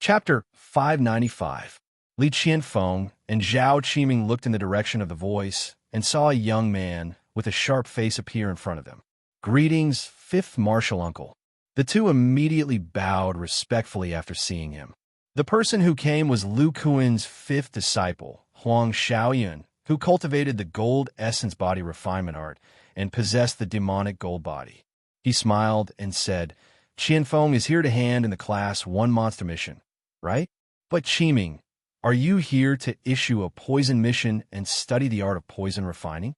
Chapter 595. Li Qianfeng and Zhao Qiming looked in the direction of the voice and saw a young man with a sharp face appear in front of them. "Greetings, fifth martial uncle." The two immediately bowed respectfully after seeing him. The person who came was Lu Kuan's fifth disciple, Huang Xiaoyun, who cultivated the gold essence body refinement art and possessed the demonic gold body. He smiled and said, "Qianfeng is here to hand in the Class 1 monster mission, right? But Qiming, are you here to issue a poison mission and study the art of poison refining?"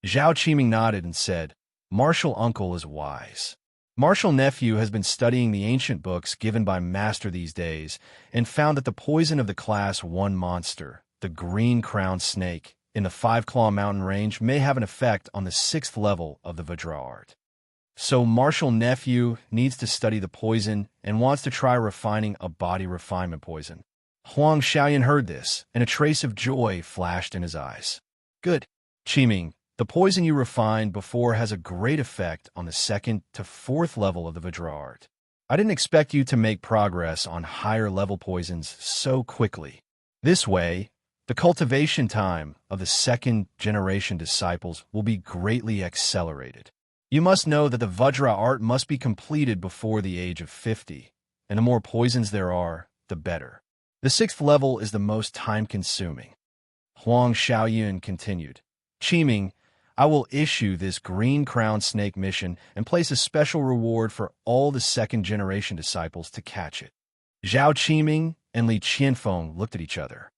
Zhao Qiming nodded and said, "Martial uncle is wise. Martial nephew has been studying the ancient books given by Master these days and found that the poison of the Class 1 monster, the green-crowned snake, in the Five-Claw Mountain range may have an effect on the 6th level of the Vajra art. So martial nephew needs to study the poison and wants to try refining a body refinement poison." Huang Xiaoyan heard this, and a trace of joy flashed in his eyes. "Good. Qiming, the poison you refined before has a great effect on the 2nd to 4th level of the Vajra art. I didn't expect you to make progress on higher-level poisons so quickly. This way, the cultivation time of the 2nd-generation disciples will be greatly accelerated. You must know that the Vajra art must be completed before the age of 50, and the more poisons there are, the better. The 6th level is the most time-consuming." Huang Xiaoyun continued, "Qiming, I will issue this green-crowned snake mission and place a special reward for all the 2nd-generation disciples to catch it." Zhao Qiming and Li Qianfeng looked at each other.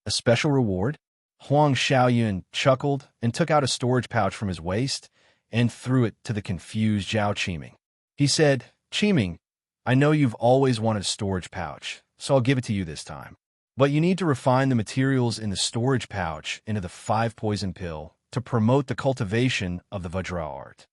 "A special reward?" Huang Xiaoyun chuckled and took out a storage pouch from his waist and threw it to the confused Zhao Qiming. He said, "Qiming, I know you've always wanted a storage pouch, so I'll give it to you this time. But you need to refine the materials in the storage pouch into the 5-poison pill to promote the cultivation of the Vajra art.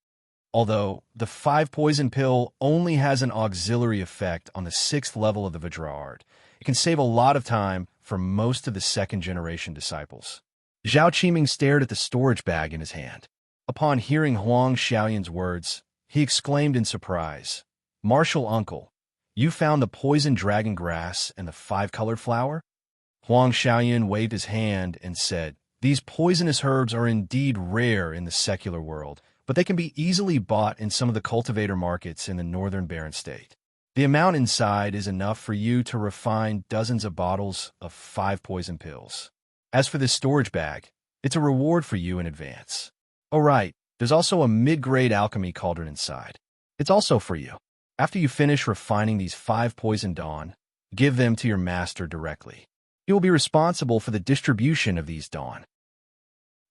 Although the 5-poison pill only has an auxiliary effect on the 6th level of the Vajra art, it can save a lot of time for most of the 2nd-generation disciples." Zhao Qiming stared at the storage bag in his hand. Upon hearing Huang Xiaoyan's words, he exclaimed in surprise, "Martial uncle, you found the poison dragon grass and the 5-colored flower?" Huang Xiaoyan waved his hand and said, "These poisonous herbs are indeed rare in the secular world, but they can be easily bought in some of the cultivator markets in the northern Barren State. The amount inside is enough for you to refine dozens of bottles of 5-poison pills. As for this storage bag, it's a reward for you in advance. Oh right, there's also a mid-grade alchemy cauldron inside. It's also for you. After you finish refining these 5-poison dawn, give them to your master directly. He will be responsible for the distribution of these dawn."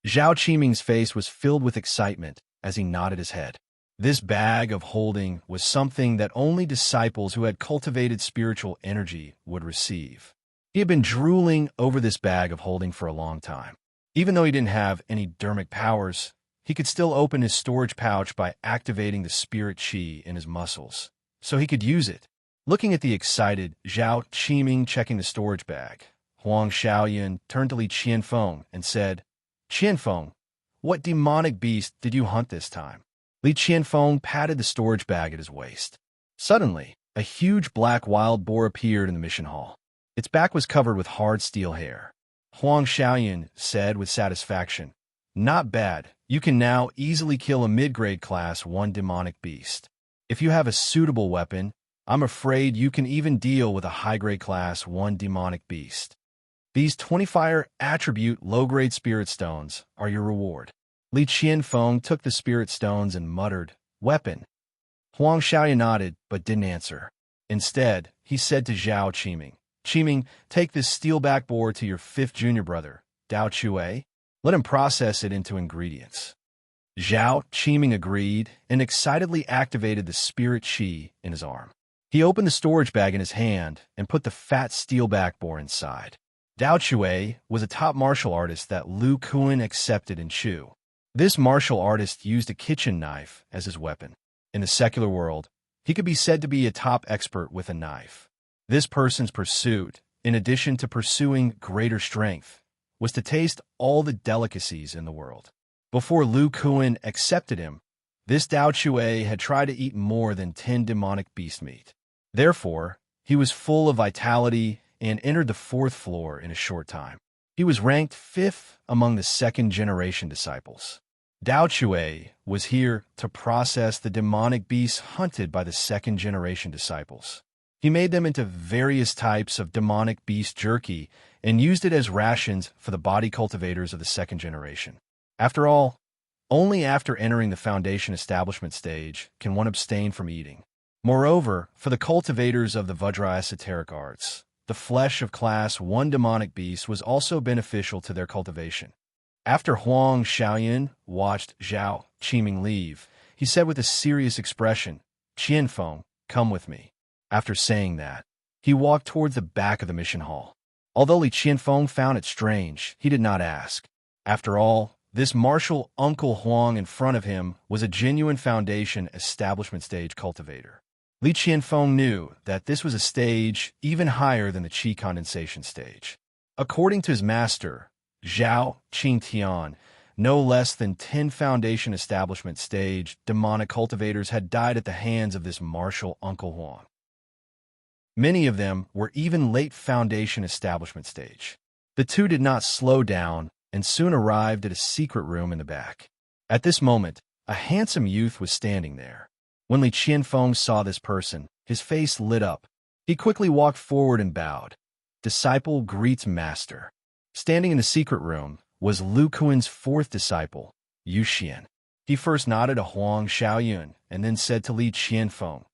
Zhao Qiming's face was filled with excitement as he nodded his head. This bag of holding was something that only disciples who had cultivated spiritual energy would receive. He had been drooling over this bag of holding for a long time. Even though he didn't have any dermic powers, he could still open his storage pouch by activating the spirit qi in his muscles, so he could use it. Looking at the excited Zhao Qiming checking the storage bag, Huang Xiaoyan turned to Li Qianfeng and said, "Qianfeng, what demonic beast did you hunt this time?" Li Qianfeng patted the storage bag at his waist. Suddenly, a huge black wild boar appeared in the mission hall. Its back was covered with hard steel hair. Huang Xiaoyan said with satisfaction, "Not bad. You can now easily kill a mid-grade Class 1 demonic beast. If you have a suitable weapon, I'm afraid you can even deal with a high-grade Class 1 demonic beast. These 20-fire attribute low-grade spirit stones are your reward." Li Qianfeng took the spirit stones and muttered, "Weapon." Huang Xiaoyan nodded but didn't answer. Instead, he said to Zhao Qiming, "Qiming, take this steel backboard to your 5th junior brother, Dao Chue. Let him process it into ingredients." Zhao Qiming agreed and excitedly activated the spirit qi in his arm. He opened the storage bag in his hand and put the fat steel backboard inside. Dao Chue was a top martial artist that Lu Kuan accepted in Chu. This martial artist used a kitchen knife as his weapon. In the secular world, he could be said to be a top expert with a knife. This person's pursuit, in addition to pursuing greater strength, was to taste all the delicacies in the world. Before Lu Kuan accepted him, this Dao Chue had tried to eat more than 10 demonic beast meat. Therefore, He was full of vitality and entered the 4th floor in a short time. He was ranked 5th among the 2nd-generation disciples. Dao Cue was here to process the demonic beasts hunted by the 2nd-generation disciples. He made them into various types of demonic beast jerky and used it as rations for the body cultivators of the 2nd generation. After all, only after entering the foundation establishment stage can one abstain from eating. Moreover, for the cultivators of the Vajra esoteric arts, the flesh of Class 1 demonic beasts was also beneficial to their cultivation. After Huang Xiaoyan watched Zhao Qiming leave, he said with a serious expression, "Qianfeng, come with me." After saying that, he walked towards the back of the mission hall. Although Li Qianfeng found it strange, he did not ask. After all, this martial Uncle Huang in front of him was a genuine foundation establishment stage cultivator. Li Qianfeng knew that this was a stage even higher than the qi condensation stage. According to his master, Zhao Qingtian, no less than 10 foundation establishment stage demonic cultivators had died at the hands of this martial Uncle Huang. Many of them were even late foundation establishment stage. The two did not slow down and soon arrived at a secret room in the back. At this moment, a handsome youth was standing there. When Li Qianfeng saw this person, his face lit up. He quickly walked forward and bowed. Disciple greets master. Standing in the secret room was Lu Kuan's 4th disciple, Yu Xian. He first nodded to Huang Xiaoyun and then said to Li Qianfeng,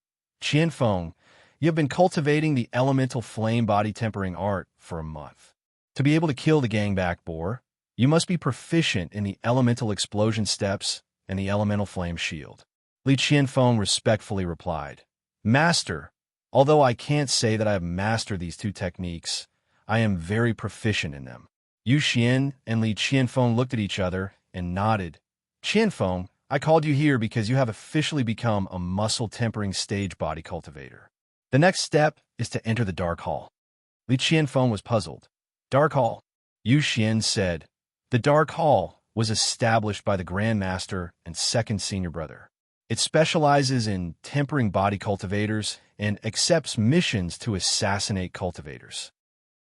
"Qianfeng, you have been cultivating the elemental flame body tempering art for a month. To be able to kill the gangback boar, you must be proficient in the elemental explosion steps and the elemental flame shield." Li Qianfeng respectfully replied, "Master, although I can't say that I have mastered these 2 techniques, I am very proficient in them." Yu Xian and Li Qianfeng looked at each other and nodded. "Qianfeng, I called you here because you have officially become a muscle-tempering stage body cultivator. The next step is to enter the Dark Hall." Li Qianfeng was puzzled. "Dark Hall?" Yu Xian said. "The Dark Hall was established by the Grand Master and 2nd senior brother. It specializes in tempering body cultivators and accepts missions to assassinate cultivators.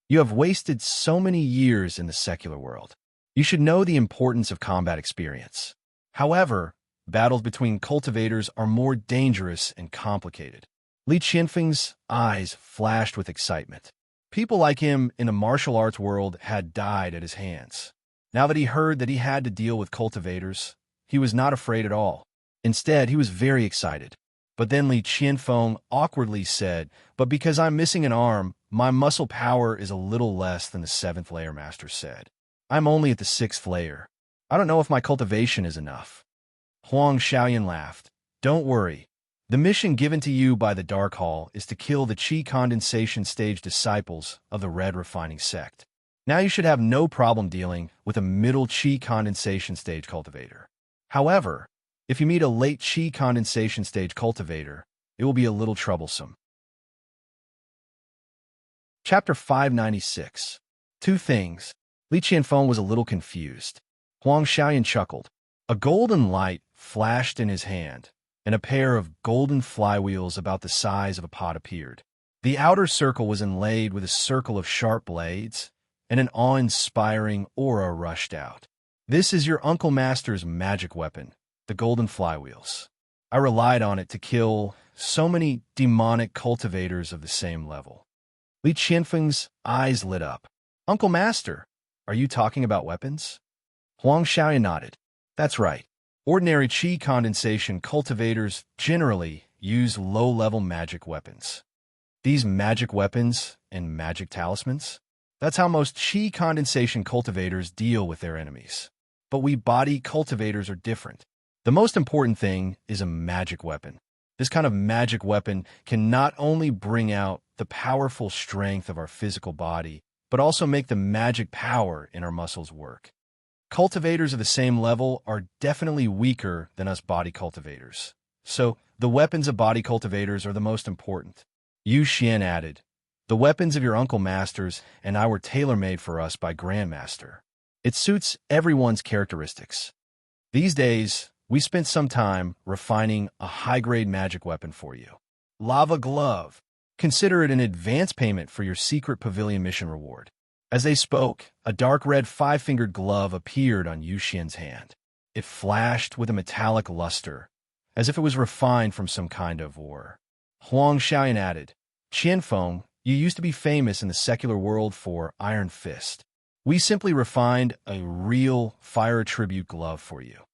You have wasted so many years in the secular world. You should know the importance of combat experience. However, battles between cultivators are more dangerous and complicated." Li Qianfeng's eyes flashed with excitement. People like him in the martial arts world had died at his hands. Now that he heard that he had to deal with cultivators, he was not afraid at all. Instead, he was very excited. But then Li Qianfeng awkwardly said, "But because I'm missing an arm, my muscle power is a little less than the 7th layer master said. I'm only at the 6th layer. I don't know if my cultivation is enough." Huang Xiaoyan laughed. "Don't worry. The mission given to you by the Dark Hall is to kill the qi condensation stage disciples of the Red Refining sect. Now you should have no problem dealing with a middle qi condensation stage cultivator. However, if you meet a late qi condensation stage cultivator, it will be a little troublesome." Chapter 596. 2 things. Li Qianfeng was a little confused. Huang Xiaoyan chuckled. A golden light flashed in his hand, and a pair of golden flywheels about the size of a pot appeared. The outer circle was inlaid with a circle of sharp blades, and an awe-inspiring aura rushed out. "This is your Uncle Master's magic weapon, the golden flywheels. I relied on it to kill so many demonic cultivators of the same level." Li Qianfeng's eyes lit up. "Uncle Master, are you talking about weapons?" Huang Xiaoyan nodded. "That's right. Ordinary qi condensation cultivators generally use low-level magic weapons. These magic weapons and magic talismans? That's how most qi condensation cultivators deal with their enemies. But we body cultivators are different. The most important thing is a magic weapon. This kind of magic weapon can not only bring out the powerful strength of our physical body, but also make the magic power in our muscles work. Cultivators of the same level are definitely weaker than us body cultivators. So, the weapons of body cultivators are the most important." Yu Xian added, "The weapons of your Uncle Masters and I were tailor-made for us by Grandmaster. It suits everyone's characteristics. These days, we spent some time refining a high-grade magic weapon for you. Lava Glove. Consider it an advance payment for your secret pavilion mission reward. As they spoke, a dark red five-fingered glove appeared on Yu Xian's hand. It flashed with a metallic luster, as if it was refined from some kind of ore. Huang Xiaoyan added, Qianfeng, you used to be famous in the secular world for Iron Fist. We simply refined a real fire attribute glove for you.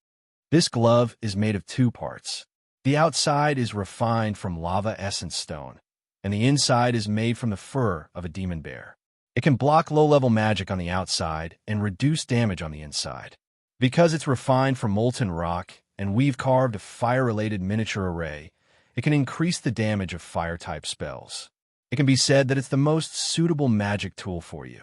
This glove is made of two parts. The outside is refined from lava essence stone, and the inside is made from the fur of a demon bear. It can block low-level magic on the outside and reduce damage on the inside. Because it's refined from molten rock and we've carved a fire-related miniature array, it can increase the damage of fire-type spells. It can be said that it's the most suitable magic tool for you.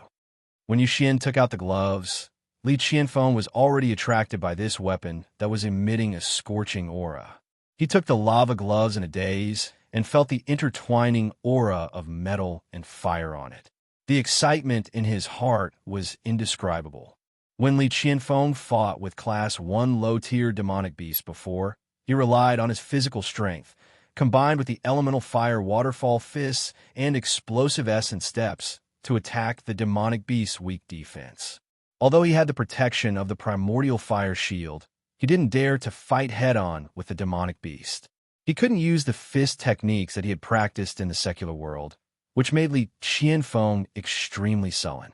When Yu Xian took out the gloves, Li Qianfeng was already attracted by this weapon that was emitting a scorching aura. He took the lava gloves in a daze and felt the intertwining aura of metal and fire on it. The excitement in his heart was indescribable. When Li Qianfeng fought with Class 1 low-tier demonic beasts before, he relied on his physical strength, combined with the elemental fire waterfall fists and explosive essence steps, to attack the demonic beast's weak defense. Although he had the protection of the primordial fire shield, he didn't dare to fight head-on with the demonic beast. He couldn't use the fist techniques that he had practiced in the secular world, which made Li Qianfeng extremely sullen.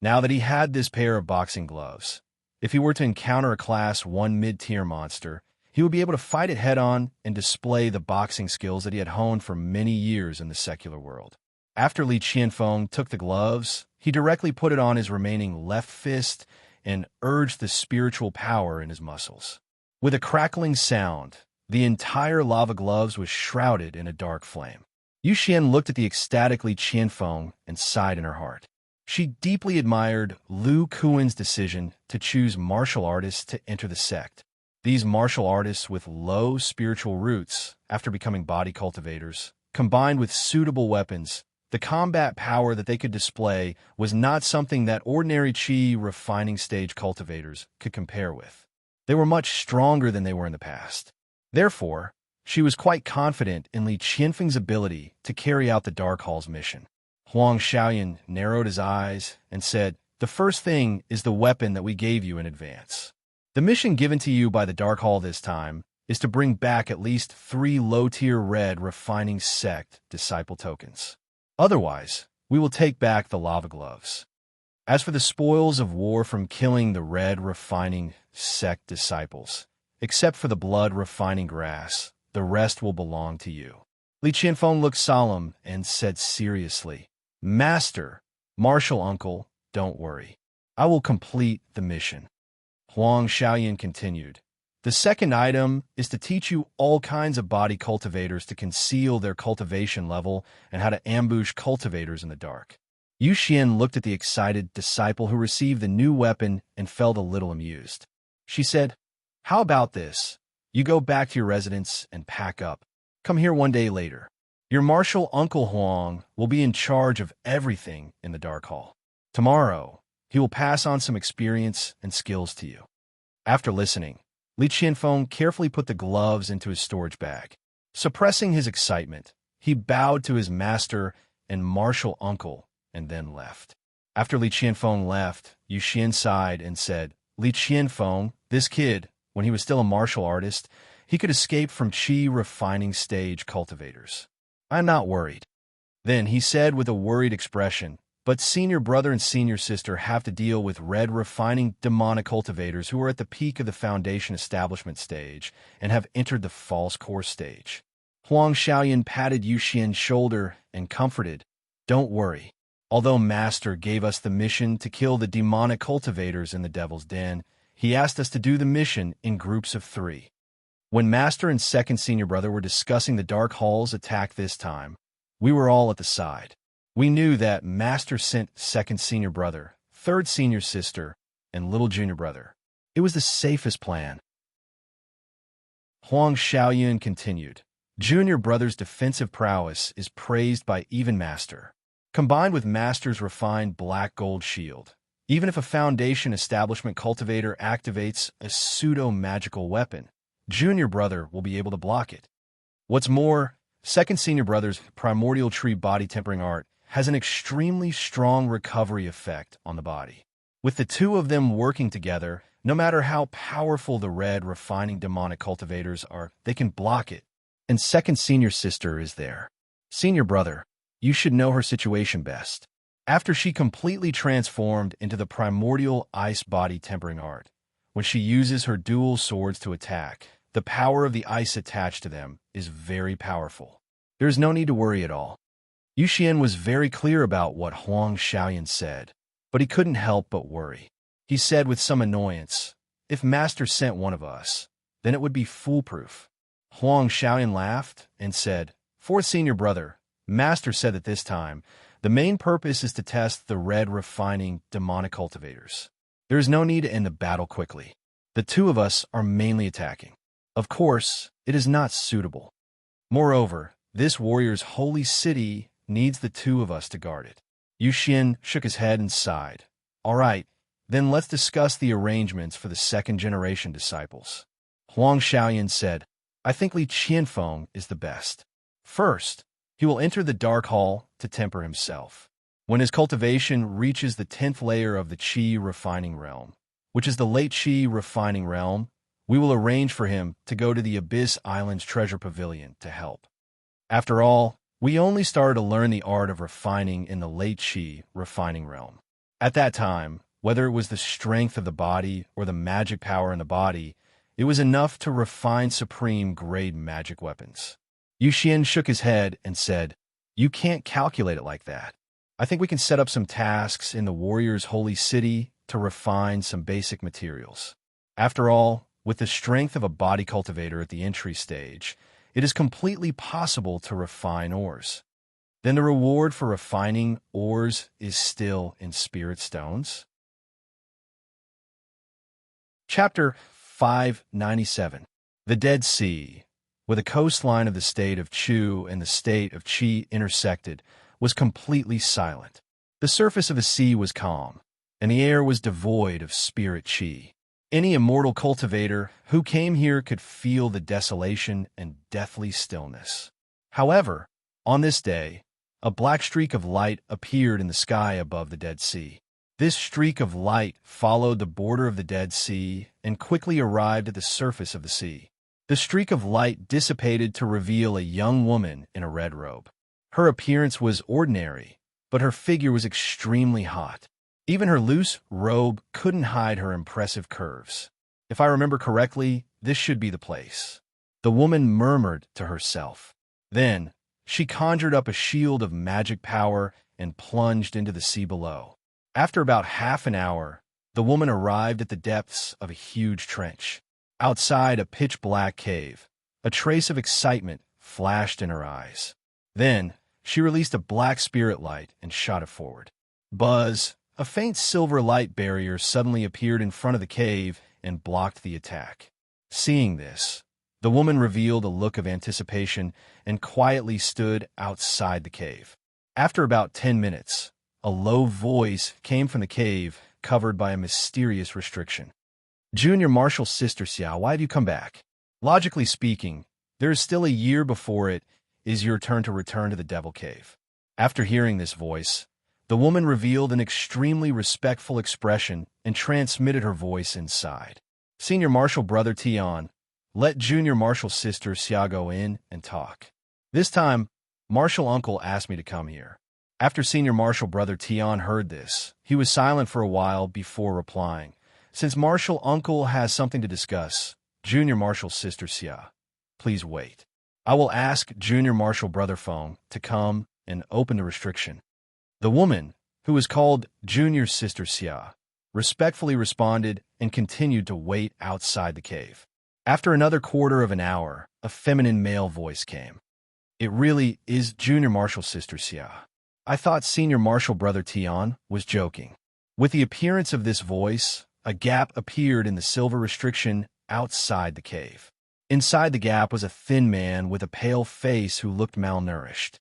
Now that he had this pair of boxing gloves, if he were to encounter a Class 1 mid-tier monster, he would be able to fight it head-on and display the boxing skills that he had honed for many years in the secular world. After Li Qianfeng took the gloves, he directly put it on his remaining left fist and urged the spiritual power in his muscles. With a crackling sound, the entire lava gloves was shrouded in a dark flame. Yu Xian looked at the ecstatic Li Qianfeng and sighed in her heart. She deeply admired Lu Kuan's decision to choose martial artists to enter the sect. These martial artists with low spiritual roots, after becoming body cultivators, combined with suitable weapons, the combat power that they could display was not something that ordinary Qi refining stage cultivators could compare with. They were much stronger than they were in the past. Therefore, she was quite confident in Li Qianfeng's ability to carry out the Dark Hall's mission. Huang Xiaoyan narrowed his eyes and said, The first thing is the weapon that we gave you in advance. The mission given to you by the Dark Hall this time is to bring back at least 3 low-tier red refining sect disciple tokens. Otherwise, we will take back the lava gloves. As for the spoils of war from killing the red refining sect disciples, except for the blood refining grass, the rest will belong to you. Li Qianfeng looked solemn and said seriously, Master, martial uncle, don't worry. I will complete the mission. Huang Xiaoyan continued, The second item is to teach you all kinds of body cultivators to conceal their cultivation level and how to ambush cultivators in the dark. Yu Xian looked at the excited disciple who received the new weapon and felt a little amused. She said, How about this? You go back to your residence and pack up. Come here one day later. Your martial uncle Huang will be in charge of everything in the Dark Hall. Tomorrow, he will pass on some experience and skills to you. After listening, Li Qianfeng carefully put the gloves into his storage bag. Suppressing his excitement, he bowed to his master and martial uncle and then left. After Li Qianfeng left, Yu Xian sighed and said, Li Qianfeng, this kid, when he was still a martial artist, he could escape from Qi refining stage cultivators. I'm not worried. Then he said with a worried expression, But senior brother and senior sister have to deal with red refining demonic cultivators who are at the peak of the foundation establishment stage and have entered the false core stage. Huang Xiaoyan patted Yu Xian's shoulder and comforted, Don't worry. Although Master gave us the mission to kill the demonic cultivators in the Devil's Den, he asked us to do the mission in groups of 3. When Master and second senior brother were discussing the Dark Hall's attack this time, we were all at the side. We knew that Master sent second senior brother, third senior sister, and little junior brother. It was the safest plan. Huang Xiaoyan continued, Junior brother's defensive prowess is praised by even Master. Combined with Master's refined black gold shield, even if a foundation establishment cultivator activates a pseudo-magical weapon, Junior brother will be able to block it. What's more, second senior brother's primordial tree body tempering art has an extremely strong recovery effect on the body. With the two of them working together, no matter how powerful the red refining demonic cultivators are, they can block it. And second senior sister is there. Senior brother, you should know her situation best. After she completely transformed into the primordial ice body tempering art, when she uses her dual swords to attack, the power of the ice attached to them is very powerful. There is no need to worry at all. Yu Xian was very clear about what Huang Xiaoyan said, but he couldn't help but worry. He said with some annoyance, "If Master sent one of us, then it would be foolproof." Huang Xiaoyan laughed and said, "Fourth senior brother, Master said that this time, the main purpose is to test the red refining demonic cultivators. There is no need to end the battle quickly. The two of us are mainly attacking. Of course, it is not suitable. Moreover, this warrior's holy city needs the two of us to guard it." Yu Xian shook his head and sighed. "All right, then let's discuss the arrangements for the second-generation disciples." Huang Xiaoyan said, "I think Li Qianfeng is the best. First, he will enter the Dark Hall to temper himself. When his cultivation reaches the 10th layer of the Qi refining realm, which is the late Qi refining realm, we will arrange for him to go to the Abyss Island's treasure pavilion to help. After all, we only started to learn the art of refining in the late Qi refining realm. At that time, whether it was the strength of the body or the magic power in the body, it was enough to refine supreme-grade magic weapons." Yu Xian shook his head and said, "You can't calculate it like that. I think we can set up some tasks in the warrior's holy city to refine some basic materials. After all, with the strength of a body cultivator at the entry stage, it is completely possible to refine ores. Then the reward for refining ores is still in spirit stones." Chapter 597. The Dead Sea, where the coastline of the state of Chu and the state of Qi intersected, was completely silent. The surface of the sea was calm, and the air was devoid of spirit Qi. Any immortal cultivator who came here could feel the desolation and deathly stillness. However, on this day, a black streak of light appeared in the sky above the Dead Sea. This streak of light followed the border of the Dead Sea and quickly arrived at the surface of the sea. The streak of light dissipated to reveal a young woman in a red robe. Her appearance was ordinary, but her figure was extremely hot. Even her loose robe couldn't hide her impressive curves. "If I remember correctly, this should be the place," the woman murmured to herself. Then, she conjured up a shield of magic power and plunged into the sea below. After about half an hour, the woman arrived at the depths of a huge trench. Outside a pitch-black cave, a trace of excitement flashed in her eyes. Then, she released a black spirit light and shot it forward. Buzz! A faint silver light barrier suddenly appeared in front of the cave and blocked the attack. Seeing this, the woman revealed a look of anticipation and quietly stood outside the cave. After about 10 minutes, a low voice came from the cave, covered by a mysterious restriction. "Junior Marshal Sister Xiao, why have you come back? Logically speaking, there is still a year before it is your turn to return to the Devil Cave." After hearing this voice, the woman revealed an extremely respectful expression and transmitted her voice inside. "Senior Marshal Brother Tian, let Junior Marshal Sister Xia go in and talk. This time, Marshal Uncle asked me to come here." After Senior Marshal Brother Tian heard this, he was silent for a while before replying. "Since Marshal Uncle has something to discuss, Junior Marshal Sister Xia, please wait. I will ask Junior Marshal Brother Feng to come and open the restriction." The woman, who was called Junior Sister Xia, respectfully responded and continued to wait outside the cave. After another quarter of an hour, a feminine male voice came. "It really is Junior Marshal Sister Xia. I thought Senior Marshal Brother Tian was joking." With the appearance of this voice, a gap appeared in the silver restriction outside the cave. Inside the gap was a thin man with a pale face who looked malnourished.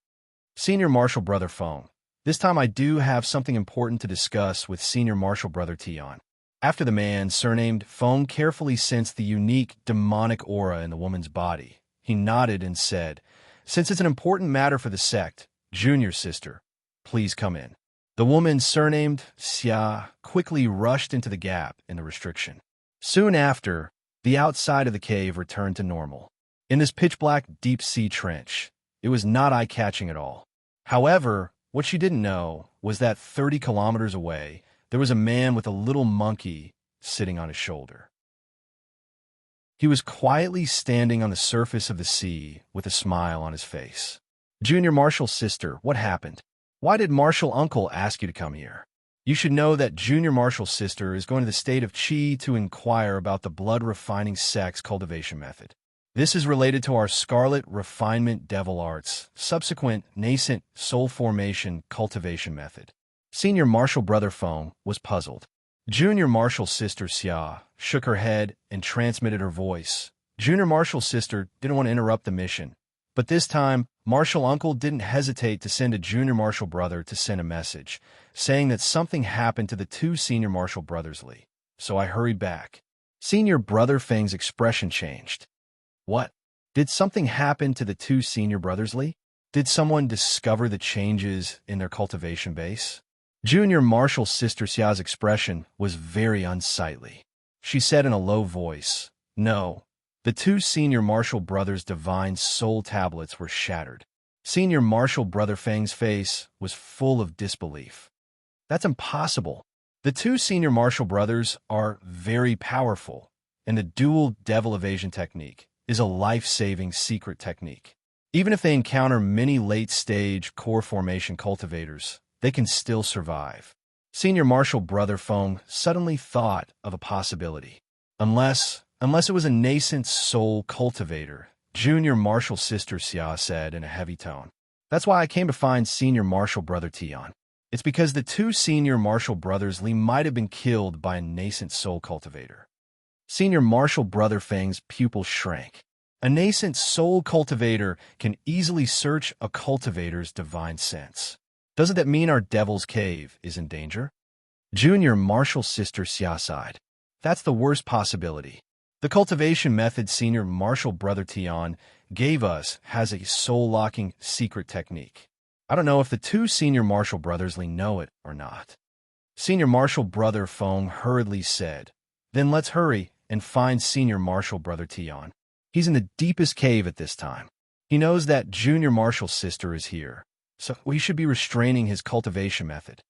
"Senior Marshal Brother Feng, this time I do have something important to discuss with Senior Marshal Brother Tian." After the man, surnamed Feng, carefully sensed the unique demonic aura in the woman's body, he nodded and said, Since it's an important matter for the sect, junior sister, please come in. The woman surnamed Xia quickly rushed into the gap in the restriction. Soon after, the outside of the cave returned to normal. In this pitch-black deep-sea trench, it was not eye-catching at all. However, what she didn't know was that 30 kilometers away, there was a man with a little monkey sitting on his shoulder. He was quietly standing on the surface of the sea with a smile on his face. Junior Marshall's sister, what happened? Why did Marshall Uncle ask you to come here? You should know that Junior Marshall's sister is going to the state of Qi to inquire about the blood-refining sex cultivation method. This is related to our Scarlet Refinement Devil Arts, subsequent nascent soul formation cultivation method. Senior Marshall brother Feng was puzzled. Junior Marshall's sister Xia shook her head and transmitted her voice. Junior Marshall's sister didn't want to interrupt the mission, but this time, Marshall Uncle didn't hesitate to send a Junior Marshall brother to send a message, saying that something happened to the two Senior Marshall brothers Li. So I hurried back. Senior brother Feng's expression changed. What? Did something happen to the two senior brothers Li? Did someone discover the changes in their cultivation base? Junior Marshall's sister Xia's expression was very unsightly. She said in a low voice, "No, the two Senior Marshall brothers' divine soul tablets were shattered." Senior Marshall brother Feng's face was full of disbelief. That's impossible. The two Senior Marshall brothers are very powerful, and the dual devil evasion technique is a life-saving secret technique. Even if they encounter many late-stage core formation cultivators, they can still survive. Senior Marshall brother Feng suddenly thought of a possibility. Unless it was a nascent soul cultivator, Junior Marshall sister Xia said in a heavy tone. That's why I came to find Senior Marshall brother Tian. It's because the two Senior Marshall brothers Li might have been killed by a nascent soul cultivator. Senior Marshall brother Feng's pupil shrank. A nascent soul cultivator can easily search a cultivator's divine sense. Doesn't that mean our devil's cave is in danger? Junior Marshall's sister Xia sighed. That's the worst possibility. The cultivation method Senior Marshall brother Tian gave us has a soul-locking secret technique. I don't know if the two Senior Marshall brothers Li know it or not. Senior Marshall brother Feng hurriedly said, "Then let's hurry and find Senior Marshall brother Tian. He's in the deepest cave at this time. He knows that Junior Marshall's sister is here, so we should be restraining his cultivation method."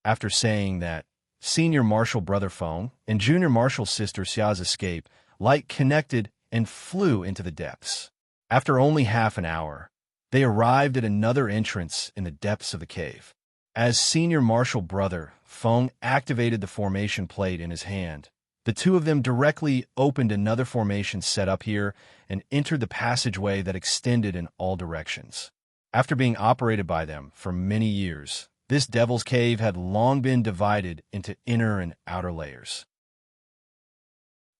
After saying that, Senior Marshall brother Feng and Junior Marshall's sister Xia's escape light connected and flew into the depths. After only half an hour, they arrived at another entrance in the depths of the cave. As Senior Marshall brother Feng activated the formation plate in his hand, the two of them directly opened another formation set up here and entered the passageway that extended in all directions. After being operated by them for many years, this devil's cave had long been divided into inner and outer layers.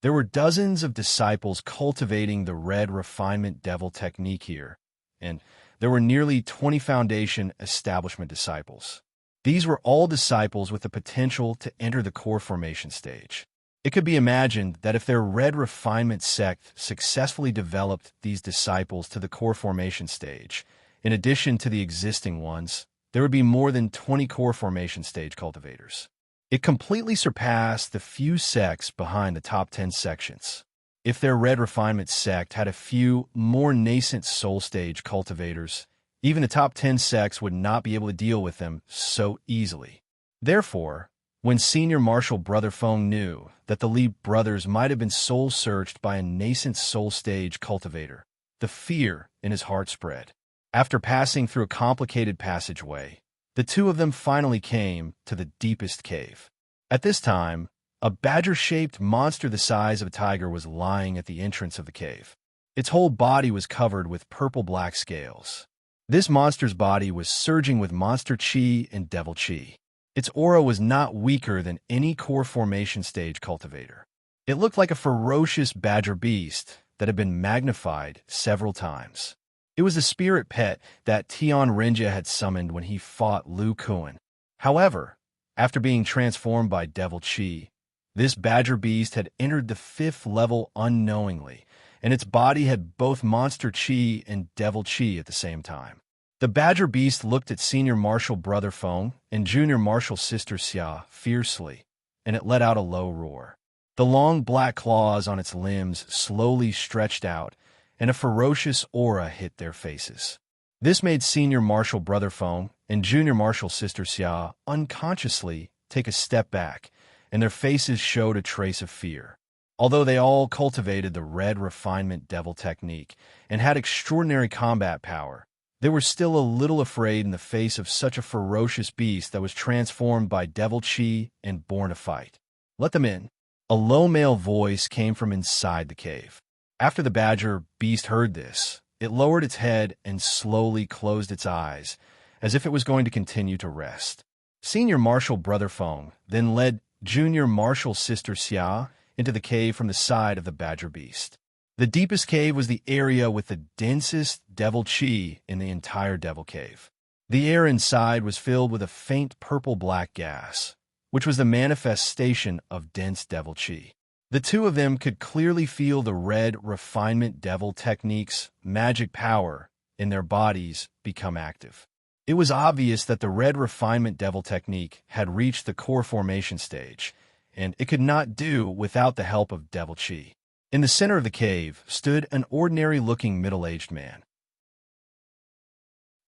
There were dozens of disciples cultivating the red refinement devil technique here, and there were nearly 20 foundation establishment disciples. These were all disciples with the potential to enter the core formation stage. It could be imagined that if their red refinement sect successfully developed these disciples to the core formation stage, in addition to the existing ones, there would be more than 20 core formation stage cultivators. It completely surpassed the few sects behind the top 10 sections. If their red refinement sect had a few more nascent soul stage cultivators, even the top 10 sects would not be able to deal with them so easily. Therefore, when Senior Marshall brother Feng knew that the Li brothers might have been soul-searched by a nascent soul stage cultivator, the fear in his heart spread. After passing through a complicated passageway, the two of them finally came to the deepest cave. At this time, a badger-shaped monster the size of a tiger was lying at the entrance of the cave. Its whole body was covered with purple-black scales. This monster's body was surging with monster chi and devil chi. Its aura was not weaker than any core formation stage cultivator. It looked like a ferocious badger beast that had been magnified several times. It was the spirit pet that Tian Renjia had summoned when he fought Lu Kuan. However, after being transformed by devil chi, this badger beast had entered the 5th level unknowingly and its body had both monster chi and devil chi at the same time. The badger beast looked at Senior Marshal Brother Feng and Junior Marshal Sister Xia fiercely, and it let out a low roar. The long black claws on its limbs slowly stretched out, and a ferocious aura hit their faces. This made Senior Marshal Brother Feng and Junior Marshal Sister Xia unconsciously take a step back, and their faces showed a trace of fear. Although they all cultivated the red refinement devil technique and had extraordinary combat power, they were still a little afraid in the face of such a ferocious beast that was transformed by devil chi and born to fight. "Let them in." A low male voice came from inside the cave. After the badger beast heard this, it lowered its head and slowly closed its eyes, as if it was going to continue to rest. Senior Marshal Brother Feng then led Junior Marshal Sister Xia into the cave from the side of the badger beast. The deepest cave was the area with the densest devil chi in the entire devil cave. The air inside was filled with a faint purple-black gas, which was the manifestation of dense devil chi. The two of them could clearly feel the red refinement devil technique's magic power in their bodies become active. It was obvious that the red refinement devil technique had reached the core formation stage, and it could not do without the help of devil chi. In the center of the cave stood an ordinary-looking middle-aged man.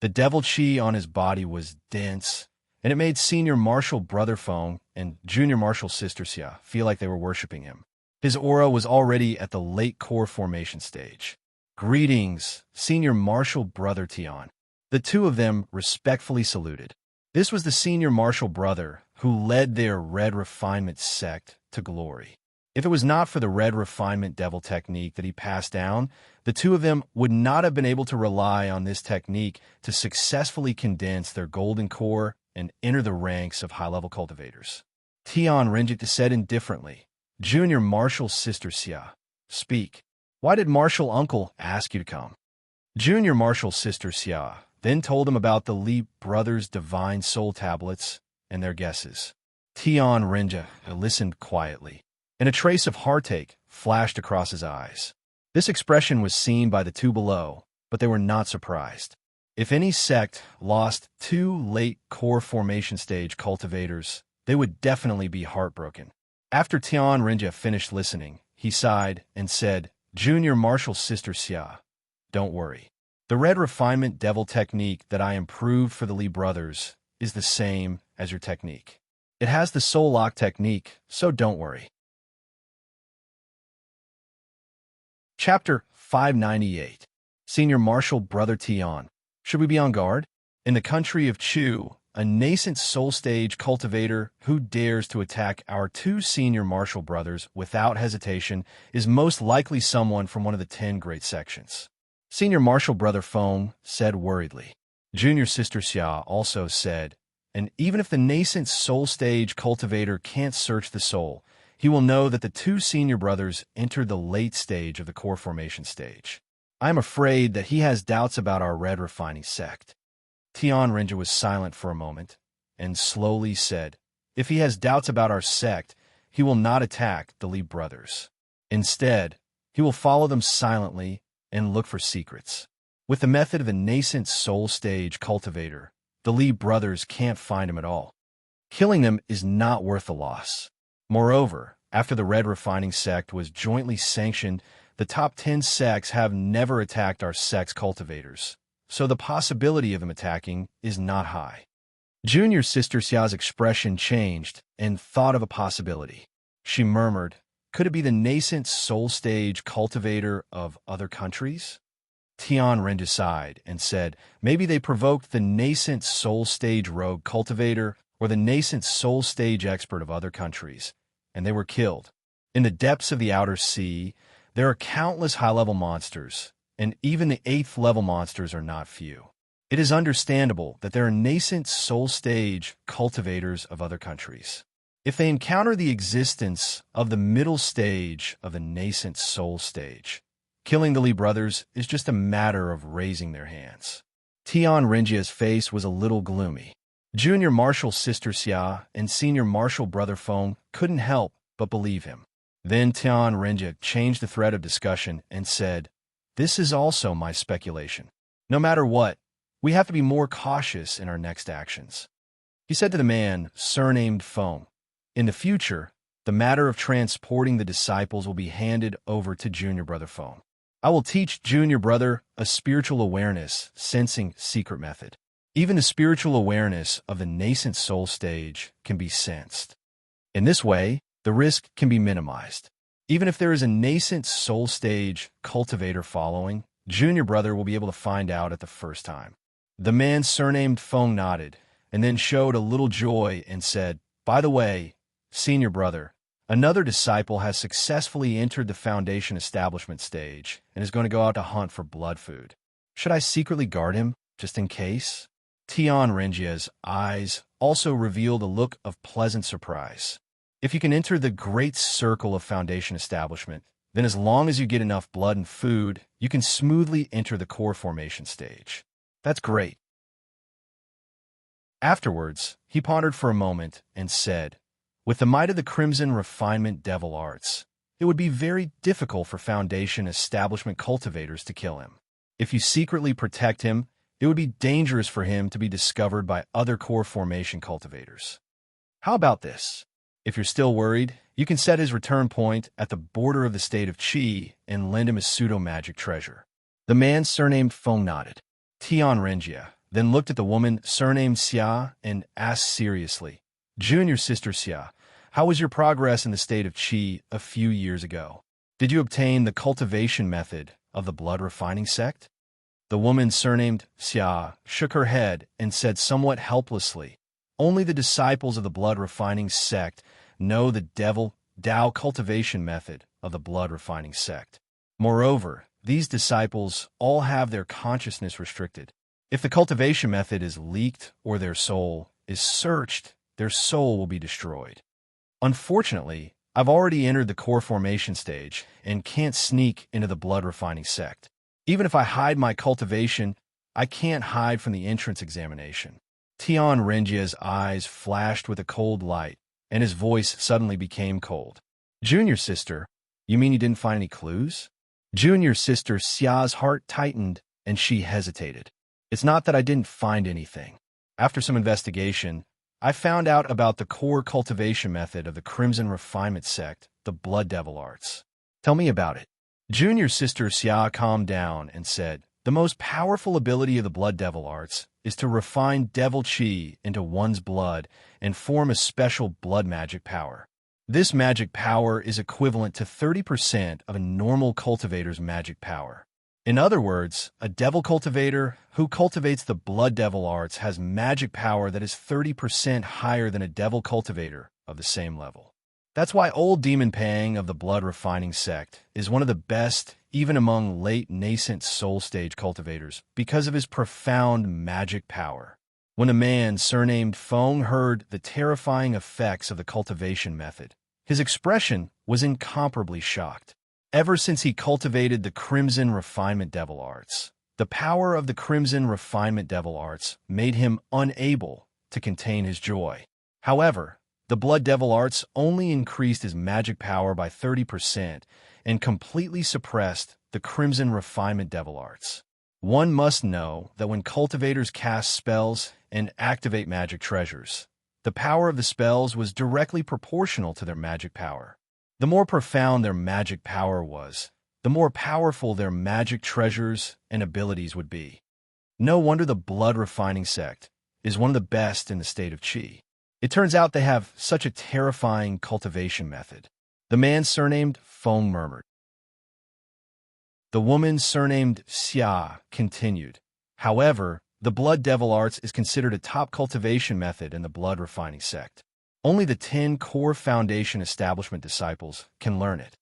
The devil chi on his body was dense, and it made Senior Marshal Brother Feng and Junior Marshal Sister Xia feel like they were worshiping him. His aura was already at the late core formation stage. "Greetings, Senior Marshal Brother Tian." The two of them respectfully saluted. This was the Senior Marshal Brother who led their red refinement sect to glory. If it was not for the red refinement devil technique that he passed down, the two of them would not have been able to rely on this technique to successfully condense their golden core and enter the ranks of high-level cultivators. Tian Renjit said indifferently, "Junior Marshal Sister Xia, speak. Why did Marshal Uncle ask you to come?" Junior Marshal Sister Xia then told him about the Li brothers' divine soul tablets and their guesses. Tian Renja listened quietly, and a trace of heartache flashed across his eyes. This expression was seen by the two below, but they were not surprised. If any sect lost two late core formation stage cultivators, they would definitely be heartbroken. After Tian Renja finished listening, he sighed and said, "Junior Marshal Sister Xia, don't worry. The red refinement devil technique that I improved for the Li brothers is the same as your technique. It has the soul lock technique, so don't worry." Chapter 598. Senior Marshal Brother Tian. Should we be on guard? In the country of Chu, a nascent soul stage cultivator who dares to attack our two senior marshal brothers without hesitation is most likely someone from one of the 10 great sections. Senior Marshal Brother Feng said worriedly. Junior Sister Xia also said, and even if the nascent soul stage cultivator can't search the soul, he will know that the two senior brothers entered the late stage of the core formation stage. I am afraid that he has doubts about our red refining sect. Tian Renja was silent for a moment, and slowly said, if he has doubts about our sect, he will not attack the Li brothers. Instead, he will follow them silently and look for secrets. With the method of the nascent soul stage cultivator, the Li brothers can't find him at all. Killing them is not worth the loss. Moreover, after the red refining sect was jointly sanctioned, the top 10 sects have never attacked our sect's cultivators, so the possibility of them attacking is not high. Junior Sister Xia's expression changed and thought of a possibility. She murmured, could it be the nascent soul stage cultivator of other countries? Tian Renja sighed and said, maybe they provoked the nascent soul stage rogue cultivator or the nascent soul stage expert of other countries, and they were killed. In the depths of the outer sea, there are countless high-level monsters, and even the 8th level monsters are not few. It is understandable that there are nascent soul stage cultivators of other countries. If they encounter the existence of the middle stage of the nascent soul stage, killing the Li brothers is just a matter of raising their hands. Tian Renjia's face was a little gloomy. Junior Marshal Sister Xia and Senior Marshal Brother Feng couldn't help but believe him. Then Tian Renja changed the thread of discussion and said, "This is also my speculation. No matter what, we have to be more cautious in our next actions." He said to the man surnamed Feng, "In the future, the matter of transporting the disciples will be handed over to Junior Brother Feng. I will teach Junior Brother a spiritual awareness, sensing secret method. Even the spiritual awareness of the nascent soul stage can be sensed. In this way, the risk can be minimized. Even if there is a nascent soul stage cultivator following, Junior Brother will be able to find out at the first time." The man surnamed Feng nodded, and then showed a little joy and said, "By the way, Senior Brother, another disciple has successfully entered the Foundation establishment stage and is going to go out to hunt for blood food. Should I secretly guard him, just in case?" Tian Renjia's eyes also revealed a look of pleasant surprise. If you can enter the great circle of Foundation establishment, then as long as you get enough blood and food, you can smoothly enter the core formation stage. That's great. Afterwards, he pondered for a moment and said, "With the might of the Crimson Refinement Devil Arts, it would be very difficult for Foundation establishment cultivators to kill him. If you secretly protect him, it would be dangerous for him to be discovered by other core formation cultivators. How about this? If you're still worried, you can set his return point at the border of the state of Qi and lend him a pseudo-magic treasure." The man surnamed Feng nodded. Tian Renjia then looked at the woman surnamed Xia and asked seriously, "Junior Sister Xia, how was your progress in the state of Qi a few years ago? Did you obtain the cultivation method of the blood refining sect?" The woman surnamed Xia shook her head and said somewhat helplessly, "Only the disciples of the blood refining sect know the devil Dao cultivation method of the blood refining sect. Moreover, these disciples all have their consciousness restricted. If the cultivation method is leaked or their soul is searched, their soul will be destroyed. Unfortunately, I've already entered the core formation stage and can't sneak into the blood refining sect. Even if I hide my cultivation, I can't hide from the entrance examination." Tian Renjia's eyes flashed with a cold light, and his voice suddenly became cold. "Junior Sister, you mean you didn't find any clues?" Junior Sister Xia's heart tightened, and she hesitated. "It's not that I didn't find anything. After some investigation, I found out about the core cultivation method of the Crimson Refinement sect, the Blood Devil Arts." "Tell me about it." Junior Sister Xia calmed down and said, "The most powerful ability of the Blood Devil Arts is to refine devil qi into one's blood and form a special blood magic power. This magic power is equivalent to 30% of a normal cultivator's magic power. In other words, a devil cultivator who cultivates the Blood Devil Arts has magic power that is 30% higher than a devil cultivator of the same level. That's why old Demon Pang of the Blood Refining sect is one of the best even among late nascent soul stage cultivators because of his profound magic power." When a man surnamed Feng heard the terrifying effects of the cultivation method, his expression was incomparably shocked. Ever since he cultivated the Crimson Refinement Devil Arts, the power of the Crimson Refinement Devil Arts made him unable to contain his joy. However, the Blood Devil Arts only increased his magic power by 30% and completely suppressed the Crimson Refinement Devil Arts. One must know that when cultivators cast spells and activate magic treasures, the power of the spells was directly proportional to their magic power. The more profound their magic power was, the more powerful their magic treasures and abilities would be. No wonder the Blood Refining sect is one of the best in the state of Qi. It turns out they have such a terrifying cultivation method. The man surnamed Feng murmured. The woman surnamed Xia continued. However, the Blood Devil Arts is considered a top cultivation method in the blood refining sect. Only the 10 core Foundation establishment disciples can learn it.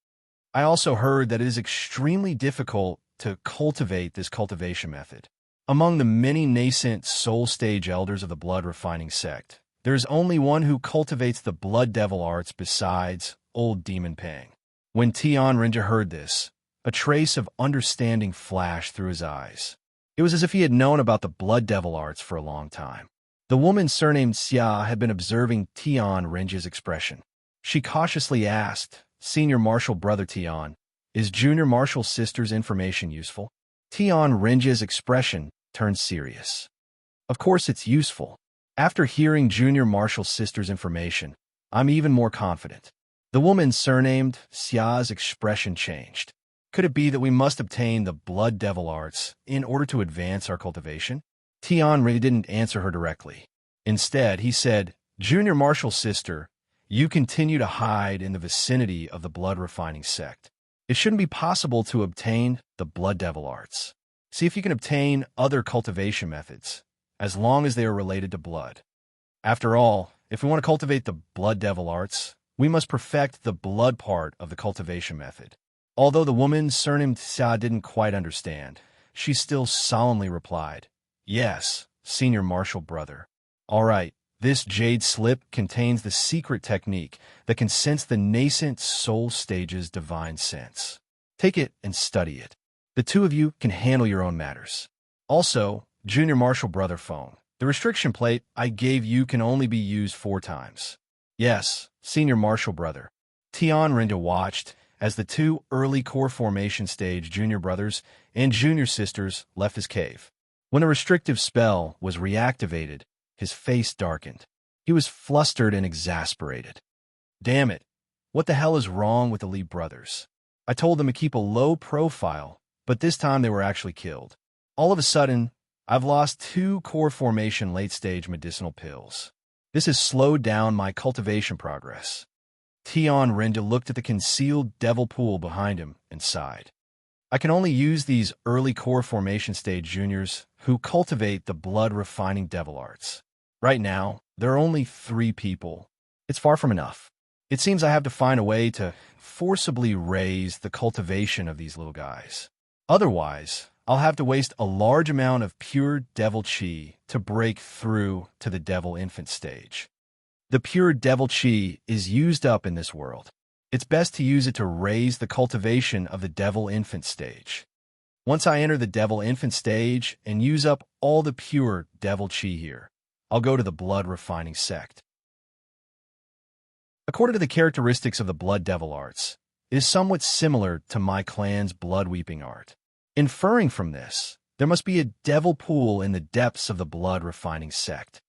I also heard that it is extremely difficult to cultivate this cultivation method. Among the many nascent soul stage elders of the blood refining sect, there is only one who cultivates the Blood Devil Arts besides old Demon Pang. When Tian Renja heard this, a trace of understanding flashed through his eyes. It was as if he had known about the Blood Devil Arts for a long time. The woman surnamed Xia had been observing Tian Renja's expression. She cautiously asked, Senior Marshal Brother Tian. Is Junior Marshal Sister's information useful? Tian Renja's expression turned serious. Of course it's useful. After hearing Junior Marshal Sister's information, I'm even more confident. The woman surnamed Xia's expression changed. Could it be that we must obtain the Blood Devil arts in order to advance our cultivation? Tian Ren didn't answer her directly. Instead, he said, Junior Marshal Sister, you continue to hide in the vicinity of the blood refining sect. It shouldn't be possible to obtain the Blood Devil arts. See if you can obtain other cultivation methods, as long as they are related to blood. After all, if we want to cultivate the Blood Devil arts, we must perfect the blood part of the cultivation method. Although the woman surnamed Xia didn't quite understand, she still solemnly replied, Yes, Senior Marshal Brother. All right, this jade slip contains the secret technique that can sense the nascent soul stage's divine sense. Take it and study it. The two of you can handle your own matters. Also, Junior Marshal Brother Phone, the restriction plate I gave you can only be used 4 times. Yes, Senior Marshal Brother. Tian Rinda watched as the 2 early core formation stage junior brothers and junior sisters left his cave. When the restrictive spell was reactivated, his face darkened. He was flustered and exasperated. Damn it, what the hell is wrong with the Lee brothers? I told them to keep a low profile, but this time they were actually killed. All of a sudden, I've lost 2 core formation late-stage medicinal pills. This has slowed down my cultivation progress. Tian Rinda looked at the concealed devil pool behind him and sighed. I can only use these early core formation stage juniors who cultivate the blood-refining devil arts. Right now, there are only 3 people. It's far from enough. It seems I have to find a way to forcibly raise the cultivation of these little guys. Otherwise, I'll have to waste a large amount of pure devil chi to break through to the devil infant stage. The pure devil chi is used up in this world. It's best to use it to raise the cultivation of the devil infant stage. Once I enter the devil infant stage and use up all the pure devil chi here, I'll go to the blood refining sect. According to the characteristics of the blood devil arts, it is somewhat similar to my clan's blood weeping art. Inferring from this, there must be a devil pool in the depths of the blood refining sect.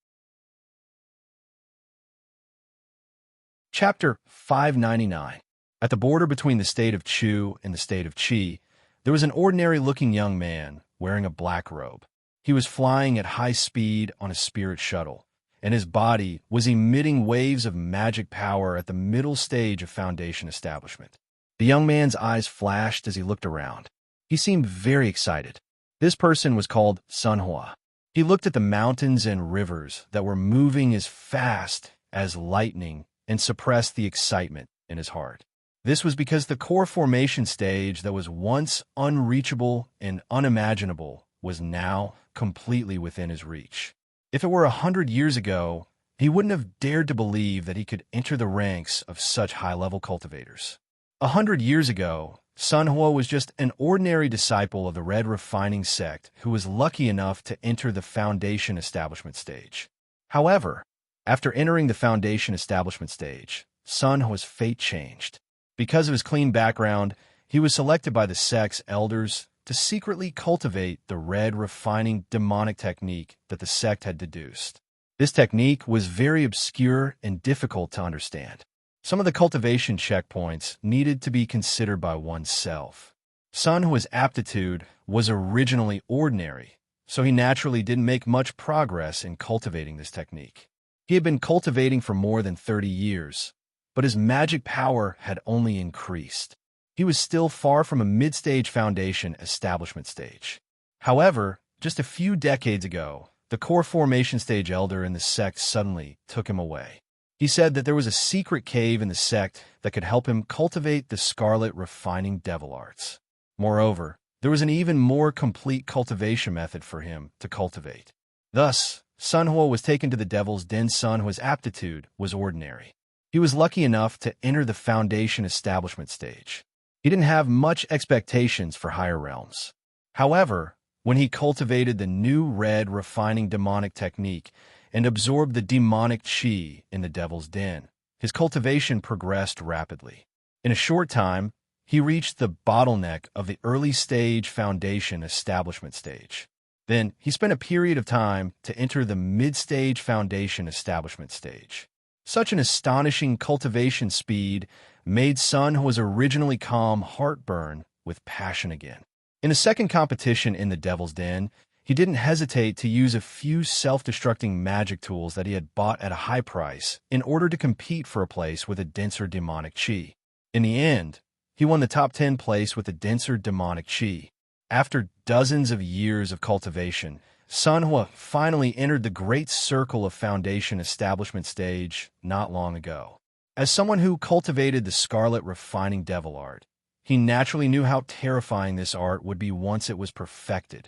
Chapter 599. At the border between the state of Chu and the state of Qi, there was an ordinary-looking young man wearing a black robe. He was flying at high speed on a spirit shuttle, and his body was emitting waves of magic power at the middle stage of Foundation establishment. The young man's eyes flashed as he looked around. He seemed very excited. This person was called Sunhua. He looked at the mountains and rivers that were moving as fast as lightning and suppressed the excitement in his heart. This was because the core formation stage that was once unreachable and unimaginable was now completely within his reach. If it were 100 years ago, he wouldn't have dared to believe that he could enter the ranks of such high-level cultivators. 100 years ago, Sunhua was just an ordinary disciple of the Red Refining sect who was lucky enough to enter the Foundation establishment stage. However, after entering the Foundation establishment stage, Sunhua's fate changed. Because of his clean background, he was selected by the sect's elders to secretly cultivate the red refining demonic technique that the sect had deduced. This technique was very obscure and difficult to understand. Some of the cultivation checkpoints needed to be considered by oneself. Sunhua's aptitude was originally ordinary, so he naturally didn't make much progress in cultivating this technique. He had been cultivating for more than 30 years, but his magic power had only increased. He was still far from a mid-stage Foundation establishment stage. However, just a few decades ago, the core formation stage elder in the sect suddenly took him away. He said that there was a secret cave in the sect that could help him cultivate the scarlet refining devil arts. Moreover, there was an even more complete cultivation method for him to cultivate. Thus, Sunhua was taken to the Devil's Den. Sunhua's aptitude was ordinary. He was lucky enough to enter the Foundation establishment stage. He didn't have much expectations for higher realms. However, when he cultivated the new red refining demonic technique and absorbed the demonic chi in the Devil's Den, his cultivation progressed rapidly. In a short time, he reached the bottleneck of the early stage foundation establishment stage. Then he spent a period of time to enter the mid-stage foundation establishment stage. Such an astonishing cultivation speed made Sun, who was originally calm, heartburn with passion again. In a second competition in the Devil's Den, he didn't hesitate to use a few self-destructing magic tools that he had bought at a high price in order to compete for a place with a denser demonic chi. In the end, he won the top 10 place with a denser demonic chi. After dozens of years of cultivation, Sunhwa finally entered the great circle of foundation establishment stage not long ago. As someone who cultivated the scarlet refining devil art, he naturally knew how terrifying this art would be once it was perfected.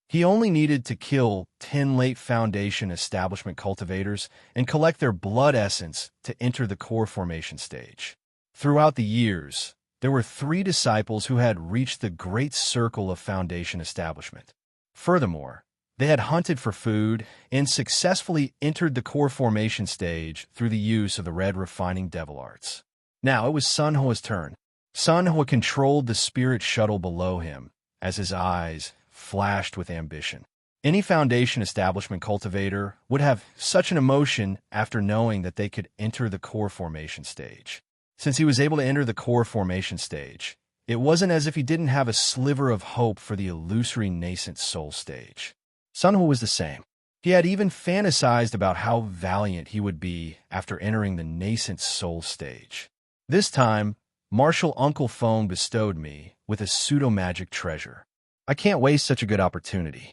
He only needed to kill 10 late foundation establishment cultivators and collect their blood essence to enter the core formation stage. Throughout the years, there were 3 disciples who had reached the great circle of foundation establishment. Furthermore, they had hunted for food and successfully entered the core formation stage through the use of the red refining devil arts. Now it was Sunhwa's turn. Sunhwa controlled the spirit shuttle below him as his eyes flashed with ambition. Any foundation establishment cultivator would have such an emotion after knowing that they could enter the core formation stage. Since he was able to enter the core formation stage, it wasn't as if he didn't have a sliver of hope for the illusory nascent soul stage. Sunhwa was the same. He had even fantasized about how valiant he would be after entering the nascent soul stage. This time, Martial Uncle Fong bestowed me with a pseudo-magic treasure. I can't waste such a good opportunity.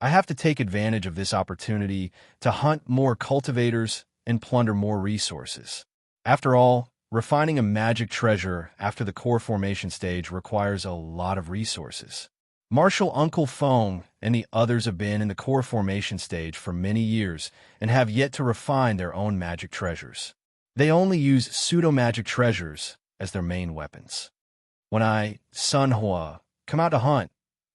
I have to take advantage of this opportunity to hunt more cultivators and plunder more resources. After all, refining a magic treasure after the core formation stage requires a lot of resources. Martial Uncle Fong and the others have been in the core formation stage for many years and have yet to refine their own magic treasures. They only use pseudo-magic treasures as their main weapons. When I, Sunhwa, come out to hunt,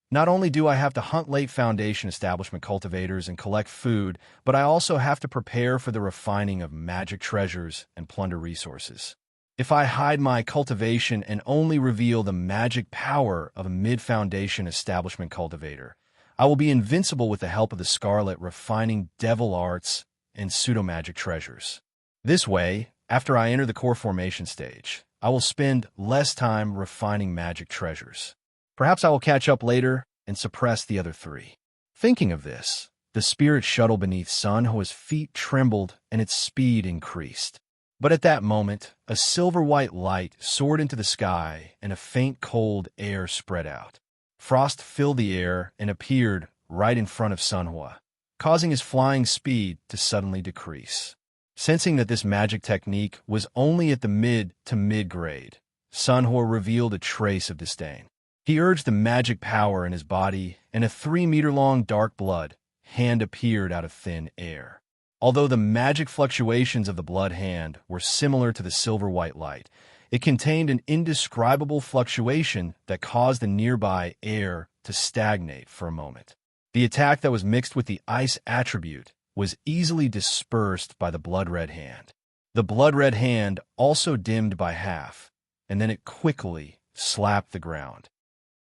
not only do I have to hunt late foundation establishment cultivators and collect food, but I also have to prepare for the refining of magic treasures and plunder resources. If I hide my cultivation and only reveal the magic power of a mid-foundation establishment cultivator, I will be invincible with the help of the scarlet refining devil arts and pseudo-magic treasures. This way, after I enter the core formation stage, I will spend less time refining magic treasures. Perhaps I will catch up later and suppress the other 3. Thinking of this, the spirit shuttle beneath Sunhwa's feet trembled and its speed increased. But at that moment, a silver-white light soared into the sky and a faint cold air spread out. Frost filled the air and appeared right in front of Sunhwa, causing his flying speed to suddenly decrease. Sensing that this magic technique was only at the mid to mid-grade, Sunhwa revealed a trace of disdain. He urged the magic power in his body, and a 3-meter-long dark blood hand appeared out of thin air. Although the magic fluctuations of the blood hand were similar to the silver-white light, it contained an indescribable fluctuation that caused the nearby air to stagnate for a moment. The attack that was mixed with the ice attribute was easily dispersed by the blood-red hand. The blood-red hand also dimmed by half, and then it quickly slapped the ground.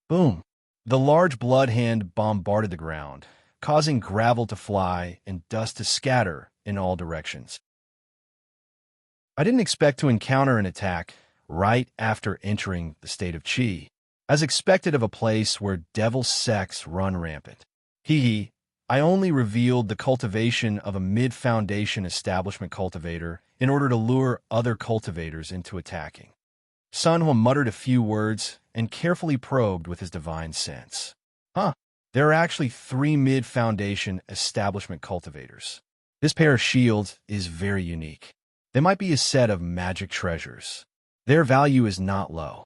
Boom! The large blood hand bombarded the ground, causing gravel to fly and dust to scatter in all directions. I didn't expect to encounter an attack right after entering the state of Qi, as expected of a place where devil sects run rampant. I only revealed the cultivation of a mid-foundation establishment cultivator in order to lure other cultivators into attacking. Sunhwa muttered a few words and carefully probed with his divine sense. There are actually 3 mid-foundation establishment cultivators. This pair of shields is very unique. They might be a set of magic treasures. Their value is not low.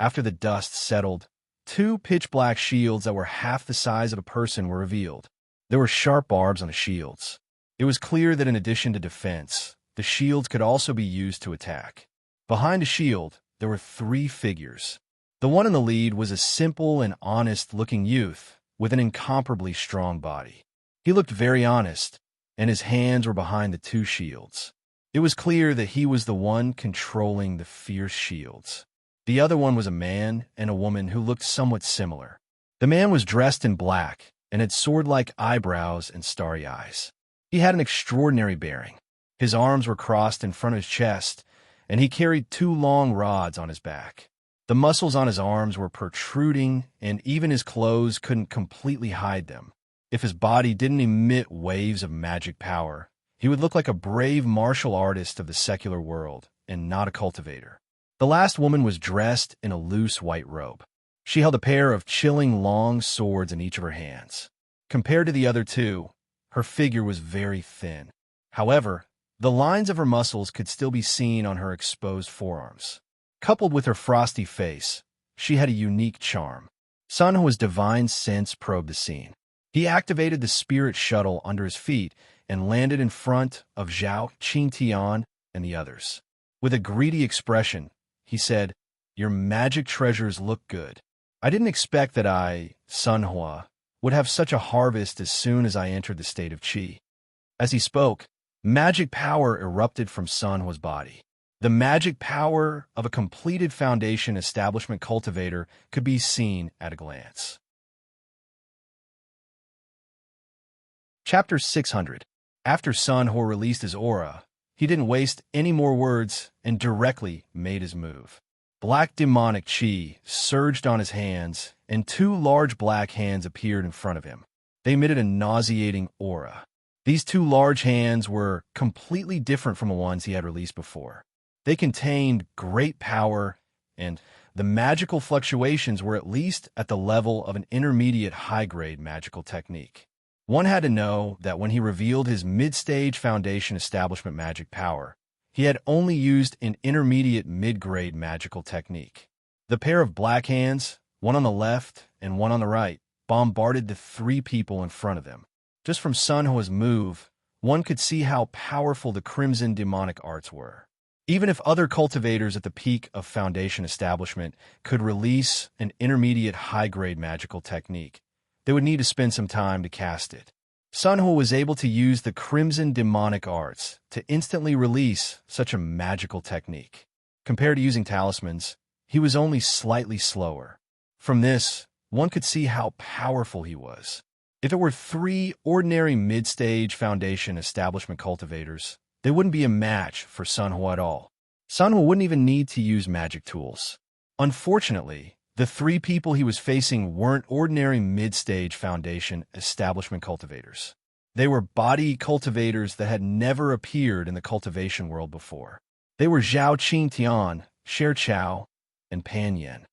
After the dust settled, 2 pitch-black shields that were half the size of a person were revealed. There were sharp barbs on the shields. It was clear that in addition to defense, the shields could also be used to attack. Behind the shield, there were 3 figures. The one in the lead was a simple and honest-looking youth with an incomparably strong body. He looked very honest, and his hands were behind the 2 shields. It was clear that he was the one controlling the fierce shields. The other one was a man and a woman who looked somewhat similar. The man was dressed in black and had sword-like eyebrows and starry eyes. He had an extraordinary bearing. His arms were crossed in front of his chest, and he carried 2 long rods on his back. The muscles on his arms were protruding, and even his clothes couldn't completely hide them. If his body didn't emit waves of magic power, he would look like a brave martial artist of the secular world, and not a cultivator. The last woman was dressed in a loose white robe. She held a pair of chilling long swords in each of her hands. Compared to the other two, her figure was very thin. However, the lines of her muscles could still be seen on her exposed forearms. Coupled with her frosty face, she had a unique charm. Sunho's divine sense probed the scene. He activated the spirit shuttle under his feet and landed in front of Zhao, Qingtian, and the others. With a greedy expression, he said, "Your magic treasures look good. I didn't expect that I, Sunhua, would have such a harvest as soon as I entered the state of Qi." As he spoke, magic power erupted from Sunhua's body. The magic power of a completed foundation establishment cultivator could be seen at a glance. Chapter 600. After Sunhua released his aura, he didn't waste any more words and directly made his move. Black demonic chi surged on his hands, and 2 large black hands appeared in front of him. They emitted a nauseating aura. These 2 large hands were completely different from the ones he had released before. They contained great power, and the magical fluctuations were at least at the level of an intermediate high-grade magical technique. One had to know that when he revealed his mid-stage foundation establishment magic power, he had only used an intermediate mid-grade magical technique. The pair of black hands, one on the left and one on the right, bombarded the 3 people in front of them. Just from Sunhua's move, one could see how powerful the crimson demonic arts were. Even if other cultivators at the peak of foundation establishment could release an intermediate high-grade magical technique, they would need to spend some time to cast it. Sunhua was able to use the crimson demonic arts to instantly release such a magical technique. Compared to using talismans, he was only slightly slower. From this, one could see how powerful he was. If it were 3 ordinary mid-stage foundation establishment cultivators, they wouldn't be a match for Sunhua at all. Sunhua wouldn't even need to use magic tools. Unfortunately, the 3 people he was facing weren't ordinary mid-stage foundation establishment cultivators. They were body cultivators that had never appeared in the cultivation world before. They were Zhao Qingtian, Sher Chao, and Pan Yin.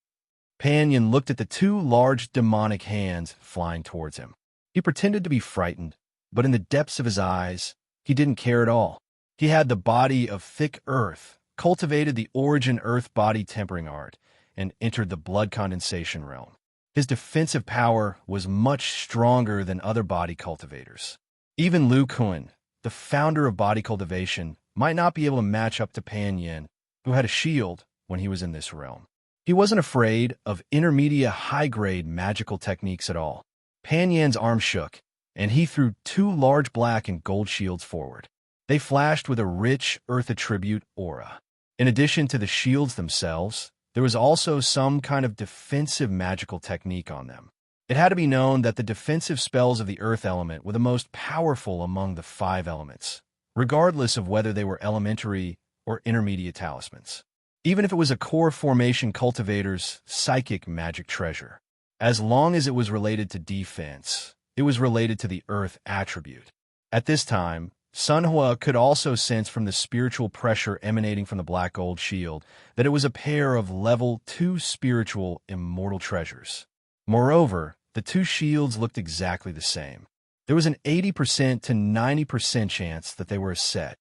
Pan Yin looked at the 2 large demonic hands flying towards him. He pretended to be frightened, but in the depths of his eyes, he didn't care at all. He had the body of thick earth, cultivated the origin earth body tempering art, and entered the blood condensation realm. His defensive power was much stronger than other body cultivators. Even Lu Kun, the founder of body cultivation, might not be able to match up to Pan Yin, who had a shield when he was in this realm. He wasn't afraid of intermediate high-grade magical techniques at all. Pan Yin's arm shook, and he threw 2 large black and gold shields forward. They flashed with a rich earth attribute aura. In addition to the shields themselves, there was also some kind of defensive magical technique on them. It had to be known that the defensive spells of the earth element were the most powerful among the 5 elements, regardless of whether they were elementary or intermediate talismans. Even if it was a core formation cultivator's psychic magic treasure. As long as it was related to defense, it was related to the earth attribute. At this time, Sunhua could also sense from the spiritual pressure emanating from the black gold shield that it was a pair of level 2 spiritual immortal treasures. Moreover, the 2 shields looked exactly the same. There was an 80% to 90% chance that they were a set.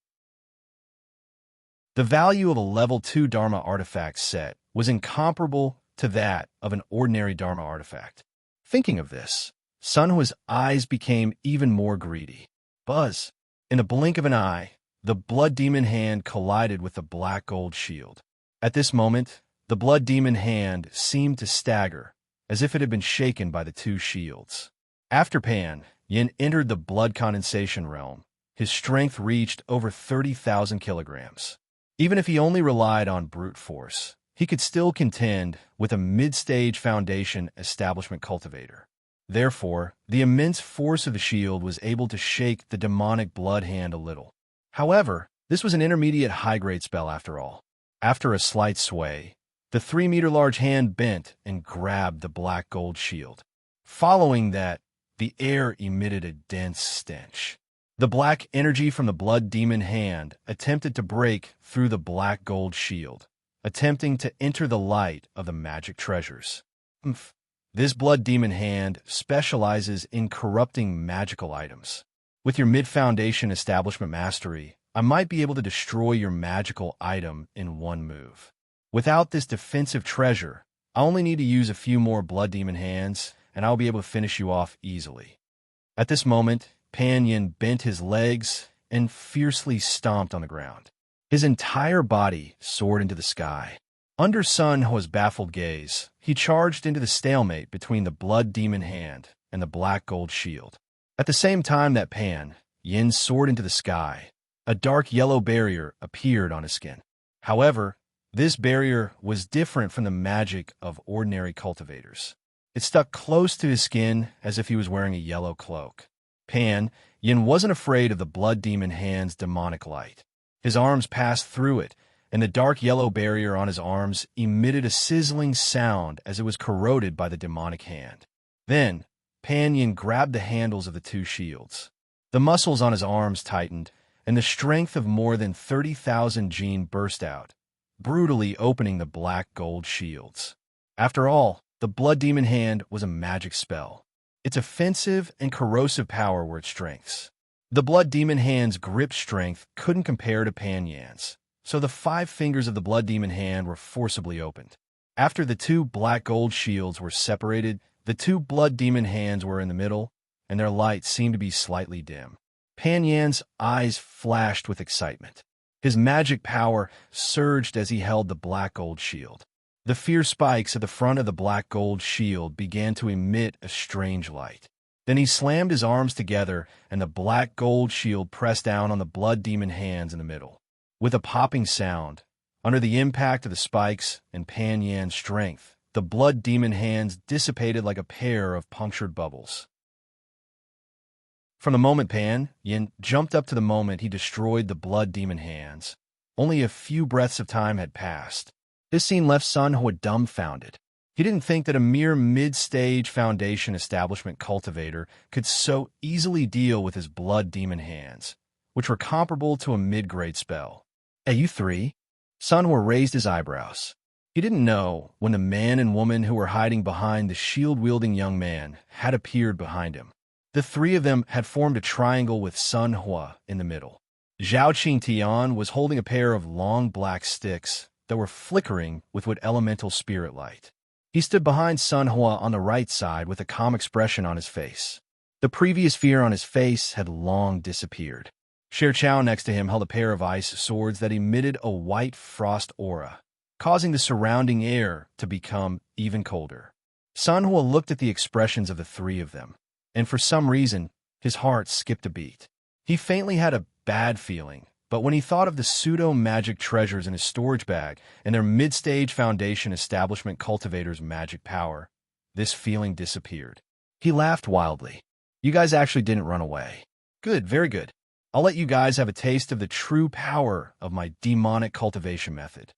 The value of a level 2 Dharma artifact set was incomparable to that of an ordinary Dharma artifact. Thinking of this, Sunhua's eyes became even more greedy. Buzz! In the blink of an eye, the blood demon hand collided with the black gold shield. At this moment, the blood demon hand seemed to stagger, as if it had been shaken by the 2 shields. After Pan Yin entered the blood condensation realm, his strength reached over 30,000 kilograms. Even if he only relied on brute force, he could still contend with a mid-stage foundation establishment cultivator. Therefore, the immense force of the shield was able to shake the demonic blood hand a little. However, this was an intermediate high-grade spell after all. After a slight sway, the 3-meter-large hand bent and grabbed the black gold shield. Following that, the air emitted a dense stench. The black energy from the blood demon hand attempted to break through the black gold shield, attempting to enter the light of the magic treasures. This blood demon hand specializes in corrupting magical items. With your mid-foundation establishment mastery, I might be able to destroy your magical item in one move. Without this defensive treasure, I only need to use a few more blood demon hands, and I'll be able to finish you off easily. At this moment, Pan Yin bent his legs and fiercely stomped on the ground. His entire body soared into the sky. Under Sun Hua's baffled gaze, he charged into the stalemate between the blood demon hand and the black gold shield. At the same time that Pan Yin soared into the sky, a dark yellow barrier appeared on his skin. However, this barrier was different from the magic of ordinary cultivators. It stuck close to his skin as if he was wearing a yellow cloak. Pan Yin wasn't afraid of the blood demon hand's demonic light. His arms passed through it, and the dark yellow barrier on his arms emitted a sizzling sound as it was corroded by the demonic hand. Then, Pan Yin grabbed the handles of the two shields. The muscles on his arms tightened, and the strength of more than 30,000 Jin burst out, brutally opening the black gold shields. After all, the blood demon hand was a magic spell. Its offensive and corrosive power were its strengths. The blood demon hand's grip strength couldn't compare to Pan Yin's, so the 5 fingers of the blood demon hand were forcibly opened. After the 2 black gold shields were separated, the 2 blood demon hands were in the middle, and their light seemed to be slightly dim. Pan Yan's eyes flashed with excitement. His magic power surged as he held the black gold shield. The fierce spikes at the front of the black gold shield began to emit a strange light. Then he slammed his arms together, and the black gold shield pressed down on the blood demon hands in the middle. With a popping sound, under the impact of the spikes and Pan Yan's strength, the blood demon hands dissipated like a pair of punctured bubbles. From the moment Pan Yin jumped up to the moment he destroyed the blood demon hands, only a few breaths of time had passed. This scene left Sun Hua dumbfounded. He didn't think that a mere mid-stage foundation establishment cultivator could so easily deal with his blood demon hands, which were comparable to a mid-grade spell. Hey, you three? Sun Hua raised his eyebrows. He didn't know when the man and woman who were hiding behind the shield-wielding young man had appeared behind him. The 3 of them had formed a triangle with Sun Hua in the middle. Zhao Qingtian was holding a pair of long black sticks that were flickering with what elemental spirit light. He stood behind Sun Hua on the right side with a calm expression on his face. The previous fear on his face had long disappeared. Sher Chao next to him held a pair of ice swords that emitted a white frost aura, causing the surrounding air to become even colder. Sun Hua looked at the expressions of the 3 of them, and for some reason, his heart skipped a beat. He faintly had a bad feeling, but when he thought of the pseudo-magic treasures in his storage bag and their mid-stage foundation establishment cultivator's magic power, this feeling disappeared. He laughed wildly. You guys actually didn't run away. Good, very good. I'll let you guys have a taste of the true power of my demonic cultivation method.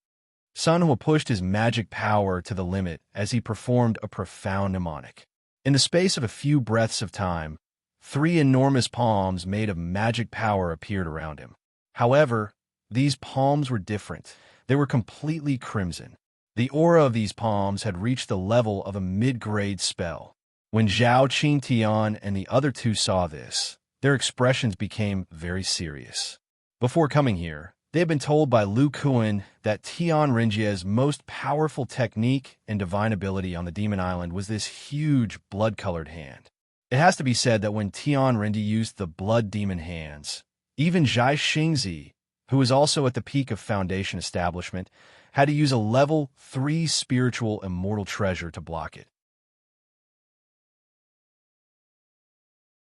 Sun Hua pushed his magic power to the limit as he performed a profound mnemonic. In the space of a few breaths of time, 3 enormous palms made of magic power appeared around him. However, these palms were different. They were completely crimson. The aura of these palms had reached the level of a mid-grade spell. When Zhao Qingtian and the other 2 saw this, their expressions became very serious. Before coming here, they had been told by Lu Kuan that Tian Renjie's most powerful technique and divine ability on the Demon Island was this huge blood-colored hand. It has to be said that when Tian Renji used the blood demon hands, even Zhai Xingzi, who was also at the peak of Foundation establishment, had to use a level 3 spiritual immortal treasure to block it.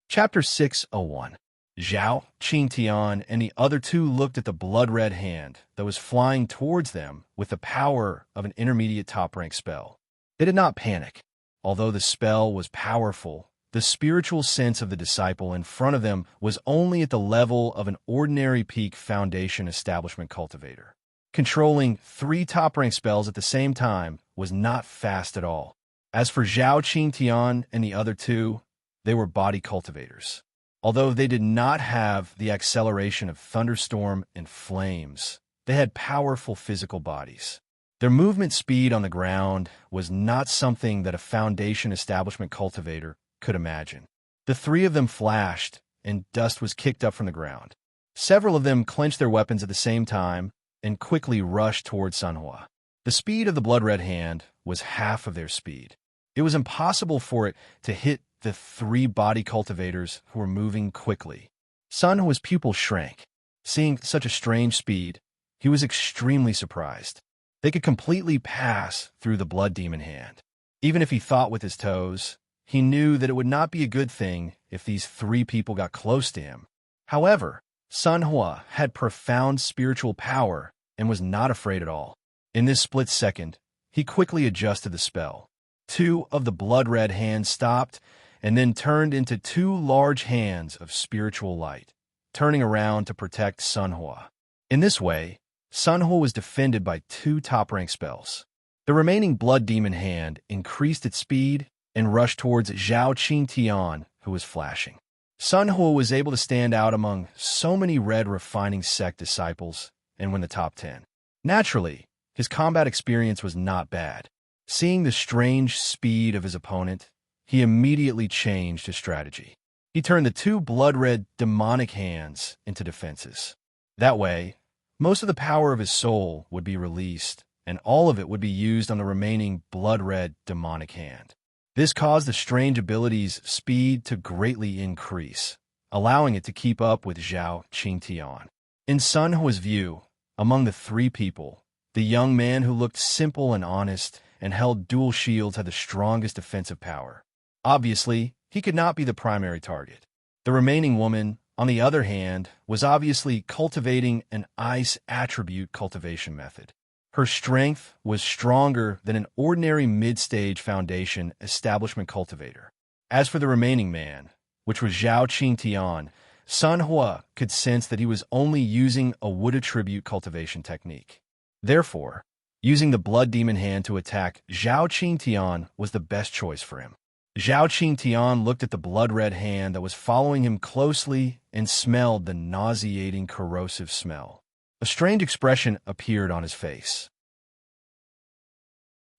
Chapter 601. Zhao, Qingtian, and the other two looked at the blood-red hand that was flying towards them with the power of an intermediate top-rank spell. They did not panic. Although the spell was powerful, the spiritual sense of the disciple in front of them was only at the level of an ordinary peak foundation establishment cultivator. Controlling 3 top-rank spells at the same time was not fast at all. As for Zhao Qingtian and the other two, they were body cultivators. Although they did not have the acceleration of thunderstorm and flames, they had powerful physical bodies. Their movement speed on the ground was not something that a foundation establishment cultivator could imagine. The 3 of them flashed, and dust was kicked up from the ground. Several of them clenched their weapons at the same time and quickly rushed towards Sunhua. The speed of the blood-red hand was half of their speed. It was impossible for it to hit the 3 body cultivators who were moving quickly. Sunhua's pupils shrank. Seeing such a strange speed, he was extremely surprised. They could completely pass through the blood demon hand. Even if he thought with his toes, he knew that it would not be a good thing if these 3 people got close to him. However, Sunhua had profound spiritual power and was not afraid at all. In this split second, he quickly adjusted the spell. 2 of the blood-red hands stopped and then turned into 2 large hands of spiritual light, turning around to protect Sunhua. In this way, Sunhua was defended by 2 top-rank spells. The remaining blood demon hand increased its speed and rushed towards Zhao Qingtian, who was flashing. Sunhua was able to stand out among so many red refining sect disciples and win the top 10. Naturally, his combat experience was not bad. Seeing the strange speed of his opponent, he immediately changed his strategy. He turned the 2 blood-red demonic hands into defenses. That way, most of the power of his soul would be released, and all of it would be used on the remaining blood-red demonic hand. This caused the strange ability's speed to greatly increase, allowing it to keep up with Zhao Qingtian. In Sunhua's view, among the 3 people, the young man who looked simple and honest and held dual shields had the strongest defensive power. Obviously, he could not be the primary target. The remaining woman, on the other hand, was obviously cultivating an ice attribute cultivation method. Her strength was stronger than an ordinary mid-stage foundation establishment cultivator. As for the remaining man, which was Zhao Qingtian, Sunhua could sense that he was only using a wood attribute cultivation technique. Therefore, using the blood demon hand to attack Zhao Qingtian was the best choice for him. Zhao Qingtian looked at the blood-red hand that was following him closely and smelled the nauseating, corrosive smell. A strange expression appeared on his face.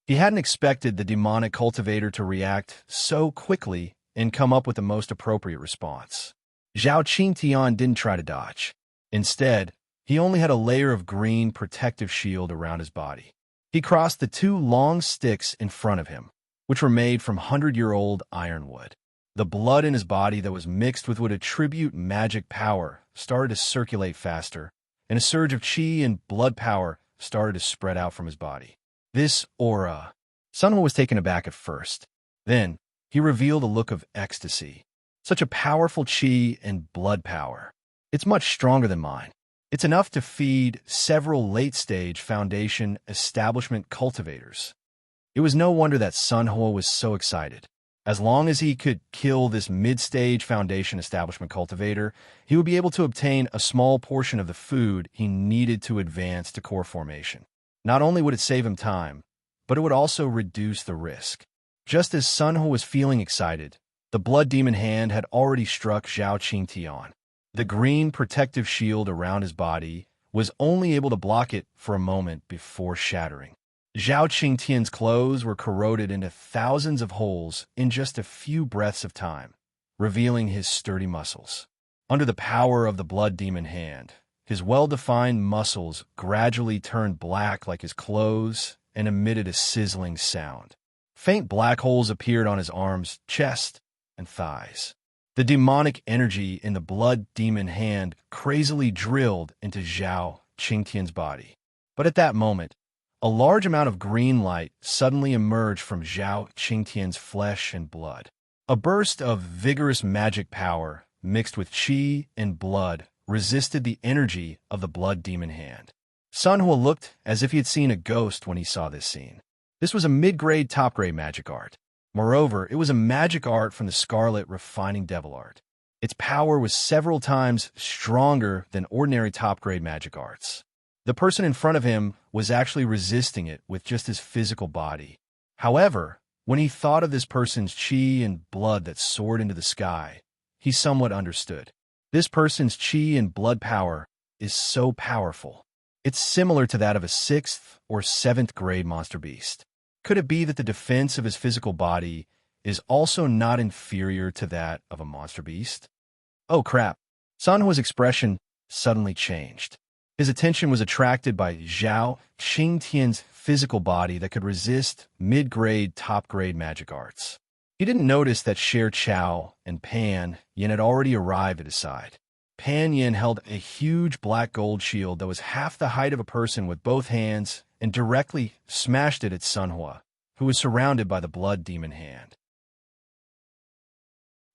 He hadn't expected the demonic cultivator to react so quickly and come up with the most appropriate response. Zhao Qingtian didn't try to dodge. Instead, he only had a layer of green protective shield around his body. He crossed the 2 long sticks in front of him, which were made from 100-year-old ironwood. The blood in his body that was mixed with would attribute magic power started to circulate faster, and a surge of qi and blood power started to spread out from his body. This aura. Sunhua was taken aback at first. Then, he revealed a look of ecstasy. Such a powerful qi and blood power. It's much stronger than mine. It's enough to feed several late-stage foundation establishment cultivators. It was no wonder that Sunhua was so excited. As long as he could kill this mid-stage foundation establishment cultivator, he would be able to obtain a small portion of the food he needed to advance to core formation. Not only would it save him time, but it would also reduce the risk. Just as Sunhua was feeling excited, the blood demon hand had already struck Zhao Qingtian. The green protective shield around his body was only able to block it for a moment before shattering. Zhao Qingtian's clothes were corroded into thousands of holes in just a few breaths of time, revealing his sturdy muscles. Under the power of the blood demon hand, his well-defined muscles gradually turned black like his clothes and emitted a sizzling sound. Faint black holes appeared on his arms, chest, and thighs. The demonic energy in the blood demon hand crazily drilled into Zhao Qingtian's body. But at that moment, a large amount of green light suddenly emerged from Zhao Qingtian's flesh and blood. A burst of vigorous magic power mixed with qi and blood, resisted the energy of the blood demon hand. Sunhua looked as if he had seen a ghost when he saw this scene. This was a mid-grade, top-grade magic art. Moreover, it was a magic art from the Scarlet Refining Devil art. Its power was several times stronger than ordinary top-grade magic arts. The person in front of him was actually resisting it with just his physical body. However, when he thought of this person's qi and blood that soared into the sky, he somewhat understood. This person's qi and blood power is so powerful. It's similar to that of a 6th or 7th grade monster beast. Could it be that the defense of his physical body is also not inferior to that of a monster beast? Oh crap. Sanhua's expression suddenly changed. His attention was attracted by Zhao Qingtian's physical body that could resist mid-grade, top-grade magic arts. He didn't notice that Sher Chao and Pan Yin had already arrived at his side. Pan Yin held a huge black gold shield that was half the height of a person with both hands and directly smashed it at Sunhua, who was surrounded by the blood demon hand.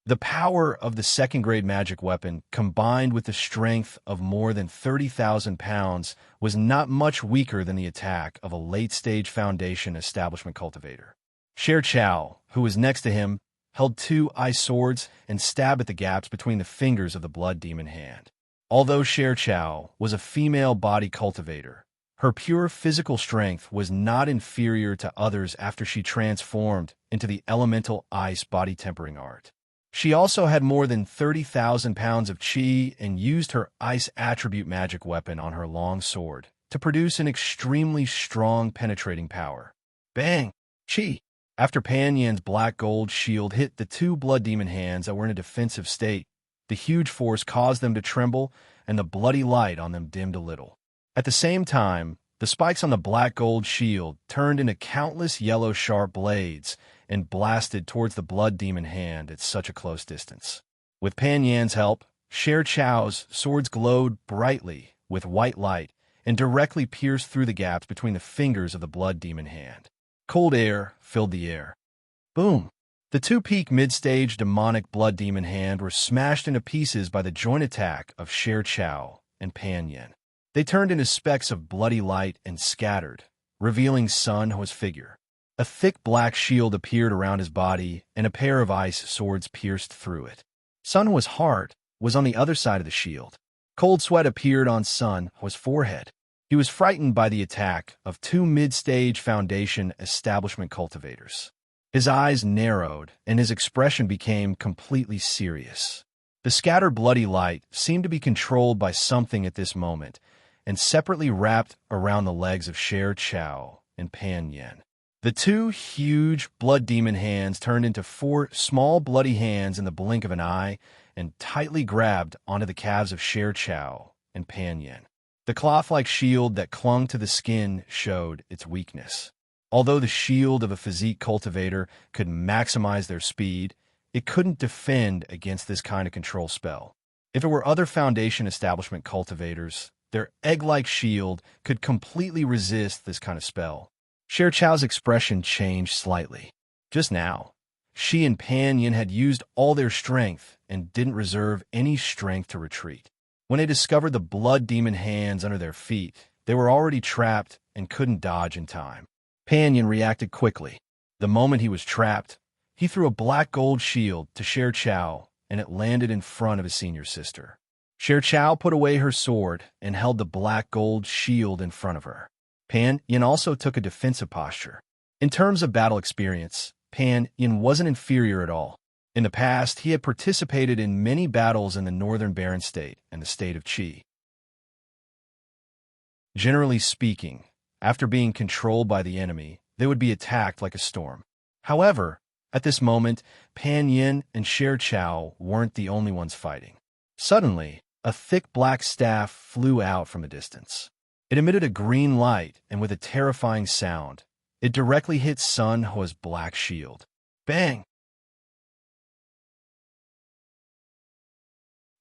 The power of the second-grade magic weapon, combined with the strength of more than 30,000 pounds, was not much weaker than the attack of a late-stage Foundation establishment cultivator. Sher Chao, who was next to him, held 2 ice swords and stabbed at the gaps between the fingers of the blood demon hand. Although Sher Chao was a female body cultivator, her pure physical strength was not inferior to others after she transformed into the elemental ice body tempering art. She also had more than 30,000 pounds of qi and used her ice attribute magic weapon on her long sword to produce an extremely strong penetrating power. Bang! Qi! After Pan Yin's black gold shield hit the 2 blood demon hands that were in a defensive state, the huge force caused them to tremble and the bloody light on them dimmed a little. At the same time, the spikes on the black gold shield turned into countless yellow sharp blades and blasted towards the blood demon hand at such a close distance. With Pan Yan's help, Sher Chao's swords glowed brightly with white light and directly pierced through the gaps between the fingers of the blood demon hand. Cold air filled the air. Boom! The 2-peak mid-stage demonic blood demon hand were smashed into pieces by the joint attack of Sher Chao and Pan Yin. They turned into specks of bloody light and scattered, revealing Sunhua's figure. A thick black shield appeared around his body, and a pair of ice swords pierced through it. Sunhua's heart was on the other side of the shield. Cold sweat appeared on Sunhua's forehead. He was frightened by the attack of 2 mid-stage Foundation establishment cultivators. His eyes narrowed, and his expression became completely serious. The scattered bloody light seemed to be controlled by something at this moment, and separately wrapped around the legs of Sher Chao and Pan Yin. The 2 huge blood demon hands turned into 4 small bloody hands in the blink of an eye and tightly grabbed onto the calves of Sher Chao and Pan Yin. The cloth-like shield that clung to the skin showed its weakness. Although the shield of a physique cultivator could maximize their speed, it couldn't defend against this kind of control spell. If it were other Foundation establishment cultivators, their egg-like shield could completely resist this kind of spell. Sher Chao's expression changed slightly. Just now, she and Pan Yin had used all their strength and didn't reserve any strength to retreat. When they discovered the blood demon hands under their feet, they were already trapped and couldn't dodge in time. Pan Yin reacted quickly. The moment he was trapped, he threw a black gold shield to Sher Chao, and it landed in front of his senior sister. Sher Chao put away her sword and held the black gold shield in front of her. Pan Yin also took a defensive posture. In terms of battle experience, Pan Yin wasn't inferior at all. In the past, he had participated in many battles in the Northern Barren State and the state of Qi. Generally speaking, after being controlled by the enemy, they would be attacked like a storm. However, at this moment, Pan Yin and Sher Chao weren't the only ones fighting. Suddenly, a thick black staff flew out from a distance. It emitted a green light, and with a terrifying sound, it directly hit Sunhua's black shield. Bang!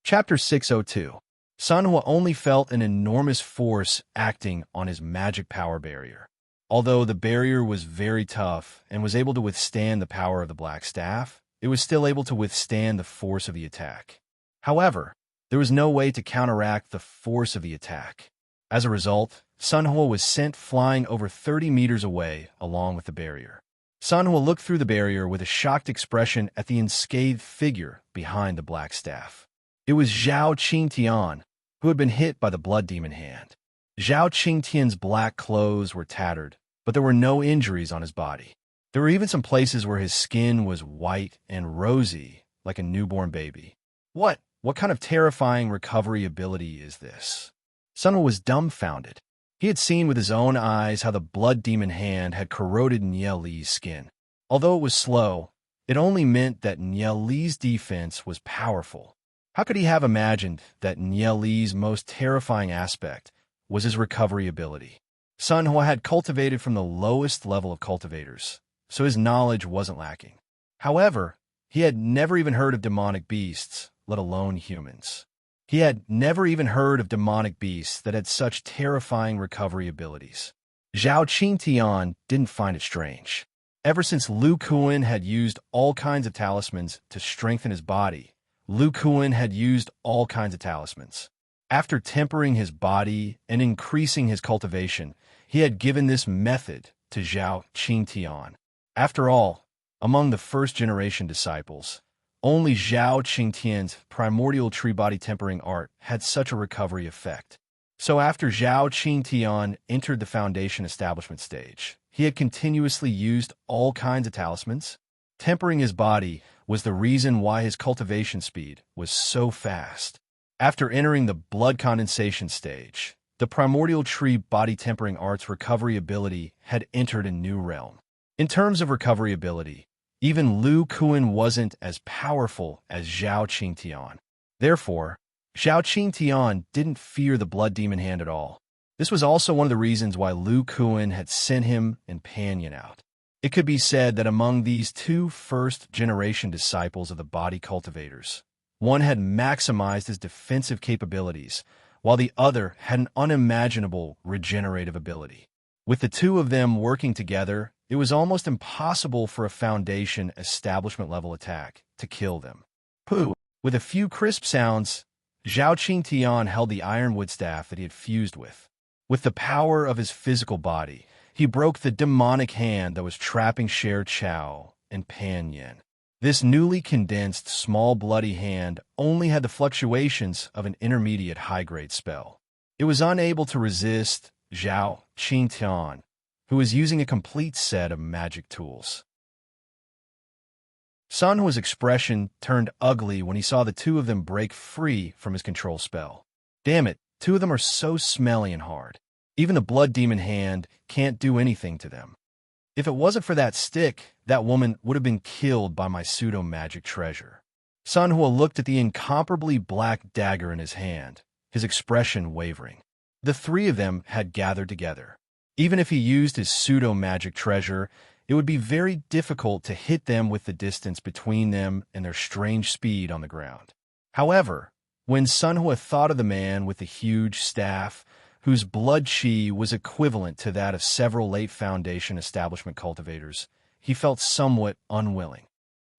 Chapter 602. Sunhua only felt an enormous force acting on his magic power barrier. Although the barrier was very tough and was able to withstand the power of the black staff, it was still able to withstand the force of the attack. However, there was no way to counteract the force of the attack. As a result, Sunhwa was sent flying over 30 meters away along with the barrier. Sunhwa looked through the barrier with a shocked expression at the unscathed figure behind the black staff. It was Zhao Qingtian, who had been hit by the blood demon hand. Zhao Qingtian's black clothes were tattered, but there were no injuries on his body. There were even some places where his skin was white and rosy, like a newborn baby. What kind of terrifying recovery ability is this? Sunhwa was dumbfounded. He had seen with his own eyes how the blood demon hand had corroded Nie Li's skin. Although it was slow, it only meant that Nie Li's defense was powerful. How could he have imagined that Nie Li's most terrifying aspect was his recovery ability? Sunhwa had cultivated from the lowest level of cultivators, so his knowledge wasn't lacking. However, he had never even heard of demonic beasts, let alone humans. He had never even heard of demonic beasts that had such terrifying recovery abilities. Zhao Qingtian didn't find it strange. Ever since Lu Kuan had used all kinds of talismans to strengthen his body, Lu Kuan had used all kinds of talismans. After tempering his body and increasing his cultivation, he had given this method to Zhao Qingtian. After all, among the first-generation disciples, only Zhao Qingtian's primordial tree body tempering art had such a recovery effect. So after Zhao Qingtian entered the foundation establishment stage, he had continuously used all kinds of talismans. Tempering his body was the reason why his cultivation speed was so fast. After entering the blood condensation stage, the primordial tree body tempering art's recovery ability had entered a new realm. In terms of recovery ability, even Lu Kuan wasn't as powerful as Zhao Qingtian. Therefore, Zhao Qingtian didn't fear the blood demon hand at all. This was also one of the reasons why Lu Kuan had sent him and Panyan out. It could be said that among these two first-generation disciples of the body cultivators, one had maximized his defensive capabilities, while the other had an unimaginable regenerative ability. With the two of them working together, it was almost impossible for a foundation establishment-level attack to kill them. Pooh! With a few crisp sounds, Zhao Qingtian held the ironwood staff that he had fused with. With the power of his physical body, he broke the demonic hand that was trapping Sher Chao and Panyan. This newly condensed, small bloody hand only had the fluctuations of an intermediate high-grade spell. It was unable to resist Zhao Qingtian, who was using a complete set of magic tools. Sunhwa's expression turned ugly when he saw the two of them break free from his control spell. Damn it, two of them are so smelly and hard. Even the blood demon hand can't do anything to them. If it wasn't for that stick, that woman would have been killed by my pseudo-magic treasure. Sunhwa looked at the incomparably black dagger in his hand, his expression wavering. The three of them had gathered together. Even if he used his pseudo-magic treasure, it would be very difficult to hit them with the distance between them and their strange speed on the ground. However, when Sunhwa thought of the man with the huge staff, whose blood chi was equivalent to that of several late Foundation establishment cultivators, he felt somewhat unwilling.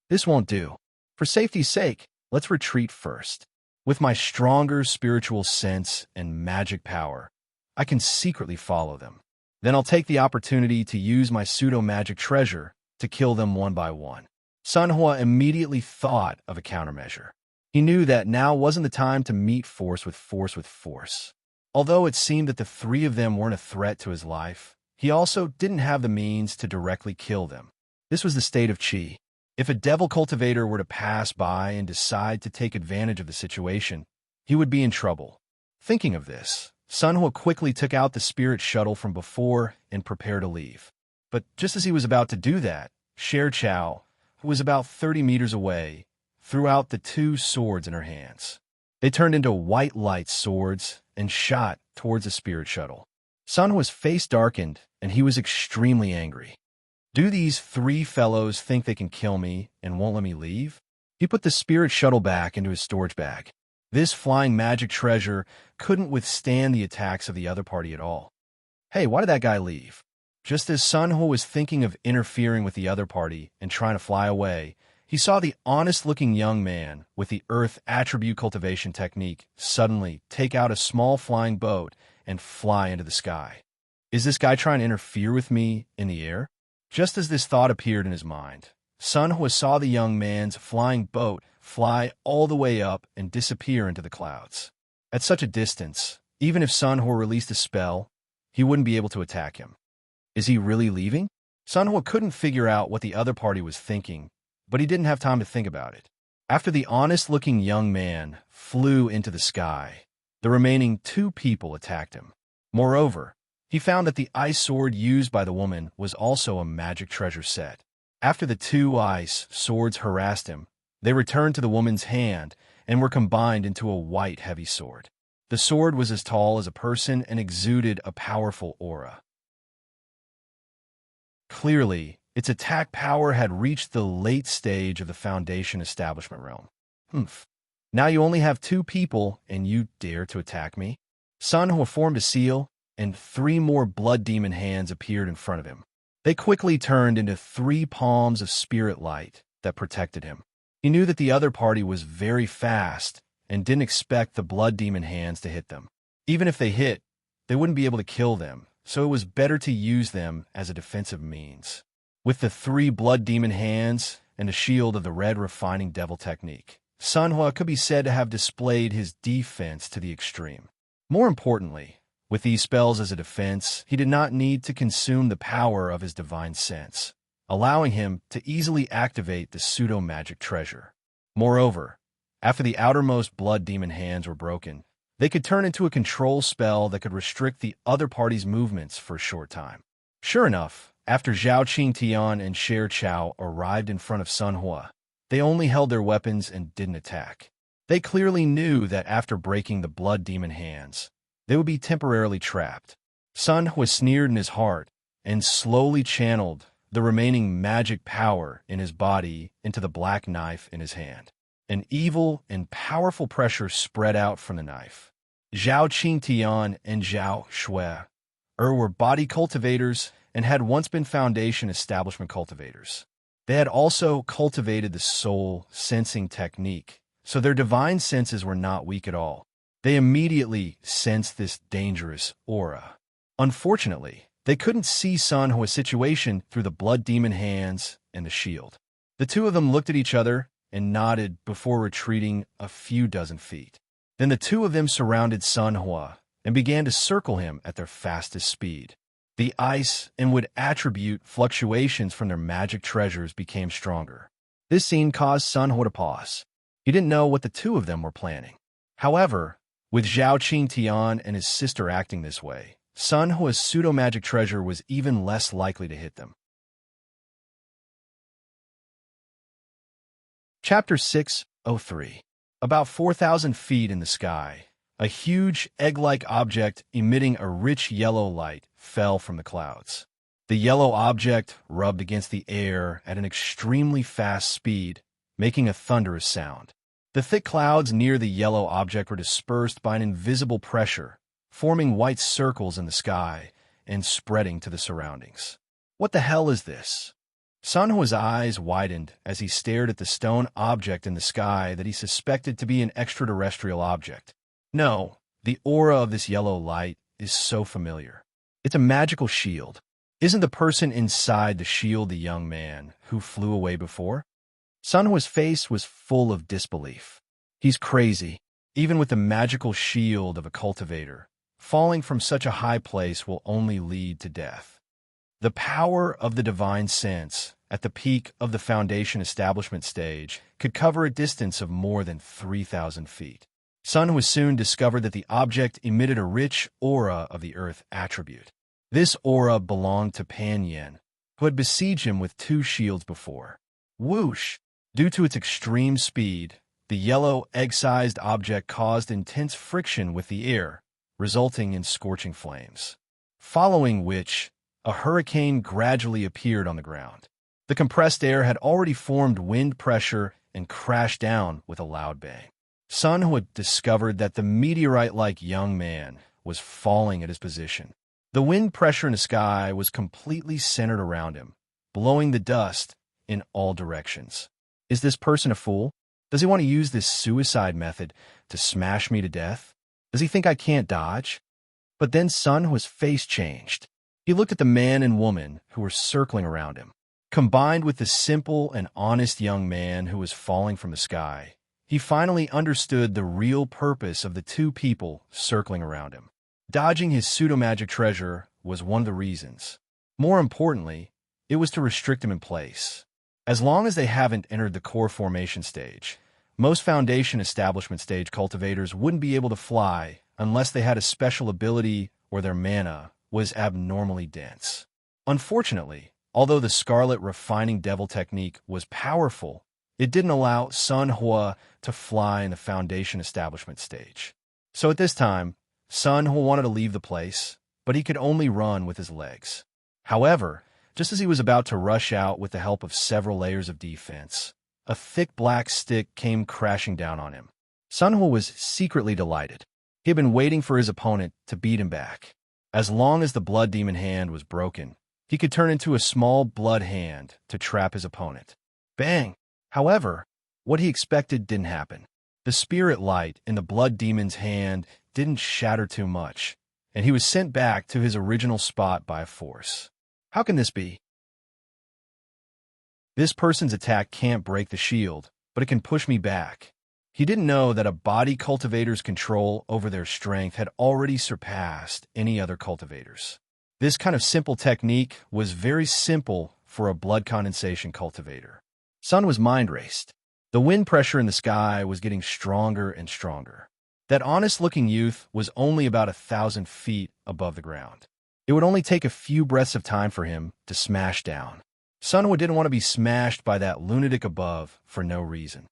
This won't do. For safety's sake, let's retreat first. With my stronger spiritual sense and magic power, I can secretly follow them. Then I'll take the opportunity to use my pseudo-magic treasure to kill them one by one. Sunhwa immediately thought of a countermeasure. He knew that now wasn't the time to meet force with force. Although it seemed that the three of them weren't a threat to his life, he also didn't have the means to directly kill them. This was the state of Qi. If a devil cultivator were to pass by and decide to take advantage of the situation, he would be in trouble. Thinking of this, Sunhwa quickly took out the spirit shuttle from before and prepared to leave. But just as he was about to do that, Sher Chao, who was about 30 meters away, threw out the two swords in her hands. They turned into white light swords and shot towards the spirit shuttle. Sunhwa's face darkened, and he was extremely angry. Do these three fellows think they can kill me and won't let me leave? He put the spirit shuttle back into his storage bag. This flying magic treasure couldn't withstand the attacks of the other party at all. Hey, why did that guy leave? Just as Sunhwa was thinking of interfering with the other party and trying to fly away, he saw the honest-looking young man with the earth attribute cultivation technique suddenly take out a small flying boat and fly into the sky. Is this guy trying to interfere with me in the air? Just as this thought appeared in his mind, Sun Hua saw the young man's flying boat fly all the way up and disappear into the clouds. At such a distance, even if Sun Hua released a spell, he wouldn't be able to attack him. Is he really leaving? Sun Hua couldn't figure out what the other party was thinking, but he didn't have time to think about it. After the honest-looking young man flew into the sky, the remaining two people attacked him. Moreover, he found that the ice sword used by the woman was also a magic treasure set. After the two ice swords harassed him, they returned to the woman's hand and were combined into a white heavy sword. The sword was as tall as a person and exuded a powerful aura. Clearly, its attack power had reached the late stage of the Foundation establishment realm. Humph. Now you only have two people, and you dare to attack me? Sun Hua formed a seal, and 3 more blood demon hands appeared in front of him. They quickly turned into 3 palms of spirit light that protected him. He knew that the other party was very fast and didn't expect the blood demon hands to hit them. Even if they hit, they wouldn't be able to kill them, so it was better to use them as a defensive means. With the 3 blood demon hands and a shield of the red refining devil technique, Sun Hua could be said to have displayed his defense to the extreme. More importantly, with these spells as a defense, he did not need to consume the power of his divine sense, allowing him to easily activate the pseudo-magic treasure. Moreover, after the outermost blood demon hands were broken, they could turn into a control spell that could restrict the other party's movements for a short time. Sure enough, after Zhao Qingtian and Sher Chao arrived in front of Sun Hua, they only held their weapons and didn't attack. They clearly knew that after breaking the blood demon hands, they would be temporarily trapped. Sun Hua sneered in his heart and slowly channeled the remaining magic power in his body into the black knife in his hand. An evil and powerful pressure spread out from the knife. Zhao Qingtian and Zhao Shui were body cultivators and had once been Foundation establishment cultivators. They had also cultivated the soul sensing technique, so their divine senses were not weak at all. They immediately sensed this dangerous aura. Unfortunately, they couldn't see Sun Hua's situation through the blood demon hands and the shield. The two of them looked at each other and nodded before retreating a few dozen feet. Then the two of them surrounded Sun Hua and began to circle him at their fastest speed. The ice and wood attribute fluctuations from their magic treasures became stronger. This scene caused Sun Hua to pause. He didn't know what the two of them were planning. However, with Zhao Qingtian and his sister acting this way, Sun Hua's pseudo-magic treasure was even less likely to hit them. Chapter 603. About 4,000 feet in the sky, a huge egg-like object emitting a rich yellow light fell from the clouds. The yellow object rubbed against the air at an extremely fast speed, making a thunderous sound. The thick clouds near the yellow object were dispersed by an invisible pressure, forming white circles in the sky and spreading to the surroundings. What the hell is this? Sun Hua's eyes widened as he stared at the stone object in the sky that he suspected to be an extraterrestrial object. No, the aura of this yellow light is so familiar. It's a magical shield. Isn't the person inside the shield the young man who flew away before? Sun Hua's face was full of disbelief. He's crazy. Even with the magical shield of a cultivator, falling from such a high place will only lead to death. The power of the divine sense at the peak of the Foundation establishment stage could cover a distance of more than 3,000 feet. Sun Hua soon discovered that the object emitted a rich aura of the earth attribute. This aura belonged to Pan Yin, who had besieged him with 2 shields before. Whoosh! Due to its extreme speed, the yellow egg-sized object caused intense friction with the air, resulting in scorching flames. Following which, a hurricane gradually appeared on the ground. The compressed air had already formed wind pressure and crashed down with a loud bang. Sun Hua discovered that the meteorite-like young man was falling at his position. The wind pressure in the sky was completely centered around him, blowing the dust in all directions. Is this person a fool? Does he want to use this suicide method to smash me to death? Does he think I can't dodge? But then Sun Hua's face changed. He looked at the man and woman who were circling around him. Combined with the simple and honest young man who was falling from the sky, he finally understood the real purpose of the two people circling around him. Dodging his pseudo-magic treasure was one of the reasons. More importantly, it was to restrict him in place. As long as they haven't entered the core formation stage, most Foundation Establishment stage cultivators wouldn't be able to fly unless they had a special ability or their mana was abnormally dense. Unfortunately, although the Scarlet Refining Devil technique was powerful, it didn't allow Sun Hua to fly in the Foundation Establishment stage. So at this time, Sun Hua wanted to leave the place, but he could only run with his legs. However, just as he was about to rush out with the help of several layers of defense, a thick black stick came crashing down on him. Sun Hua was secretly delighted. He had been waiting for his opponent to beat him back. As long as the Blood Demon hand was broken, he could turn into a small blood hand to trap his opponent. Bang! However, what he expected didn't happen. The spirit light in the Blood Demon's hand didn't shatter too much, and he was sent back to his original spot by force. How can this be? This person's attack can't break the shield, but it can push me back. He didn't know that a body cultivator's control over their strength had already surpassed any other cultivators. This kind of simple technique was very simple for a blood condensation cultivator. Sun was mind-raced. The wind pressure in the sky was getting stronger and stronger. That honest-looking youth was only about 1,000 feet above the ground. It would only take a few breaths of time for him to smash down. Sun Hua didn't want to be smashed by that lunatic above for no reason.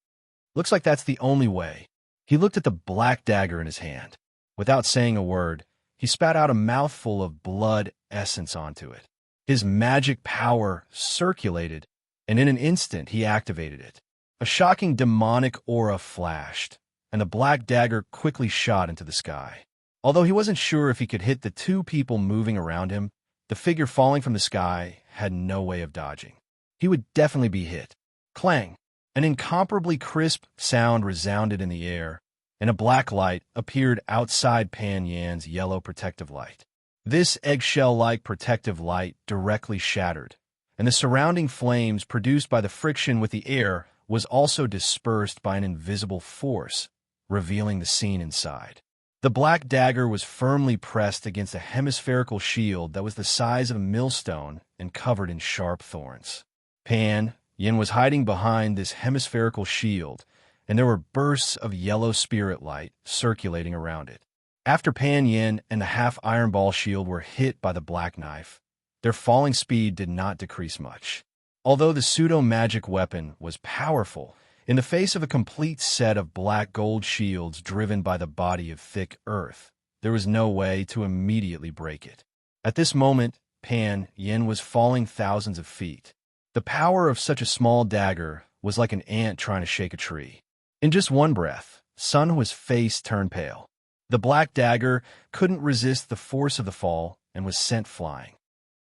Looks like that's the only way. He looked at the black dagger in his hand. Without saying a word, he spat out a mouthful of blood essence onto it. His magic power circulated, and in an instant he activated it. A shocking demonic aura flashed, and the black dagger quickly shot into the sky. Although he wasn't sure if he could hit the two people moving around him, the figure falling from the sky had no way of dodging. He would definitely be hit. Clang! An incomparably crisp sound resounded in the air, and a black light appeared outside Pan Yan's yellow protective light. This eggshell-like protective light directly shattered, and the surrounding flames produced by the friction with the air was also dispersed by an invisible force, revealing the scene inside. The black dagger was firmly pressed against a hemispherical shield that was the size of a millstone and covered in sharp thorns. Pan Yin was hiding behind this hemispherical shield, and there were bursts of yellow spirit light circulating around it. After Pan Yin and the half-iron ball shield were hit by the black knife, their falling speed did not decrease much. Although the pseudo-magic weapon was powerful, in the face of a complete set of black gold shields driven by the body of thick earth, there was no way to immediately break it. At this moment, Pan Yin was falling thousands of feet. The power of such a small dagger was like an ant trying to shake a tree. In just one breath, Sun Hua's face turned pale. The black dagger couldn't resist the force of the fall and was sent flying.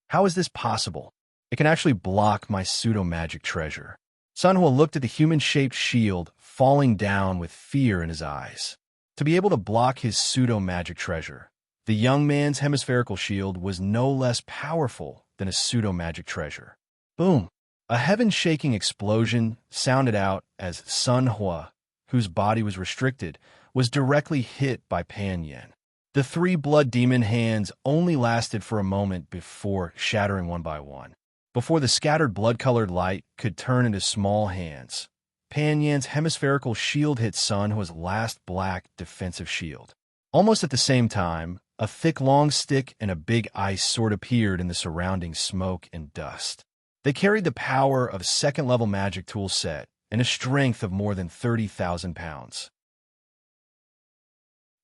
How is this possible? It can actually block my pseudo-magic treasure. Sun Hua looked at the human-shaped shield falling down with fear in his eyes. To be able to block his pseudo-magic treasure, the young man's hemispherical shield was no less powerful than a pseudo-magic treasure. Boom! A heaven-shaking explosion sounded out as Sun Hua, whose body was restricted, was directly hit by Pan Yin. The three blood demon hands only lasted for a moment before shattering one by one. Before the scattered blood-colored light could turn into small hands, Pan Yan's hemispherical shield hit Sun Hua's last black defensive shield. Almost at the same time, a thick long stick and a big ice sword appeared in the surrounding smoke and dust. They carried the power of a second-level magic tool set and a strength of more than 30,000 pounds.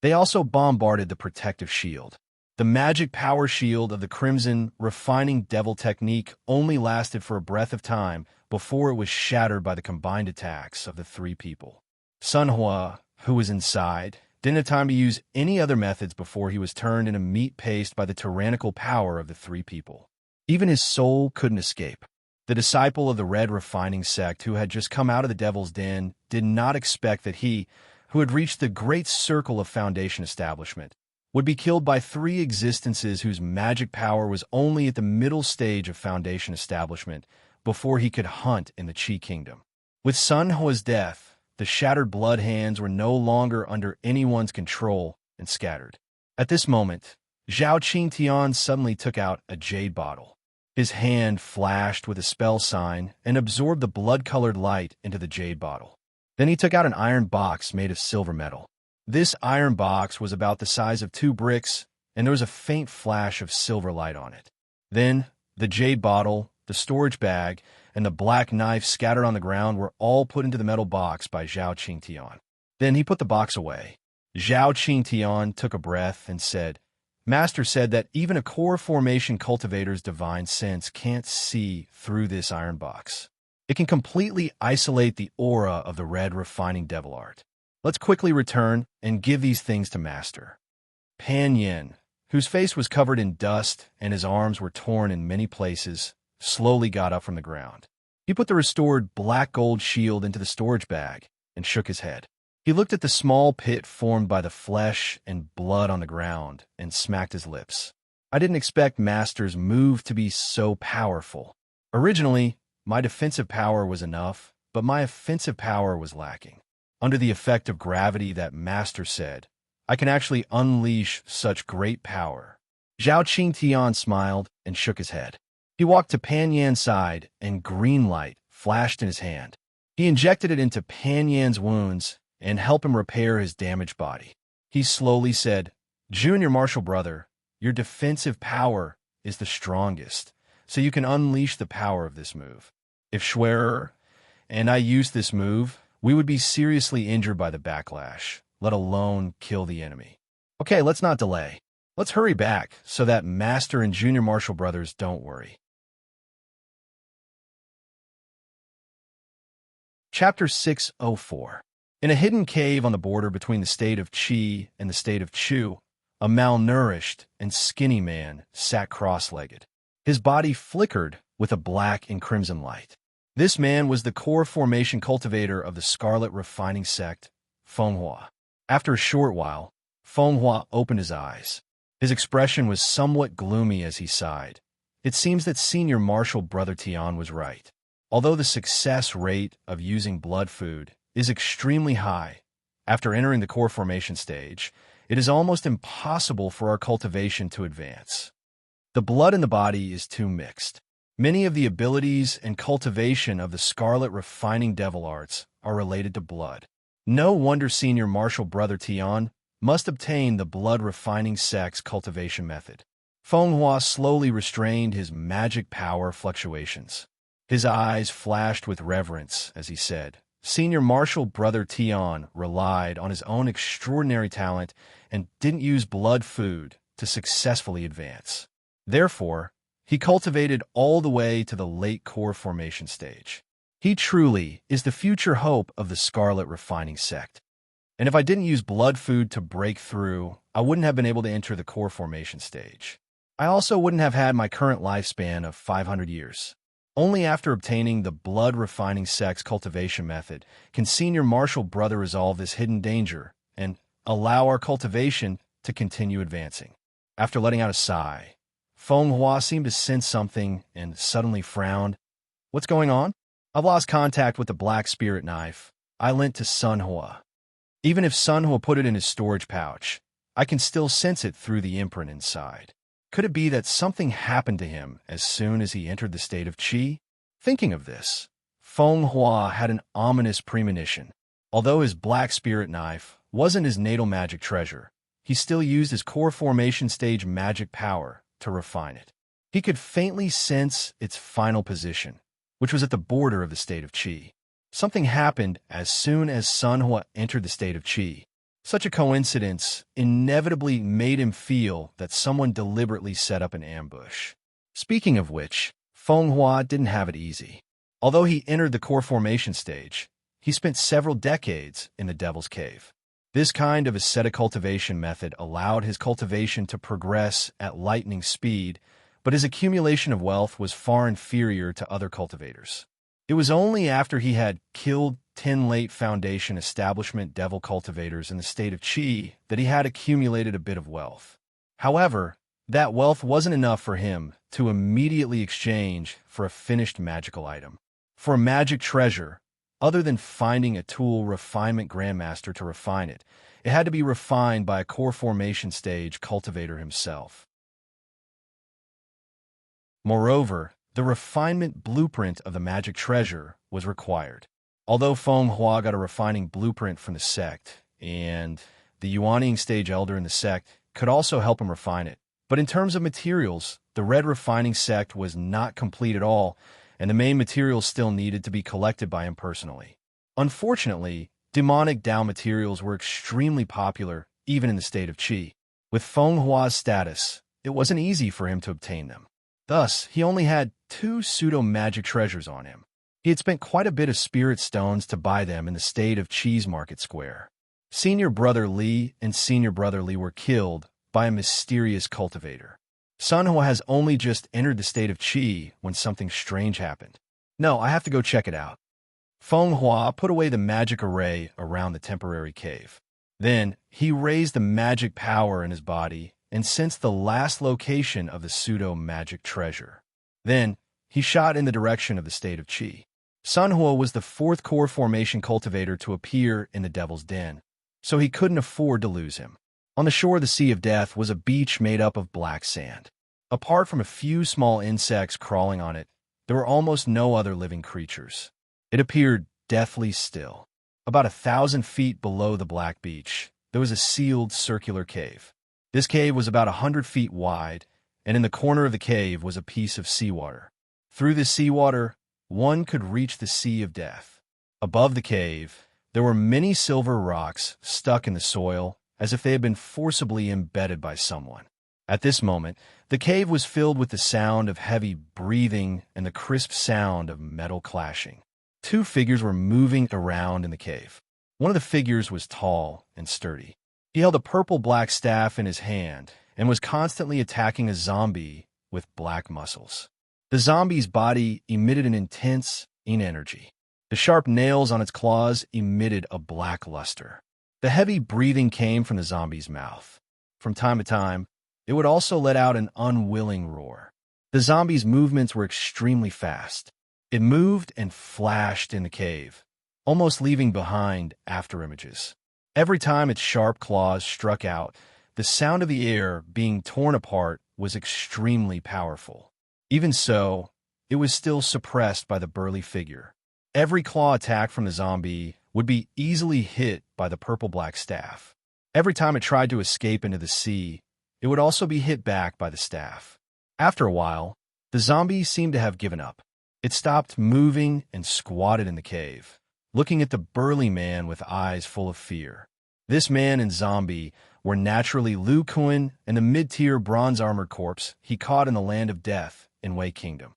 They also bombarded the protective shield. The magic power shield of the Crimson Refining Devil technique only lasted for a breath of time before it was shattered by the combined attacks of the three people. Sun Hua, who was inside, didn't have time to use any other methods before he was turned into meat paste by the tyrannical power of the three people. Even his soul couldn't escape. The disciple of the Red Refining sect who had just come out of the Devil's Den did not expect that he, who had reached the great circle of Foundation establishment, would be killed by three existences whose magic power was only at the middle stage of Foundation establishment before he could hunt in the Qi Kingdom. With Sun Hua's death, the shattered blood hands were no longer under anyone's control and scattered. At this moment, Zhao Qingtian suddenly took out a jade bottle. His hand flashed with a spell sign and absorbed the blood-colored light into the jade bottle. Then he took out an iron box made of silver metal. This iron box was about the size of 2 bricks, and there was a faint flash of silver light on it. Then, the jade bottle, the storage bag, and the black knife scattered on the ground were all put into the metal box by Zhao Qingtian. Then he put the box away. Zhao Qingtian took a breath and said, "Master said that even a core formation cultivator's divine sense can't see through this iron box. It can completely isolate the aura of the red refining devil art. Let's quickly return and give these things to Master." Pan Yin, whose face was covered in dust and his arms were torn in many places, slowly got up from the ground. He put the restored black gold shield into the storage bag and shook his head. He looked at the small pit formed by the flesh and blood on the ground and smacked his lips. "I didn't expect Master's move to be so powerful. Originally, my defensive power was enough, but my offensive power was lacking. Under the effect of gravity that Master said, I can actually unleash such great power." Zhao Qingtian smiled and shook his head. He walked to Pan Yan's side and green light flashed in his hand. He injected it into Pan Yan's wounds and helped him repair his damaged body. He slowly said, "Junior Martial Brother, your defensive power is the strongest, so you can unleash the power of this move. If Schwerer and I used this move, we would be seriously injured by the backlash, let alone kill the enemy. Okay, let's not delay. Let's hurry back so that Master and Junior Martial Brothers don't worry." Chapter 604. In a hidden cave on the border between the state of Qi and the state of Chu, a malnourished and skinny man sat cross-legged. His body flickered with a black and crimson light. This man was the core formation cultivator of the Scarlet Refining sect, Fenghua. After a short while, Fenghua opened his eyes. His expression was somewhat gloomy as he sighed. It seems that Senior Martial Brother Tian was right. Although the success rate of using blood food is extremely high, after entering the core formation stage, it is almost impossible for our cultivation to advance. The blood in the body is too mixed. Many of the abilities and cultivation of the Scarlet Refining Devil Arts are related to blood. No wonder Senior Martial Brother Tian must obtain the blood refining sect's cultivation method. Fenghua slowly restrained his magic power fluctuations. His eyes flashed with reverence as he said, "Senior Martial Brother Tian relied on his own extraordinary talent and didn't use blood food to successfully advance. Therefore, he cultivated all the way to the late core formation stage. He truly is the future hope of the Scarlet Refining sect. And if I didn't use blood food to break through, I wouldn't have been able to enter the core formation stage. I also wouldn't have had my current lifespan of 500 years. Only after obtaining the blood refining sect's cultivation method can Senior Martial Brother resolve this hidden danger and allow our cultivation to continue advancing." After letting out a sigh, Fenghua seemed to sense something and suddenly frowned. "What's going on?" "I've lost contact with the black spirit knife I lent to Sun Hua. Even if Sun Hua put it in his storage pouch, I can still sense it through the imprint inside. Could it be that something happened to him as soon as he entered the state of Qi?" Thinking of this, Fenghua had an ominous premonition. Although his black spirit knife wasn't his natal magic treasure, he still used his core formation stage magic power to refine it. He could faintly sense its final position, which was at the border of the state of Qi. Something happened as soon as Sun Hua entered the state of Qi. Such a coincidence inevitably made him feel that someone deliberately set up an ambush. Speaking of which, Fenghua didn't have it easy. Although he entered the core formation stage, he spent several decades in the Devil's Cave. This kind of ascetic cultivation method allowed his cultivation to progress at lightning speed, but his accumulation of wealth was far inferior to other cultivators. It was only after he had killed 10 late Foundation establishment devil cultivators in the state of Qi that he had accumulated a bit of wealth. However, that wealth wasn't enough for him to immediately exchange for a finished magical item. For a magic treasure, other than finding a tool refinement grandmaster to refine it, it had to be refined by a core formation stage cultivator himself. Moreover, the refinement blueprint of the magic treasure was required. Although Feng Hua got a refining blueprint from the sect, and the Yuanying stage elder in the sect could also help him refine it, but in terms of materials, the red refining sect was not complete at all, and the main materials still needed to be collected by him personally. Unfortunately, demonic Dao materials were extremely popular, even in the state of Qi. With Feng Hua's status, it wasn't easy for him to obtain them. Thus, he only had 2 pseudo-magic treasures on him. He had spent quite a bit of spirit stones to buy them in the state of Qi's Market Square. Senior Brother Li and Senior Brother Li were killed by a mysterious cultivator. Sunhua has only just entered the state of Qi when something strange happened. No, I have to go check it out. Feng Hua put away the magic array around the temporary cave. Then, he raised the magic power in his body and sensed the last location of the pseudo-magic treasure. Then, he shot in the direction of the state of Qi. Sunhua was the 4th core formation cultivator to appear in the Devil's Den, so he couldn't afford to lose him. On the shore of the Sea of Death was a beach made up of black sand. Apart from a few small insects crawling on it, there were almost no other living creatures. It appeared deathly still. About 1,000 feet below the black beach, there was a sealed circular cave. This cave was about 100 feet wide, and in the corner of the cave was a piece of seawater. Through this seawater, one could reach the Sea of Death. Above the cave, there were many silver rocks stuck in the soil, as if they had been forcibly embedded by someone. At this moment, the cave was filled with the sound of heavy breathing and the crisp sound of metal clashing. 2 figures were moving around in the cave. One of the figures was tall and sturdy. He held a purple-black staff in his hand and was constantly attacking a zombie with black muscles. The zombie's body emitted an intense energy. The sharp nails on its claws emitted a black luster. The heavy breathing came from the zombie's mouth. From time to time, it would also let out an unwilling roar. The zombie's movements were extremely fast. It moved and flashed in the cave, almost leaving behind afterimages. Every time its sharp claws struck out, the sound of the air being torn apart was extremely powerful. Even so, it was still suppressed by the burly figure. Every claw attack from the zombie would be easily hit by the purple-black staff. Every time it tried to escape into the sea, it would also be hit back by the staff. After a while, the zombie seemed to have given up. It stopped moving and squatted in the cave, looking at the burly man with eyes full of fear. This man and zombie were naturally Lu Kuan and the mid-tier bronze-armored corpse he caught in the Land of Death in Wei Kingdom.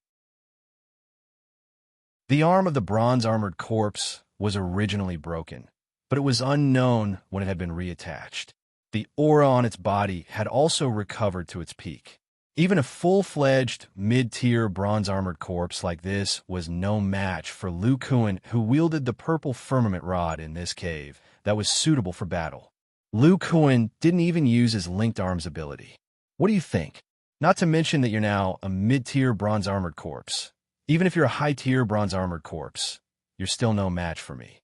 The arm of the bronze-armored corpse was originally broken, but it was unknown when it had been reattached. The aura on its body had also recovered to its peak. Even a full-fledged, mid-tier bronze-armored corpse like this was no match for Lu Kuan, who wielded the purple firmament rod in this cave that was suitable for battle. Lu Kuan didn't even use his linked arms ability. What do you think? Not to mention that you're now a mid-tier bronze-armored corpse. Even if you're a high-tier bronze-armored corpse, you're still no match for me.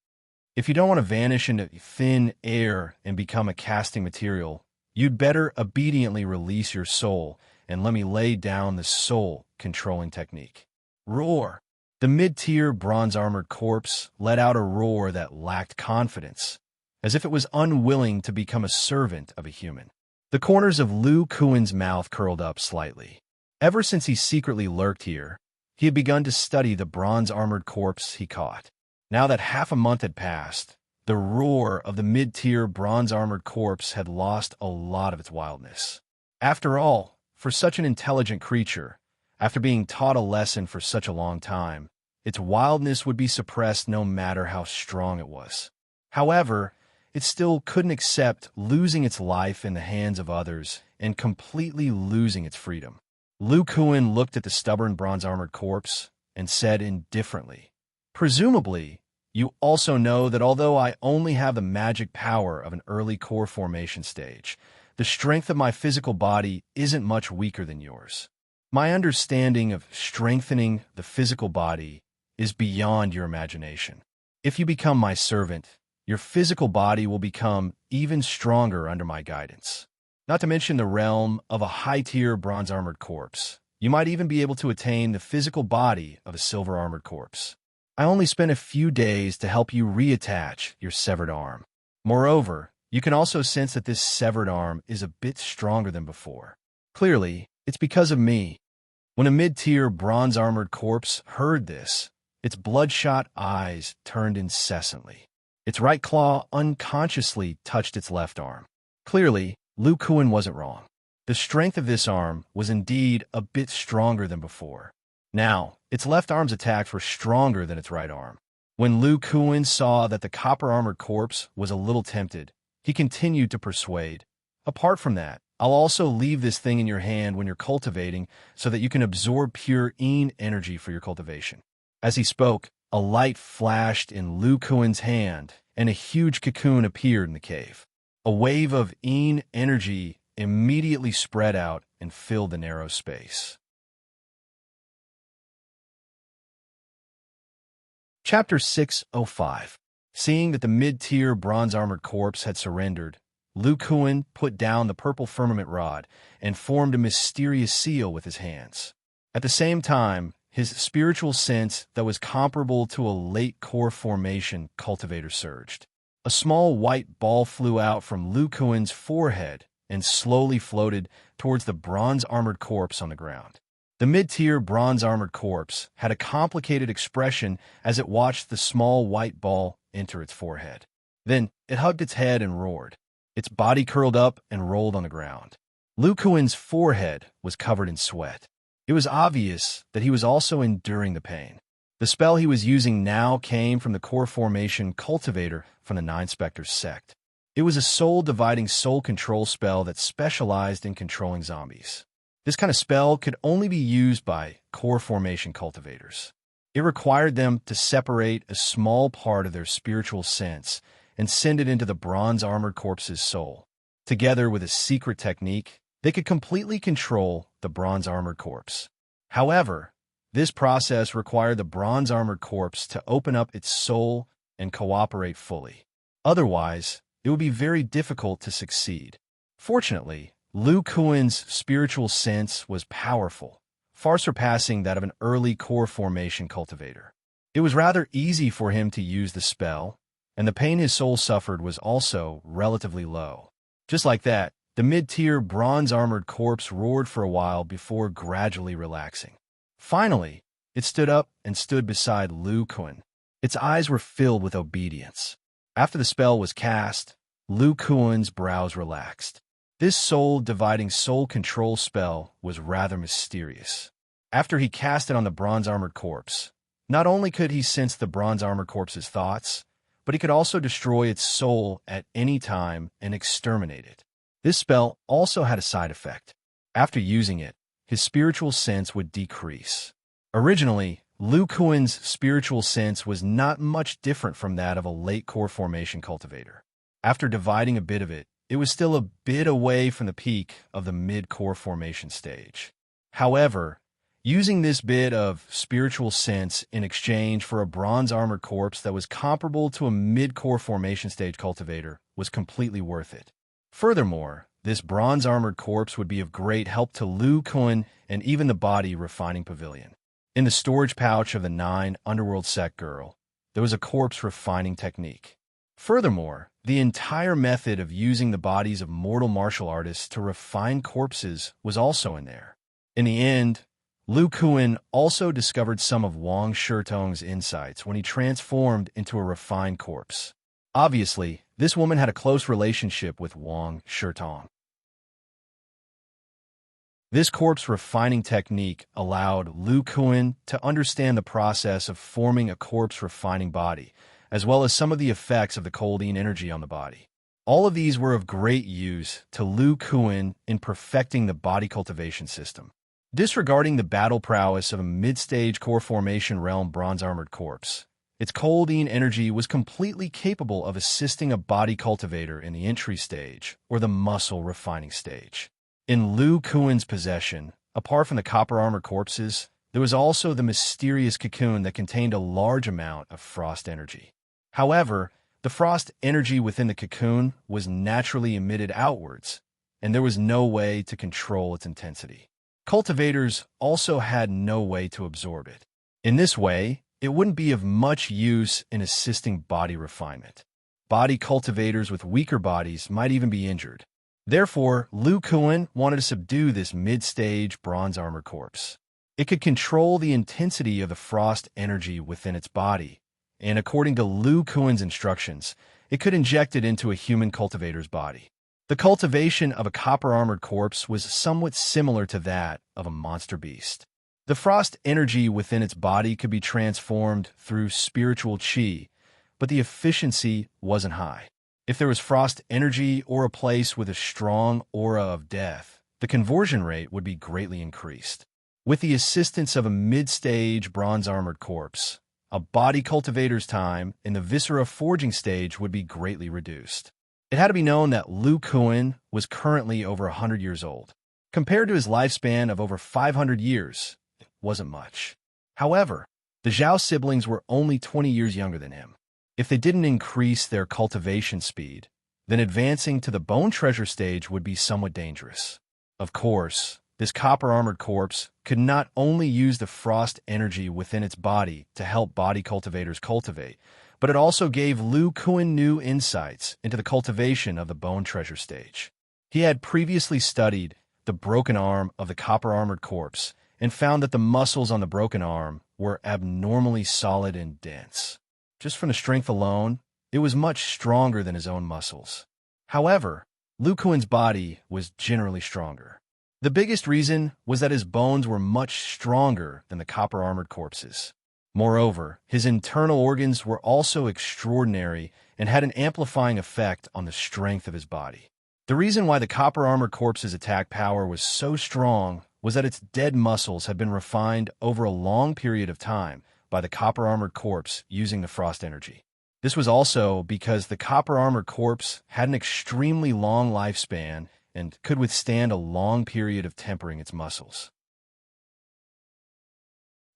If you don't want to vanish into thin air and become a casting material, you'd better obediently release your soul and let me lay down the soul-controlling technique. Roar! The mid-tier bronze-armored corpse let out a roar that lacked confidence, as if it was unwilling to become a servant of a human. The corners of Lu Kuan's mouth curled up slightly. Ever since he secretly lurked here, he had begun to study the bronze-armored corpse he caught. Now that half a month had passed, the roar of the mid-tier bronze-armored corpse had lost a lot of its wildness. After all, for such an intelligent creature, after being taught a lesson for such a long time, its wildness would be suppressed no matter how strong it was. However, it still couldn't accept losing its life in the hands of others and completely losing its freedom. Lu Kuan looked at the stubborn bronze-armored corpse and said indifferently, "Presumably, you also know that although I only have the magic power of an early core formation stage, the strength of my physical body isn't much weaker than yours. My understanding of strengthening the physical body is beyond your imagination. If you become my servant, your physical body will become even stronger under my guidance. Not to mention the realm of a high-tier bronze-armored corpse. You might even be able to attain the physical body of a silver-armored corpse. I only spent a few days to help you reattach your severed arm. Moreover, you can also sense that this severed arm is a bit stronger than before. Clearly, it's because of me." When a mid-tier bronze-armored corpse heard this, its bloodshot eyes turned incessantly. Its right claw unconsciously touched its left arm. Clearly, Lu Kuan wasn't wrong. The strength of this arm was indeed a bit stronger than before. Now, its left arm's attacks were stronger than its right arm. When Lu Kuan saw that the copper-armored corpse was a little tempted, he continued to persuade, "Apart from that, I'll also leave this thing in your hand when you're cultivating so that you can absorb pure Yin energy for your cultivation." As he spoke, a light flashed in Lu Kuan's hand, and a huge cocoon appeared in the cave. A wave of Yin energy immediately spread out and filled the narrow space. Chapter 605. Seeing that the mid-tier bronze-armored corpse had surrendered, Lu Kuan put down the purple firmament rod and formed a mysterious seal with his hands. At the same time, his spiritual sense that was comparable to a late core formation cultivator surged. A small white ball flew out from Lu Kuan's forehead and slowly floated towards the bronze-armored corpse on the ground. The mid-tier bronze-armored corpse had a complicated expression as it watched the small white ball enter its forehead. Then it hugged its head and roared. Its body curled up and rolled on the ground. Lu Kuan's forehead was covered in sweat. It was obvious that he was also enduring the pain. The spell he was using now came from the core formation Cultivator from the Nine Spectres sect. It was a soul-dividing soul control spell that specialized in controlling zombies. This kind of spell could only be used by core formation cultivators. It required them to separate a small part of their spiritual sense and send it into the bronze-armored corpse's soul. Together with a secret technique, they could completely control the bronze-armored corpse. However, this process required the bronze-armored corpse to open up its soul and cooperate fully. Otherwise, it would be very difficult to succeed. Fortunately, Lu Kuan's spiritual sense was powerful, far surpassing that of an early core formation cultivator. It was rather easy for him to use the spell, and the pain his soul suffered was also relatively low. Just like that, the mid-tier bronze-armored corpse roared for a while before gradually relaxing. Finally, it stood up and stood beside Lu Kuan. Its eyes were filled with obedience. After the spell was cast, Lu Kuan's brows relaxed. This soul-dividing soul control spell was rather mysterious. After he cast it on the bronze-armored corpse, not only could he sense the bronze-armored corpse's thoughts, but he could also destroy its soul at any time and exterminate it. This spell also had a side effect. After using it, his spiritual sense would decrease. Originally, Lu Kuan's spiritual sense was not much different from that of a late core formation cultivator. After dividing a bit of it, it was still a bit away from the peak of the mid-core formation stage. However, using this bit of spiritual sense in exchange for a bronze-armored corpse that was comparable to a mid-core formation stage cultivator was completely worth it. Furthermore, this bronze-armored corpse would be of great help to Lu Kuan and even the body refining pavilion. In the storage pouch of the 9 Underworld sect girl, there was a corpse refining technique. Furthermore, the entire method of using the bodies of mortal martial artists to refine corpses was also in there. In the end, Lu Kuan also discovered some of Wang Shitong's insights when he transformed into a refined corpse. Obviously, this woman had a close relationship with Wang Shitong. This corpse refining technique allowed Lu Kuan to understand the process of forming a corpse refining body, as well as some of the effects of the cold Yin energy on the body. All of these were of great use to Lu Kuan in perfecting the body cultivation system. Disregarding the battle prowess of a mid-stage core formation realm bronze-armored corpse, its coldine energy was completely capable of assisting a body cultivator in the entry stage or the muscle refining stage. In Lu Kuan's possession, apart from the copper-armored corpses, there was also the mysterious cocoon that contained a large amount of frost energy. However, the frost energy within the cocoon was naturally emitted outwards, and there was no way to control its intensity. Cultivators also had no way to absorb it. In this way, it wouldn't be of much use in assisting body refinement. Body cultivators with weaker bodies might even be injured. Therefore, Lu Kuan wanted to subdue this mid-stage bronze-armored corpse. It could control the intensity of the frost energy within its body, and according to Lu Kuan's instructions, it could inject it into a human cultivator's body. The cultivation of a copper-armored corpse was somewhat similar to that of a monster beast. The frost energy within its body could be transformed through spiritual qi, but the efficiency wasn't high. If there was frost energy or a place with a strong aura of death, the conversion rate would be greatly increased. With the assistance of a mid-stage bronze-armored corpse, a body cultivator's time in the viscera forging stage would be greatly reduced. It had to be known that Lu Kuan was currently over 100 years old. Compared to his lifespan of over 500 years, it wasn't much. However, the Zhao siblings were only 20 years younger than him. If they didn't increase their cultivation speed, then advancing to the bone treasure stage would be somewhat dangerous. Of course, this copper-armored corpse could not only use the frost energy within its body to help body cultivators cultivate, but it also gave Lu Kuan new insights into the cultivation of the bone treasure stage. He had previously studied the broken arm of the copper-armored corpse and found that the muscles on the broken arm were abnormally solid and dense. Just from the strength alone, it was much stronger than his own muscles. However, Lu Kuan's body was generally stronger. The biggest reason was that his bones were much stronger than the copper-armored corpses. Moreover, his internal organs were also extraordinary and had an amplifying effect on the strength of his body. The reason why the copper-armored corpse's attack power was so strong was that its dead muscles had been refined over a long period of time by the copper-armored corpse using the frost energy. This was also because the copper-armored corpse had an extremely long lifespan and could withstand a long period of tempering its muscles.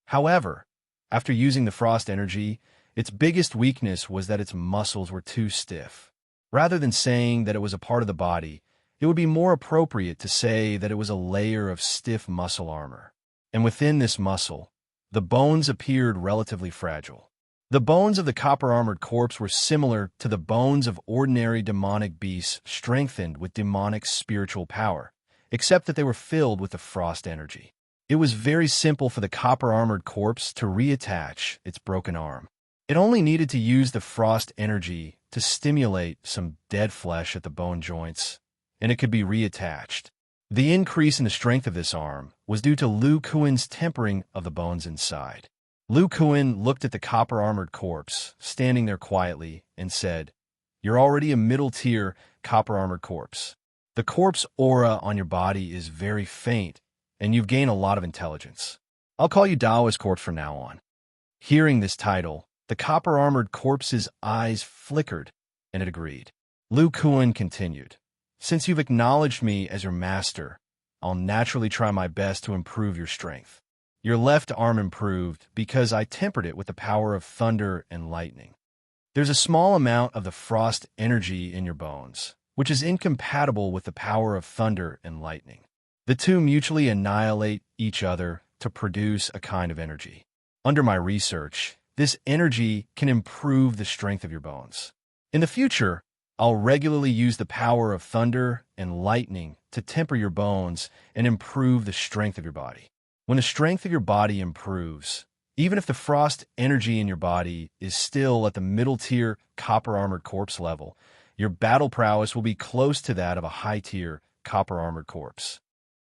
However, after using the frost energy, its biggest weakness was that its muscles were too stiff. Rather than saying that it was a part of the body, it would be more appropriate to say that it was a layer of stiff muscle armor. And within this muscle, the bones appeared relatively fragile. The bones of the copper-armored corpse were similar to the bones of ordinary demonic beasts strengthened with demonic spiritual power, except that they were filled with the frost energy. It was very simple for the copper-armored corpse to reattach its broken arm. It only needed to use the frost energy to stimulate some dead flesh at the bone joints, and it could be reattached. The increase in the strength of this arm was due to Lu Kuan's tempering of the bones inside. Lu Kuan looked at the copper-armored corpse, standing there quietly, and said, "You're already a middle-tier copper-armored corpse. The corpse aura on your body is very faint, and you've gained a lot of intelligence. I'll call you Daoist Corpse from now on." Hearing this title, the copper-armored corpse's eyes flickered, and it agreed. Lu Kuan continued, "Since you've acknowledged me as your master, I'll naturally try my best to improve your strength. Your left arm improved because I tempered it with the power of thunder and lightning. There's a small amount of the frost energy in your bones, which is incompatible with the power of thunder and lightning. The two mutually annihilate each other to produce a kind of energy. Under my research, this energy can improve the strength of your bones. In the future, I'll regularly use the power of thunder and lightning to temper your bones and improve the strength of your body. When the strength of your body improves, even if the frost energy in your body is still at the middle-tier copper-armored corpse level, your battle prowess will be close to that of a high-tier copper-armored corpse."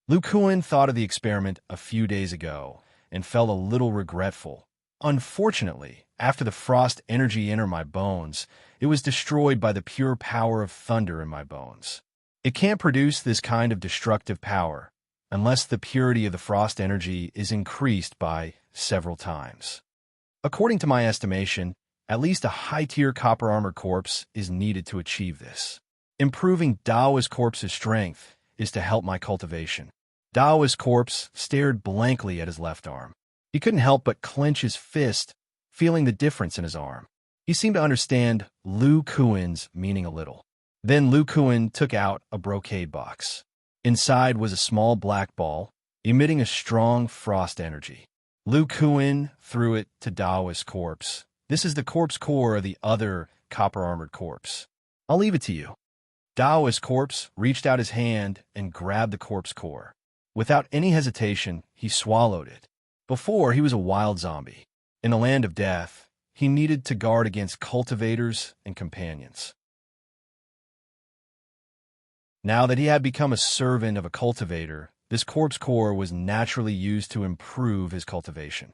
Lu Kuan thought of the experiment a few days ago and felt a little regretful. Unfortunately, after the frost energy entered my bones, it was destroyed by the pure power of thunder in my bones. It can't produce this kind of destructive power, unless the purity of the frost energy is increased by several times. According to my estimation, at least a high-tier copper-armored corpse is needed to achieve this. Improving Daoist corpse's strength is to help my cultivation. Daoist corpse stared blankly at his left arm. He couldn't help but clench his fist, feeling the difference in his arm. He seemed to understand Lu Kuan's meaning a little. Then Lu Kuan took out a brocade box. Inside was a small black ball, emitting a strong frost energy. Lu Kuan threw it to Daoist corpse. This is the corpse core of the other copper-armored corpse. I'll leave it to you. Daoist corpse reached out his hand and grabbed the corpse core. Without any hesitation, he swallowed it. Before, he was a wild zombie. In the land of death, he needed to guard against cultivators and companions. Now that he had become a servant of a cultivator, this corpse core was naturally used to improve his cultivation.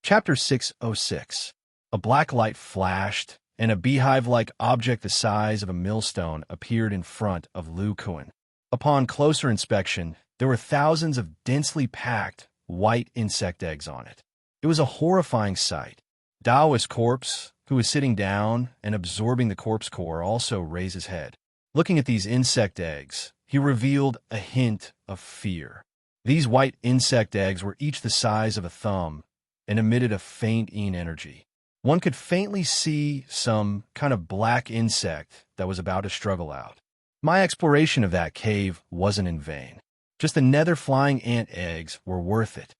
Chapter 606. A black light flashed, and a beehive-like object the size of a millstone appeared in front of Lu Kuan. Upon closer inspection, there were thousands of densely packed, white insect eggs on it. It was a horrifying sight. Daoist corpse, who was sitting down and absorbing the corpse core, also raised his head. Looking at these insect eggs, he revealed a hint of fear. These white insect eggs were each the size of a thumb and emitted a faint energy. One could faintly see some kind of black insect that was about to struggle out. My exploration of that cave wasn't in vain. Just the nether flying ant eggs were worth it.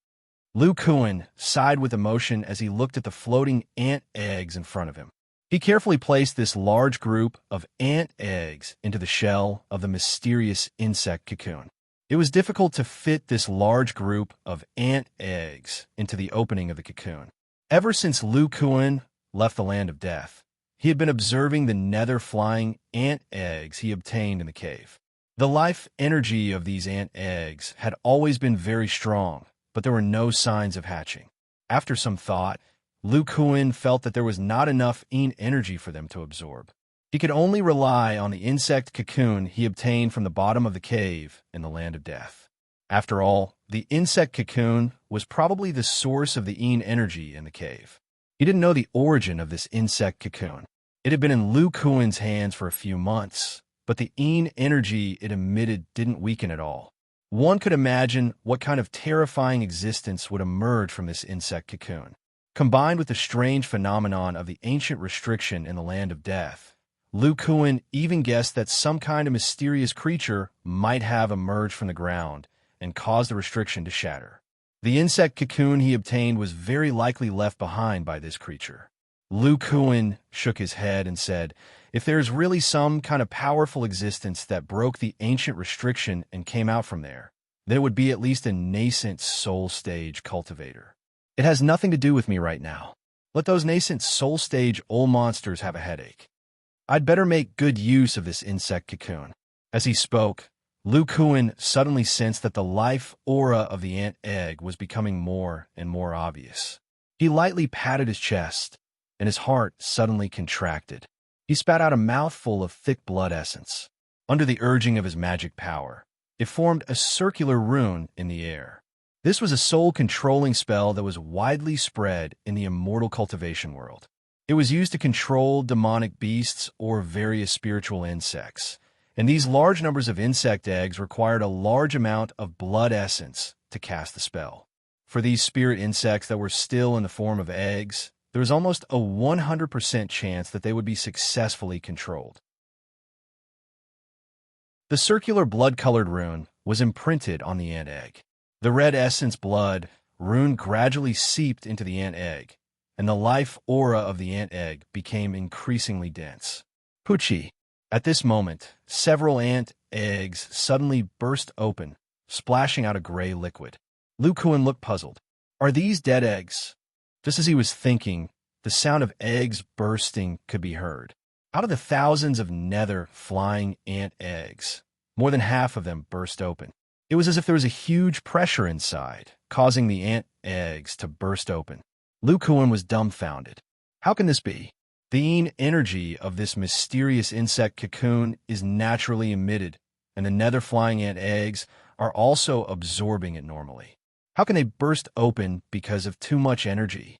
Lu Kuan sighed with emotion as he looked at the floating ant eggs in front of him. He carefully placed this large group of ant eggs into the shell of the mysterious insect cocoon. It was difficult to fit this large group of ant eggs into the opening of the cocoon. Ever since Lu Kuan left the land of death, he had been observing the nether flying ant eggs he obtained in the cave. The life energy of these ant eggs had always been very strong, but there were no signs of hatching. After some thought, Lu Kuan felt that there was not enough energy for them to absorb. He could only rely on the insect cocoon he obtained from the bottom of the cave in the land of death. After all, the insect cocoon was probably the source of the energy in the cave. He didn't know the origin of this insect cocoon. It had been in Lu Kuan's hands for a few months, but the energy it emitted didn't weaken at all. One could imagine what kind of terrifying existence would emerge from this insect cocoon. Combined with the strange phenomenon of the ancient restriction in the land of death, Lu Kuan even guessed that some kind of mysterious creature might have emerged from the ground and caused the restriction to shatter. The insect cocoon he obtained was very likely left behind by this creature. Lu Kuan shook his head and said, if there's really some kind of powerful existence that broke the ancient restriction and came out from there, then it would be at least a nascent soul stage cultivator. It has nothing to do with me right now. Let those nascent soul stage old monsters have a headache. I'd better make good use of this insect cocoon. As he spoke, Lu Kuan suddenly sensed that the life aura of the ant egg was becoming more and more obvious. He lightly patted his chest, and his heart suddenly contracted. He spat out a mouthful of thick blood essence. Under the urging of his magic power, it formed a circular rune in the air. This was a soul-controlling spell that was widely spread in the immortal cultivation world. It was used to control demonic beasts or various spiritual insects, and these large numbers of insect eggs required a large amount of blood essence to cast the spell. For these spirit insects that were still in the form of eggs, there was almost a 100% chance that they would be successfully controlled. The circular blood-colored rune was imprinted on the ant egg. The red essence blood rune gradually seeped into the ant egg, and the life aura of the ant egg became increasingly dense. Pucci. At this moment, several ant eggs suddenly burst open, splashing out a gray liquid. Lu Kuan looked puzzled. Are these dead eggs? Just as he was thinking, the sound of eggs bursting could be heard. Out of the thousands of nether flying ant eggs, more than half of them burst open. It was as if there was a huge pressure inside, causing the ant eggs to burst open. Lu Kuan was dumbfounded. How can this be? The yin energy of this mysterious insect cocoon is naturally emitted, and the nether flying ant eggs are also absorbing it normally. How can they burst open because of too much energy?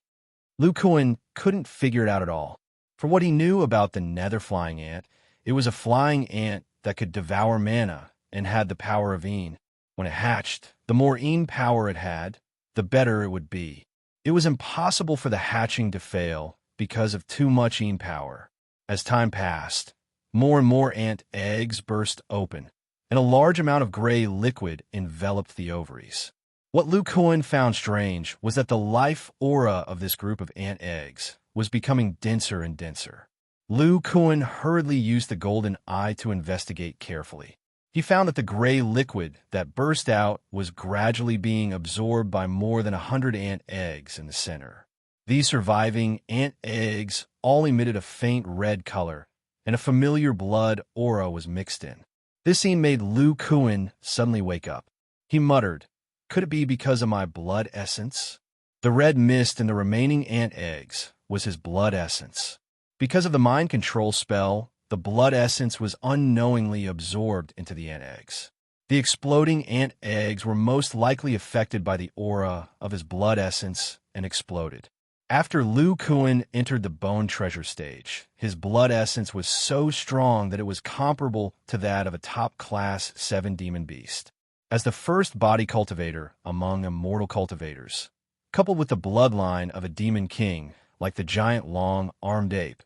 Lu Kuan couldn't figure it out at all. For what he knew about the nether flying ant, it was a flying ant that could devour mana and had the power of yin. When it hatched, the more yin power it had, the better it would be. It was impossible for the hatching to fail because of too much yin power. As time passed, more and more ant eggs burst open, and a large amount of gray liquid enveloped the ovaries. What Lu Kuan found strange was that the life aura of this group of ant eggs was becoming denser and denser. Lu Kuan hurriedly used the golden eye to investigate carefully. He found that the gray liquid that burst out was gradually being absorbed by more than 100 ant eggs in the center. These surviving ant eggs all emitted a faint red color, and a familiar blood aura was mixed in. This scene made Lu Kuan suddenly wake up. He muttered, "Could it be because of my blood essence?" The red mist in the remaining ant eggs was his blood essence. Because of the mind control spell, the blood essence was unknowingly absorbed into the ant eggs. The exploding ant eggs were most likely affected by the aura of his blood essence and exploded. After Lu Kuan entered the bone treasure stage, his blood essence was so strong that it was comparable to that of a top-class 7 demon beast. As the first body cultivator among immortal cultivators, coupled with the bloodline of a demon king like the giant long-armed ape,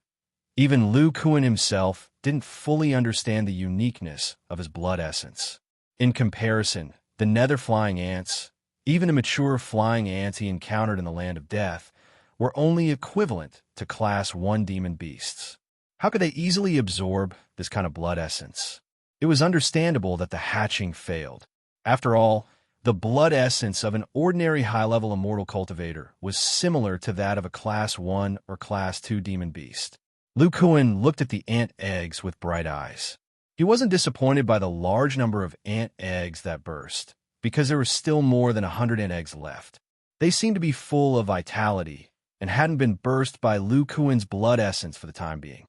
even Lu Kuan himself didn't fully understand the uniqueness of his blood essence. In comparison, the nether flying ants, even the mature flying ants he encountered in the land of death, were only equivalent to Class 1 demon beasts. How could they easily absorb this kind of blood essence? It was understandable that the hatching failed. After all, the blood essence of an ordinary high-level immortal cultivator was similar to that of a Class 1 or Class 2 demon beast. Lu Kuan looked at the ant eggs with bright eyes. He wasn't disappointed by the large number of ant eggs that burst, because there were still more than 100 ant eggs left. They seemed to be full of vitality and hadn't been burst by Lu Kuan's blood essence for the time being.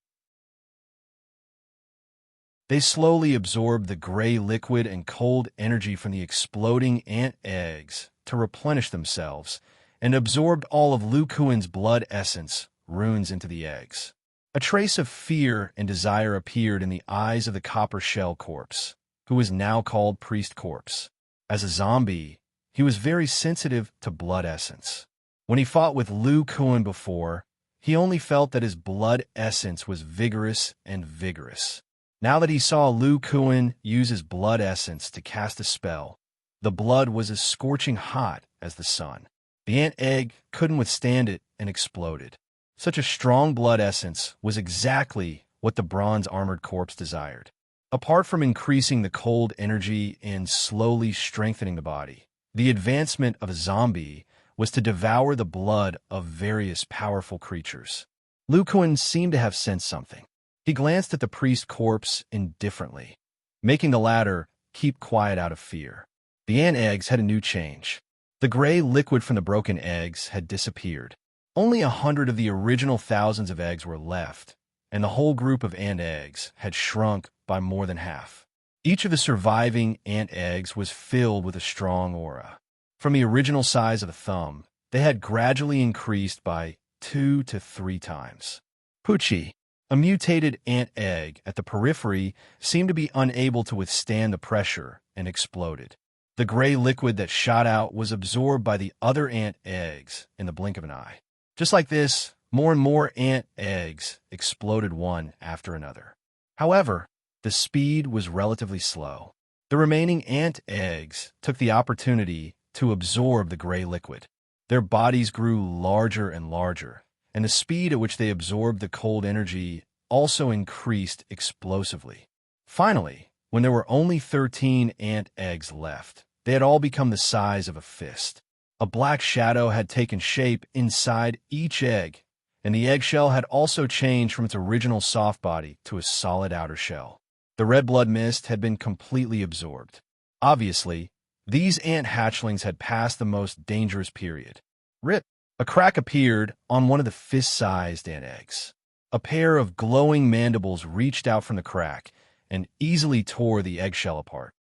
They slowly absorbed the gray liquid and cold energy from the exploding ant eggs to replenish themselves, and absorbed all of Lu Kuan's blood essence runes into the eggs. A trace of fear and desire appeared in the eyes of the copper shell corpse, who was now called Priest Corpse. As a zombie, he was very sensitive to blood essence. When he fought with Lu Kuan before, he only felt that his blood essence was vigorous and vigorous. Now that he saw Lu Kuan use his blood essence to cast a spell, the blood was as scorching hot as the sun. The ant egg couldn't withstand it and exploded. Such a strong blood essence was exactly what the bronze-armored corpse desired. Apart from increasing the cold energy and slowly strengthening the body, the advancement of a zombie was to devour the blood of various powerful creatures. Lu Kuan seemed to have sensed something. He glanced at the priest corpse indifferently, making the latter keep quiet out of fear. The ant eggs had a new change. The gray liquid from the broken eggs had disappeared. Only 100 of the original thousands of eggs were left, and the whole group of ant eggs had shrunk by more than half. Each of the surviving ant eggs was filled with a strong aura. From the original size of a thumb, they had gradually increased by 2 to 3 times. Pucci, a mutated ant egg at the periphery, seemed to be unable to withstand the pressure and exploded. The gray liquid that shot out was absorbed by the other ant eggs in the blink of an eye. Just like this, more and more ant eggs exploded one after another. However, the speed was relatively slow. The remaining ant eggs took the opportunity to absorb the gray liquid. Their bodies grew larger and larger, and the speed at which they absorbed the cold energy also increased explosively. Finally, when there were only 13 ant eggs left, they had all become the size of a fist. A black shadow had taken shape inside each egg, and the eggshell had also changed from its original soft body to a solid outer shell. The red blood mist had been completely absorbed. Obviously, these ant hatchlings had passed the most dangerous period. Rip! A crack appeared on one of the fist-sized ant eggs. A pair of glowing mandibles reached out from the crack and easily tore the eggshell apart.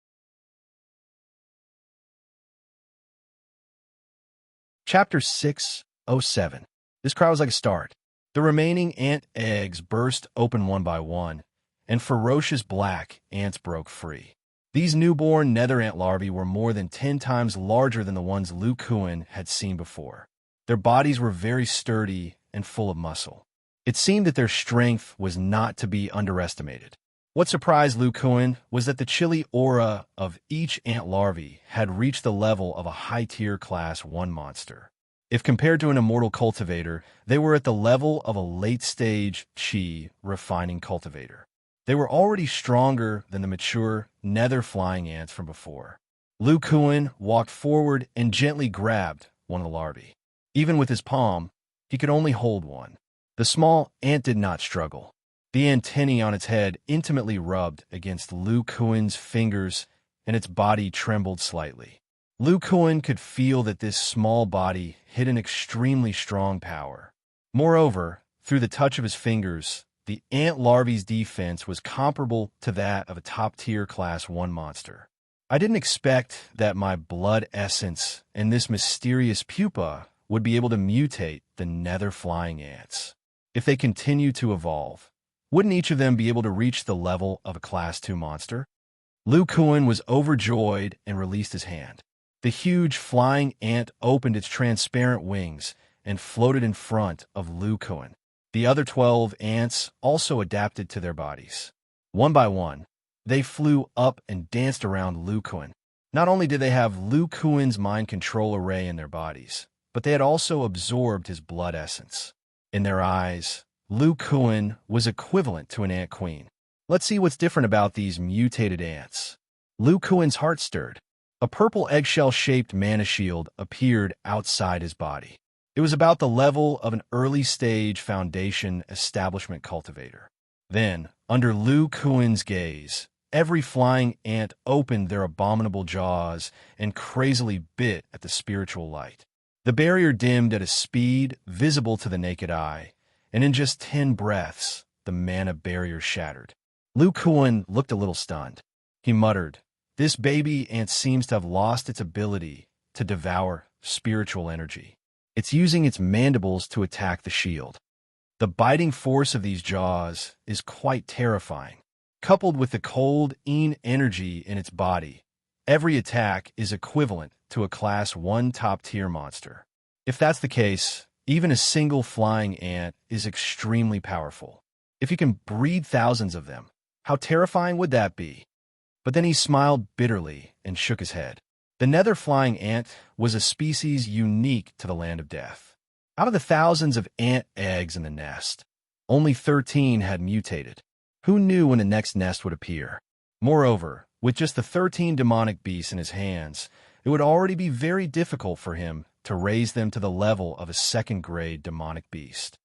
Chapter 607. This crowd was like a start. The remaining ant eggs burst open one by one, and ferocious black ants broke free. These newborn nether ant larvae were more than 10 times larger than the ones Lu Kuan had seen before. Their bodies were very sturdy and full of muscle. It seemed that their strength was not to be underestimated. What surprised Lu Kuan was that the chilly aura of each ant larvae had reached the level of a high-tier Class 1 monster. If compared to an immortal cultivator, they were at the level of a late-stage Qi refining cultivator. They were already stronger than the mature nether flying ants from before. Lu Kuan walked forward and gently grabbed one of the larvae. Even with his palm, he could only hold one. The small ant did not struggle. The antennae on its head intimately rubbed against Lu Kuan's fingers, and its body trembled slightly. Lu Kuan could feel that this small body hid an extremely strong power. Moreover, through the touch of his fingers, the ant larvae's defense was comparable to that of a top-tier Class 1 monster. I didn't expect that my blood essence and this mysterious pupa would be able to mutate the nether flying ants. If they continue to evolve, wouldn't each of them be able to reach the level of a Class 2 monster? Lu Kuan was overjoyed and released his hand. The huge flying ant opened its transparent wings and floated in front of Lu Kuan. The other 12 ants also adapted to their bodies. One by one, they flew up and danced around Lu Kuan. Not only did they have Lu Kuan's mind control array in their bodies, but they had also absorbed his blood essence. In their eyes, Lu Kuan was equivalent to an ant queen. Let's see what's different about these mutated ants. Lu Kuan's heart stirred. A purple eggshell-shaped mana shield appeared outside his body. It was about the level of an early-stage foundation establishment cultivator. Then, under Lu Kuan's gaze, every flying ant opened their abominable jaws and crazily bit at the spiritual light. The barrier dimmed at a speed visible to the naked eye, and in just 10 breaths, the mana barrier shattered. Lu Kuan looked a little stunned. He muttered, "This baby ant seems to have lost its ability to devour spiritual energy. It's using its mandibles to attack the shield. The biting force of these jaws is quite terrifying. Coupled with the cold energy in its body, every attack is equivalent to a Class 1 top-tier monster. If that's the case, even a single flying ant is extremely powerful. If you can breed thousands of them, how terrifying would that be?" But then he smiled bitterly and shook his head. The nether flying ant was a species unique to the land of death. Out of the thousands of ant eggs in the nest, only 13 had mutated. Who knew when the next nest would appear? Moreover, with just the 13 demonic beasts in his hands, it would already be very difficult for him to raise them to the level of a second-grade demonic beast.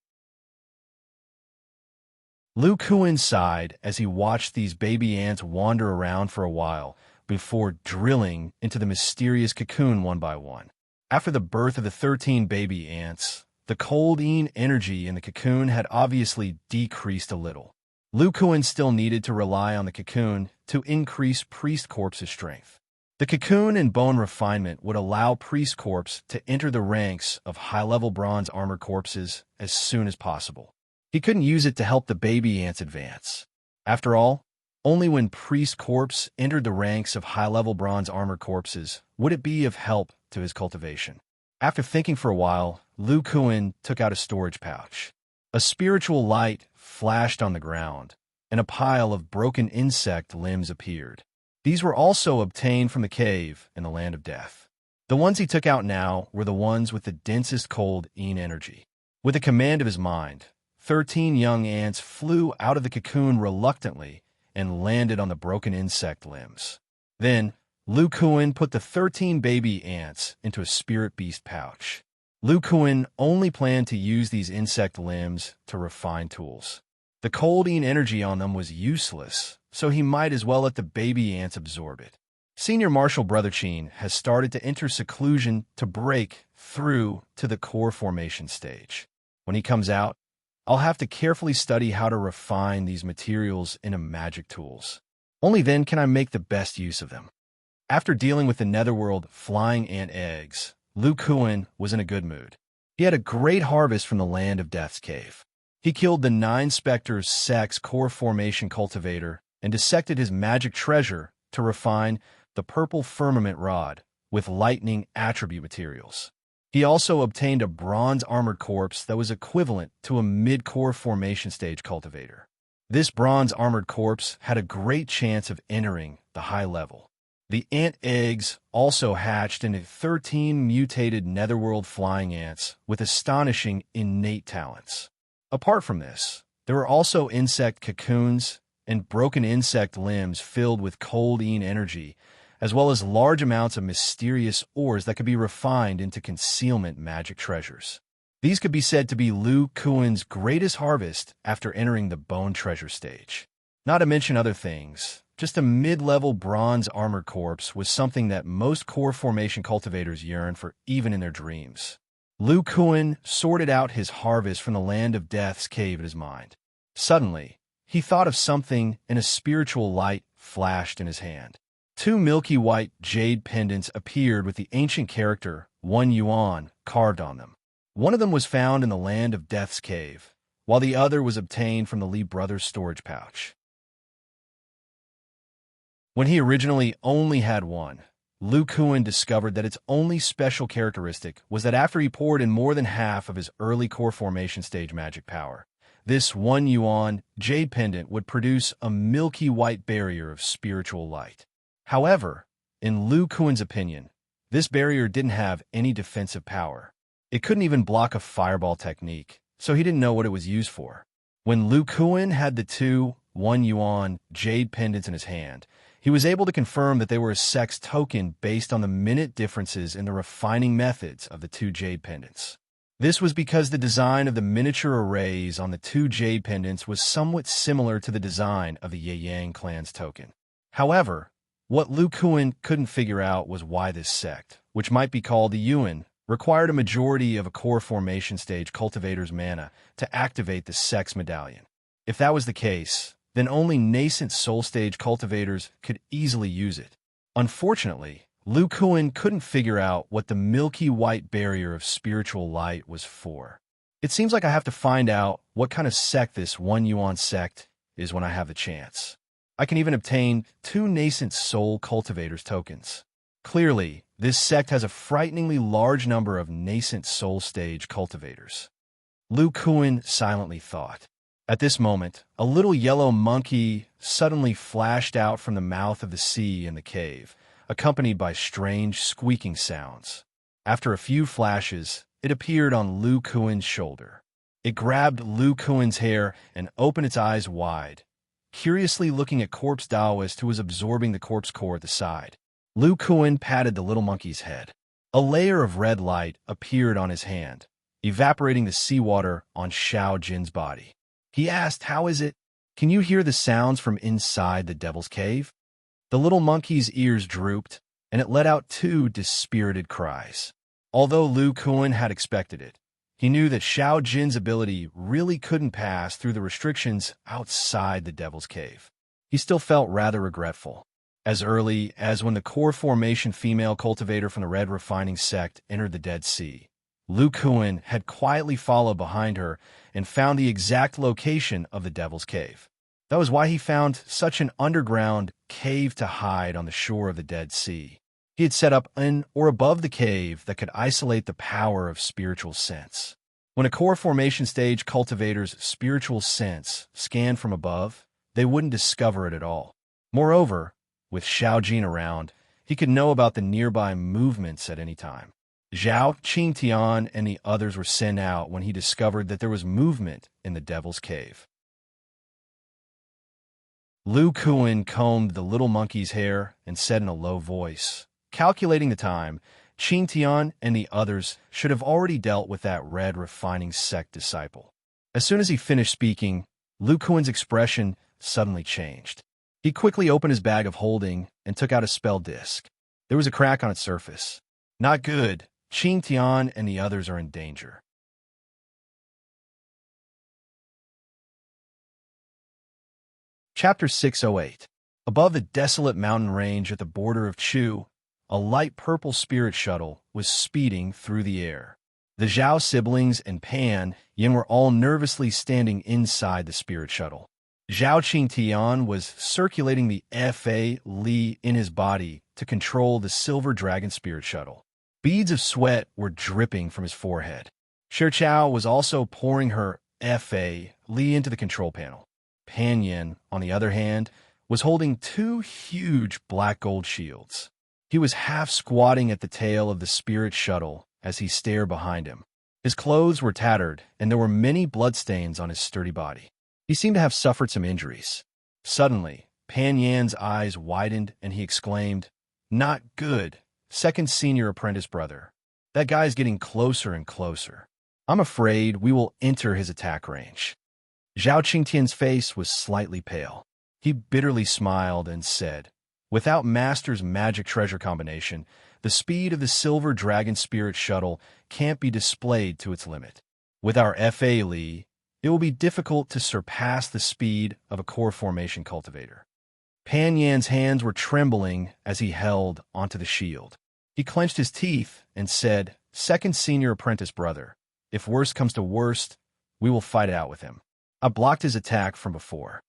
Lu Kuan sighed as he watched these baby ants wander around for a while before drilling into the mysterious cocoon one by one. After the birth of the 13 baby ants, the cold energy in the cocoon had obviously decreased a little. Lu Kuan still needed to rely on the cocoon to increase Priest Corpse's strength. The cocoon and bone refinement would allow Priest Corpse to enter the ranks of high-level bronze armor corpses as soon as possible. He couldn't use it to help the baby ants advance. After all, only when Priest Corpse entered the ranks of high-level bronze armor corpses would it be of help to his cultivation. After thinking for a while, Lu Kuan took out a storage pouch. A spiritual light flashed on the ground, and a pile of broken insect limbs appeared. These were also obtained from the cave in the land of death. The ones he took out now were the ones with the densest cold energy. With a command of his mind, 13 young ants flew out of the cocoon reluctantly and landed on the broken insect limbs. Then, Lu Kuan put the 13 baby ants into a spirit beast pouch. Lu Kuan only planned to use these insect limbs to refine tools. The cold energy on them was useless, so he might as well let the baby ants absorb it. Senior Marshal Brother Chin has started to enter seclusion to break through to the core formation stage. When he comes out, I'll have to carefully study how to refine these materials into magic tools. Only then can I make the best use of them. After dealing with the netherworld flying ant eggs, Lu Kuan was in a good mood. He had a great harvest from the land of Death's Cave. He killed the 9 Spectres Sex Core Formation Cultivator and dissected his magic treasure to refine the purple firmament rod with lightning attribute materials. He also obtained a bronze armored corpse that was equivalent to a mid-core formation stage cultivator. This bronze armored corpse had a great chance of entering the high level. The ant eggs also hatched into 13 mutated netherworld flying ants with astonishing innate talents. Apart from this, there were also insect cocoons and broken insect limbs filled with cold-ean energy, as well as large amounts of mysterious ores that could be refined into concealment magic treasures. These could be said to be Lu Kuan's greatest harvest after entering the bone treasure stage. Not to mention other things, just a mid-level bronze armored corpse was something that most core formation cultivators yearn for even in their dreams. Lu Kuan sorted out his harvest from the land of Death's Cave in his mind. Suddenly, he thought of something and a spiritual light flashed in his hand. 2 milky white jade pendants appeared with the ancient character 1 yuan carved on them. One of them was found in the land of Death's Cave, while the other was obtained from the Li brothers' storage pouch. When he originally only had one, Lu Kuan discovered that its only special characteristic was that after he poured in more than half of his early core formation stage magic power, this 1 yuan jade pendant would produce a milky white barrier of spiritual light. However, in Lu Kuan's opinion, this barrier didn't have any defensive power. It couldn't even block a fireball technique, so he didn't know what it was used for. When Lu Kuan had the 2 1 yuan jade pendants in his hand, he was able to confirm that they were a sex token based on the minute differences in the refining methods of the 2 jade pendants. This was because the design of the miniature arrays on the 2 jade pendants was somewhat similar to the design of the Yang clan's token. However, what Lu Kuan couldn't figure out was why this sect, which might be called the Yuan, required a majority of a core formation stage cultivator's mana to activate the sex medallion. If that was the case, then only nascent soul stage cultivators could easily use it. Unfortunately, Lu Kuan couldn't figure out what the milky white barrier of spiritual light was for. It seems like I have to find out what kind of sect this 1 yuan sect is when I have the chance. I can even obtain 2 nascent soul cultivators tokens. Clearly, this sect has a frighteningly large number of nascent soul stage cultivators. Lu Kuan silently thought. At this moment, a little yellow monkey suddenly flashed out from the mouth of the sea in the cave, accompanied by strange squeaking sounds. After a few flashes, it appeared on Lu Kuan's shoulder. It grabbed Lu Kuan's hair and opened its eyes wide, curiously looking at Corpse Daoist who was absorbing the corpse core at the side. Lu Kuan patted the little monkey's head. A layer of red light appeared on his hand, evaporating the seawater on Xiao Jin's body. He asked, "How is it? Can you hear the sounds from inside the devil's cave?" The little monkey's ears drooped, and it let out 2 dispirited cries. Although Lu Kuan had expected it, he knew that Xiao Jin's ability really couldn't pass through the restrictions outside the devil's cave. He still felt rather regretful. As early as when the core formation female cultivator from the Red Refining sect entered the Dead Sea, Lu Kuan had quietly followed behind her and found the exact location of the Devil's Cave. That was why he found such an underground cave to hide on the shore of the Dead Sea. He had set up in or above the cave that could isolate the power of spiritual sense. When a core formation stage cultivator's spiritual sense scanned from above, they wouldn't discover it at all. Moreover, with Xiao Jin around, he could know about the nearby movements at any time. Zhao Qingtian and the others were sent out when he discovered that there was movement in the Devil's Cave. Lu Kuan combed the little monkey's hair and said in a low voice, "Calculating the time, Qingtian and the others should have already dealt with that Red Refining sect disciple." As soon as he finished speaking, Lu Kuan's expression suddenly changed. He quickly opened his bag of holding and took out a spell disc. There was a crack on its surface. "Not good. Qingtian and the others are in danger." Chapter 608. Above the desolate mountain range at the border of Chu, a light purple spirit shuttle was speeding through the air. The Zhao siblings and Pan Yin were all nervously standing inside the spirit shuttle. Zhao Qingtian was circulating the Fa Li in his body to control the silver dragon spirit shuttle. Beads of sweat were dripping from his forehead. Shi Chao was also pouring her Fa Li into the control panel. Pan Yin, on the other hand, was holding two huge black gold shields. He was half squatting at the tail of the spirit shuttle as he stared behind him. His clothes were tattered, and there were many bloodstains on his sturdy body. He seemed to have suffered some injuries. Suddenly, Pan Yan's eyes widened, and he exclaimed, "Not good, second senior apprentice brother. That guy's getting closer and closer. I'm afraid we will enter his attack range." Zhao Qingtian's face was slightly pale. He bitterly smiled and said, "Without Master's magic treasure combination, the speed of the silver dragon spirit shuttle can't be displayed to its limit. With our Fa Li, it will be difficult to surpass the speed of a core formation cultivator." Pan Yan's hands were trembling as he held onto the shield. He clenched his teeth and said, "Second senior apprentice brother, if worst comes to worst, we will fight it out with him. I blocked his attack from before."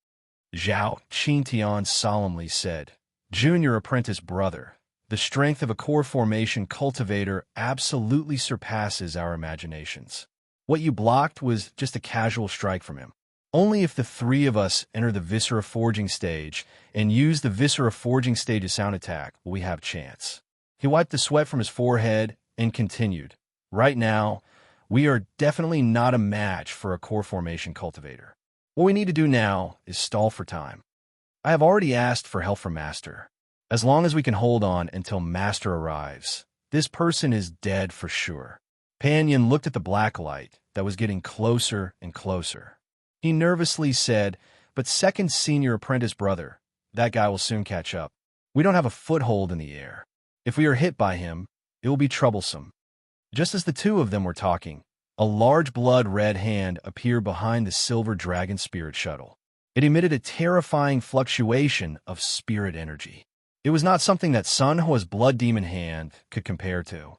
Zhao Qingtian solemnly said, "Junior apprentice brother, the strength of a core formation cultivator absolutely surpasses our imaginations. What you blocked was just a casual strike from him. Only if the three of us enter the Viscera Forging stage and use the Viscera Forging stage's sound attack will we have a chance." He wiped the sweat from his forehead and continued, "Right now, we are definitely not a match for a core formation cultivator. What we need to do now is stall for time. I have already asked for help from Master. As long as we can hold on until Master arrives, this person is dead for sure." Pan Yin looked at the black light that was getting closer and closer. He nervously said, "But second senior apprentice brother, that guy will soon catch up. We don't have a foothold in the air. If we are hit by him, it will be troublesome." Just as the two of them were talking, a large blood-red hand appeared behind the silver dragon spirit shuttle. It emitted a terrifying fluctuation of spirit energy. It was not something that Sun Hua's blood demon hand could compare to.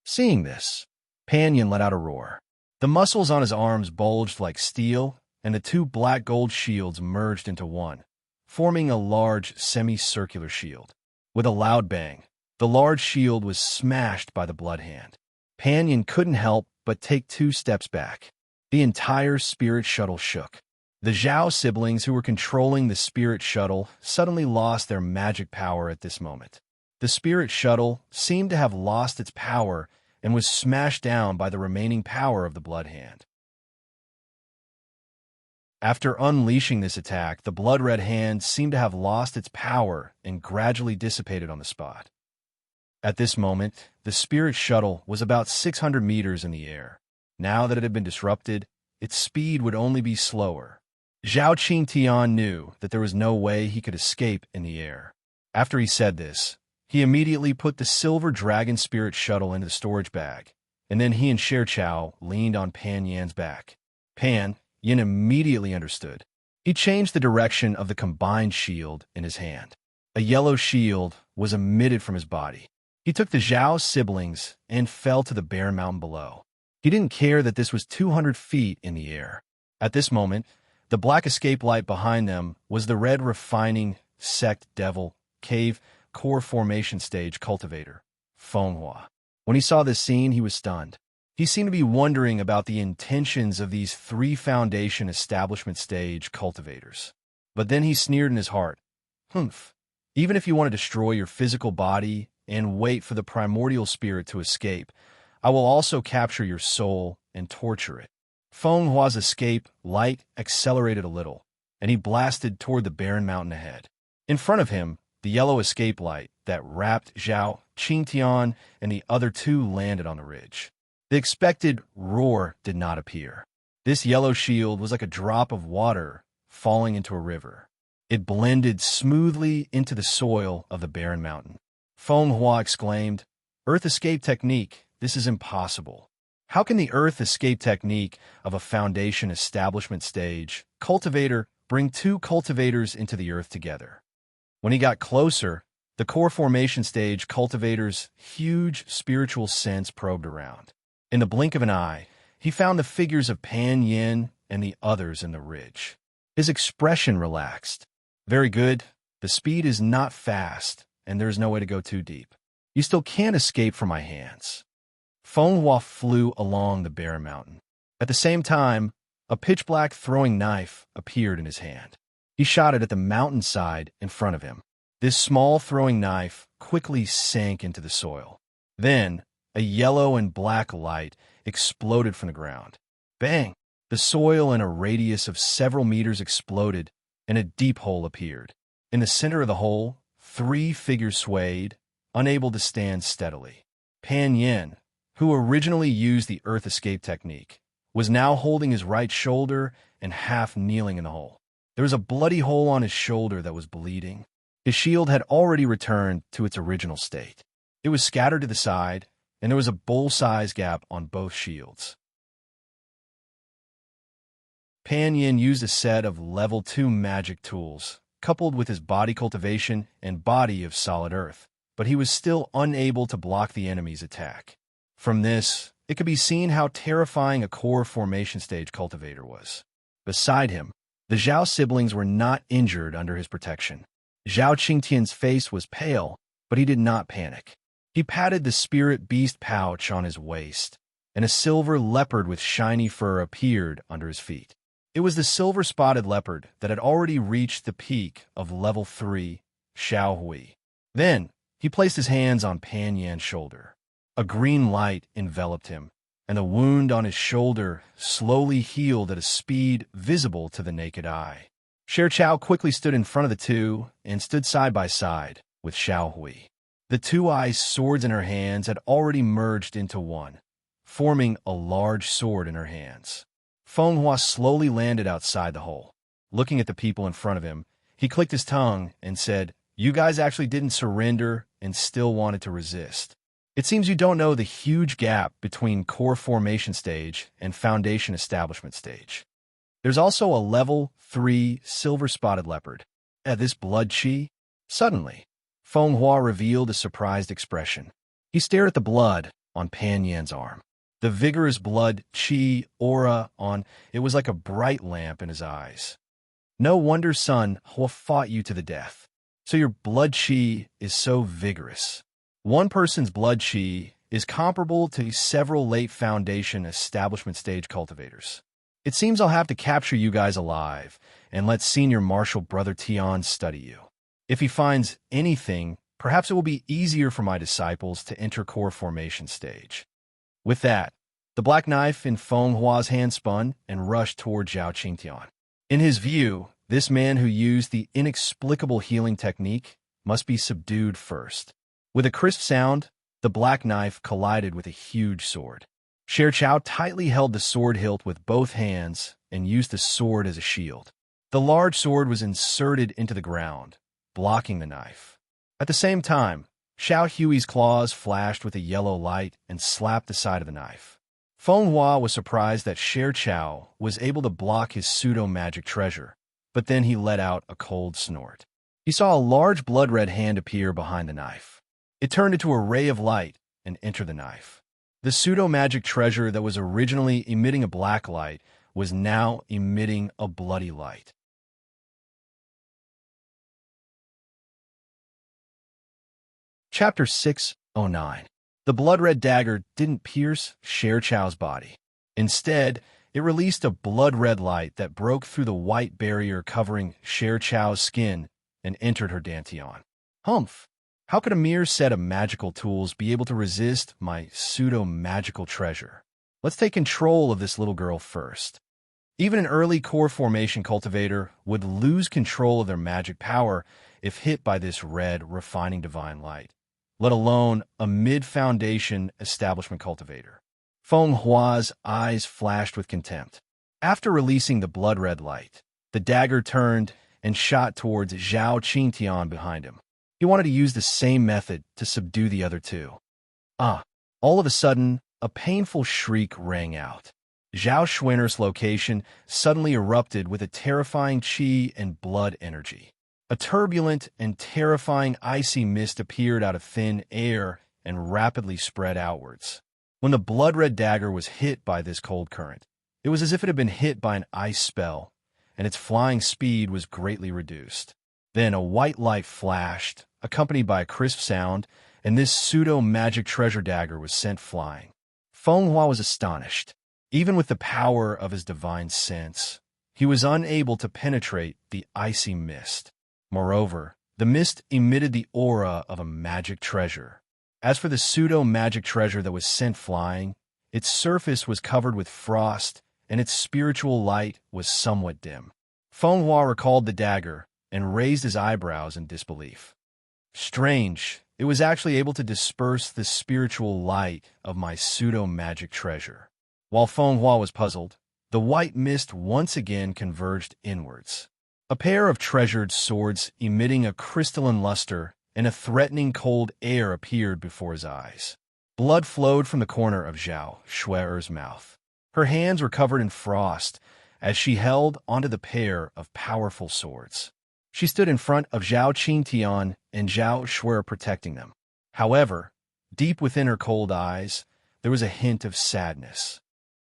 Seeing this, Pan Yin let out a roar. The muscles on his arms bulged like steel, and the two black gold shields merged into one, forming a large semicircular shield. With a loud bang, the large shield was smashed by the blood hand. Pan Yin couldn't help but take 2 steps back. The entire spirit shuttle shook. The Zhao siblings who were controlling the spirit shuttle suddenly lost their magic power at this moment. The spirit shuttle seemed to have lost its power and was smashed down by the remaining power of the blood hand. After unleashing this attack, the blood-red hand seemed to have lost its power and gradually dissipated on the spot. At this moment, the spirit shuttle was about 600 meters in the air. Now that it had been disrupted, its speed would only be slower. Zhao Qingtian knew that there was no way he could escape in the air. After he said this, he immediately put the silver dragon spirit shuttle into the storage bag, and then he and Shi Chao leaned on Pan Yan's back. Pan Yin immediately understood. He changed the direction of the combined shield in his hand. A yellow shield was emitted from his body. He took the Zhao siblings and fell to the barren mountain below. He didn't care that this was 200 feet in the air. At this moment, the black escape light behind them was the red refining sect devil cave core formation stage cultivator, Fenghua. When he saw this scene, he was stunned. He seemed to be wondering about the intentions of these 3 foundation establishment stage cultivators. But then he sneered in his heart. "Humph. Even if you want to destroy your physical body and wait for the primordial spirit to escape, I will also capture your soul and torture it." Fenghua's escape light accelerated a little, and he blasted toward the barren mountain ahead. In front of him, the yellow escape light that wrapped Zhao Qingtian and the other 2 landed on the ridge. The expected roar did not appear. This yellow shield was like a drop of water falling into a river. It blended smoothly into the soil of the barren mountain. Fenghua exclaimed, "Earth escape technique, this is impossible. How can the earth escape technique of a foundation establishment stage cultivator bring two cultivators into the earth together. When he got closer, the core formation stage cultivator's huge spiritual sense probed around. In the blink of an eye, he found the figures of Pan Yin and the others in the ridge. His expression relaxed. Very good. The speed is not fast, and there is no way to go too deep. You still can't escape from my hands. Feng Hua flew along the barren mountain. At the same time, a pitch-black throwing knife appeared in his hand. He shot it at the mountainside in front of him. This small throwing knife quickly sank into the soil. Then, a yellow and black light exploded from the ground. Bang! The soil in a radius of several meters exploded, and a deep hole appeared. In the center of the hole, 3 figures swayed, unable to stand steadily. Pan Yin, who originally used the earth escape technique, was now holding his right shoulder and half kneeling in the hole. There was a bloody hole on his shoulder that was bleeding. His shield had already returned to its original state. It was scattered to the side, and there was a bowl-sized gap on both shields. Pan Yin used a set of level 2 magic tools, coupled with his body cultivation and body of solid earth, but he was still unable to block the enemy's attack. From this, it could be seen how terrifying a core formation stage cultivator was. Beside him, the Zhao siblings were not injured under his protection. Zhao Qingtian's face was pale, but he did not panic. He patted the spirit beast pouch on his waist, and a silver leopard with shiny fur appeared under his feet. It was the silver-spotted leopard that had already reached the peak of level 3, Xiao Hui. Then, he placed his hands on Pan Yan's shoulder. A green light enveloped him, and the wound on his shoulder slowly healed at a speed visible to the naked eye. Sher Chao quickly stood in front of the two and stood side by side with Xiao Hui. The two eyes' swords in her hands had already merged into one, forming a large sword in her hands. Feng Hua slowly landed outside the hole. Looking at the people in front of him, he clicked his tongue and said, "You guys actually didn't surrender and still wanted to resist. It seems you don't know the huge gap between core formation stage and foundation establishment stage. There's also a level 3 silver-spotted leopard. At this blood chi?" Suddenly, Feng Hua revealed a surprised expression. He stared at the blood on Pan Yan's arm. The vigorous blood chi aura on it was like a bright lamp in his eyes. "No wonder Sun Hua fought you to the death. So your blood chi is so vigorous. One person's blood chi is comparable to several late foundation establishment stage cultivators. It seems I'll have to capture you guys alive and let senior martial brother Tian study you. If he finds anything, perhaps it will be easier for my disciples to enter core formation stage." With that, the black knife in Feng Hua's hand spun and rushed toward Zhao Qingtian. In his view, this man who used the inexplicable healing technique must be subdued first. With a crisp sound, the black knife collided with a huge sword. Sher Chao tightly held the sword hilt with both hands and used the sword as a shield. The large sword was inserted into the ground, blocking the knife. At the same time, Xiao Hui's claws flashed with a yellow light and slapped the side of the knife. Feng Hua was surprised that Sher Chao was able to block his pseudo-magic treasure, but then he let out a cold snort. He saw a large blood-red hand appear behind the knife. It turned into a ray of light and entered the knife. The pseudo-magic treasure that was originally emitting a black light was now emitting a bloody light. Chapter 609. The blood-red dagger didn't pierce Sher Chao's body. Instead, it released a blood-red light that broke through the white barrier covering Sher Chao's skin and entered her dantian. Humph! How could a mere set of magical tools be able to resist my pseudo-magical treasure? Let's take control of this little girl first. Even an early core formation cultivator would lose control of their magic power if hit by this red, refining divine light, let alone a mid-foundation establishment cultivator. Feng Hua's eyes flashed with contempt. After releasing the blood-red light, the dagger turned and shot towards Zhao Qingtian behind him. He wanted to use the same method to subdue the other two. All of a sudden, a painful shriek rang out. Zhao Schwinner's location suddenly erupted with a terrifying qi and blood energy. A turbulent and terrifying icy mist appeared out of thin air and rapidly spread outwards. When the blood-red dagger was hit by this cold current, it was as if it had been hit by an ice spell, and its flying speed was greatly reduced. Then a white light flashed, accompanied by a crisp sound, and this pseudo-magic treasure dagger was sent flying. Feng Hua was astonished. Even with the power of his divine sense, he was unable to penetrate the icy mist. Moreover, the mist emitted the aura of a magic treasure. As for the pseudo-magic treasure that was sent flying, its surface was covered with frost, and its spiritual light was somewhat dim. Feng Hua recalled the dagger and raised his eyebrows in disbelief. Strange, it was actually able to disperse the spiritual light of my pseudo-magic treasure. While Feng Hua was puzzled, the white mist once again converged inwards. A pair of treasured swords emitting a crystalline luster and a threatening cold air appeared before his eyes. Blood flowed from the corner of Zhao Schwinner's mouth. Her hands were covered in frost as she held onto the pair of powerful swords. She stood in front of Zhao Qingtian and Zhao Schwer protecting them. However, deep within her cold eyes, there was a hint of sadness.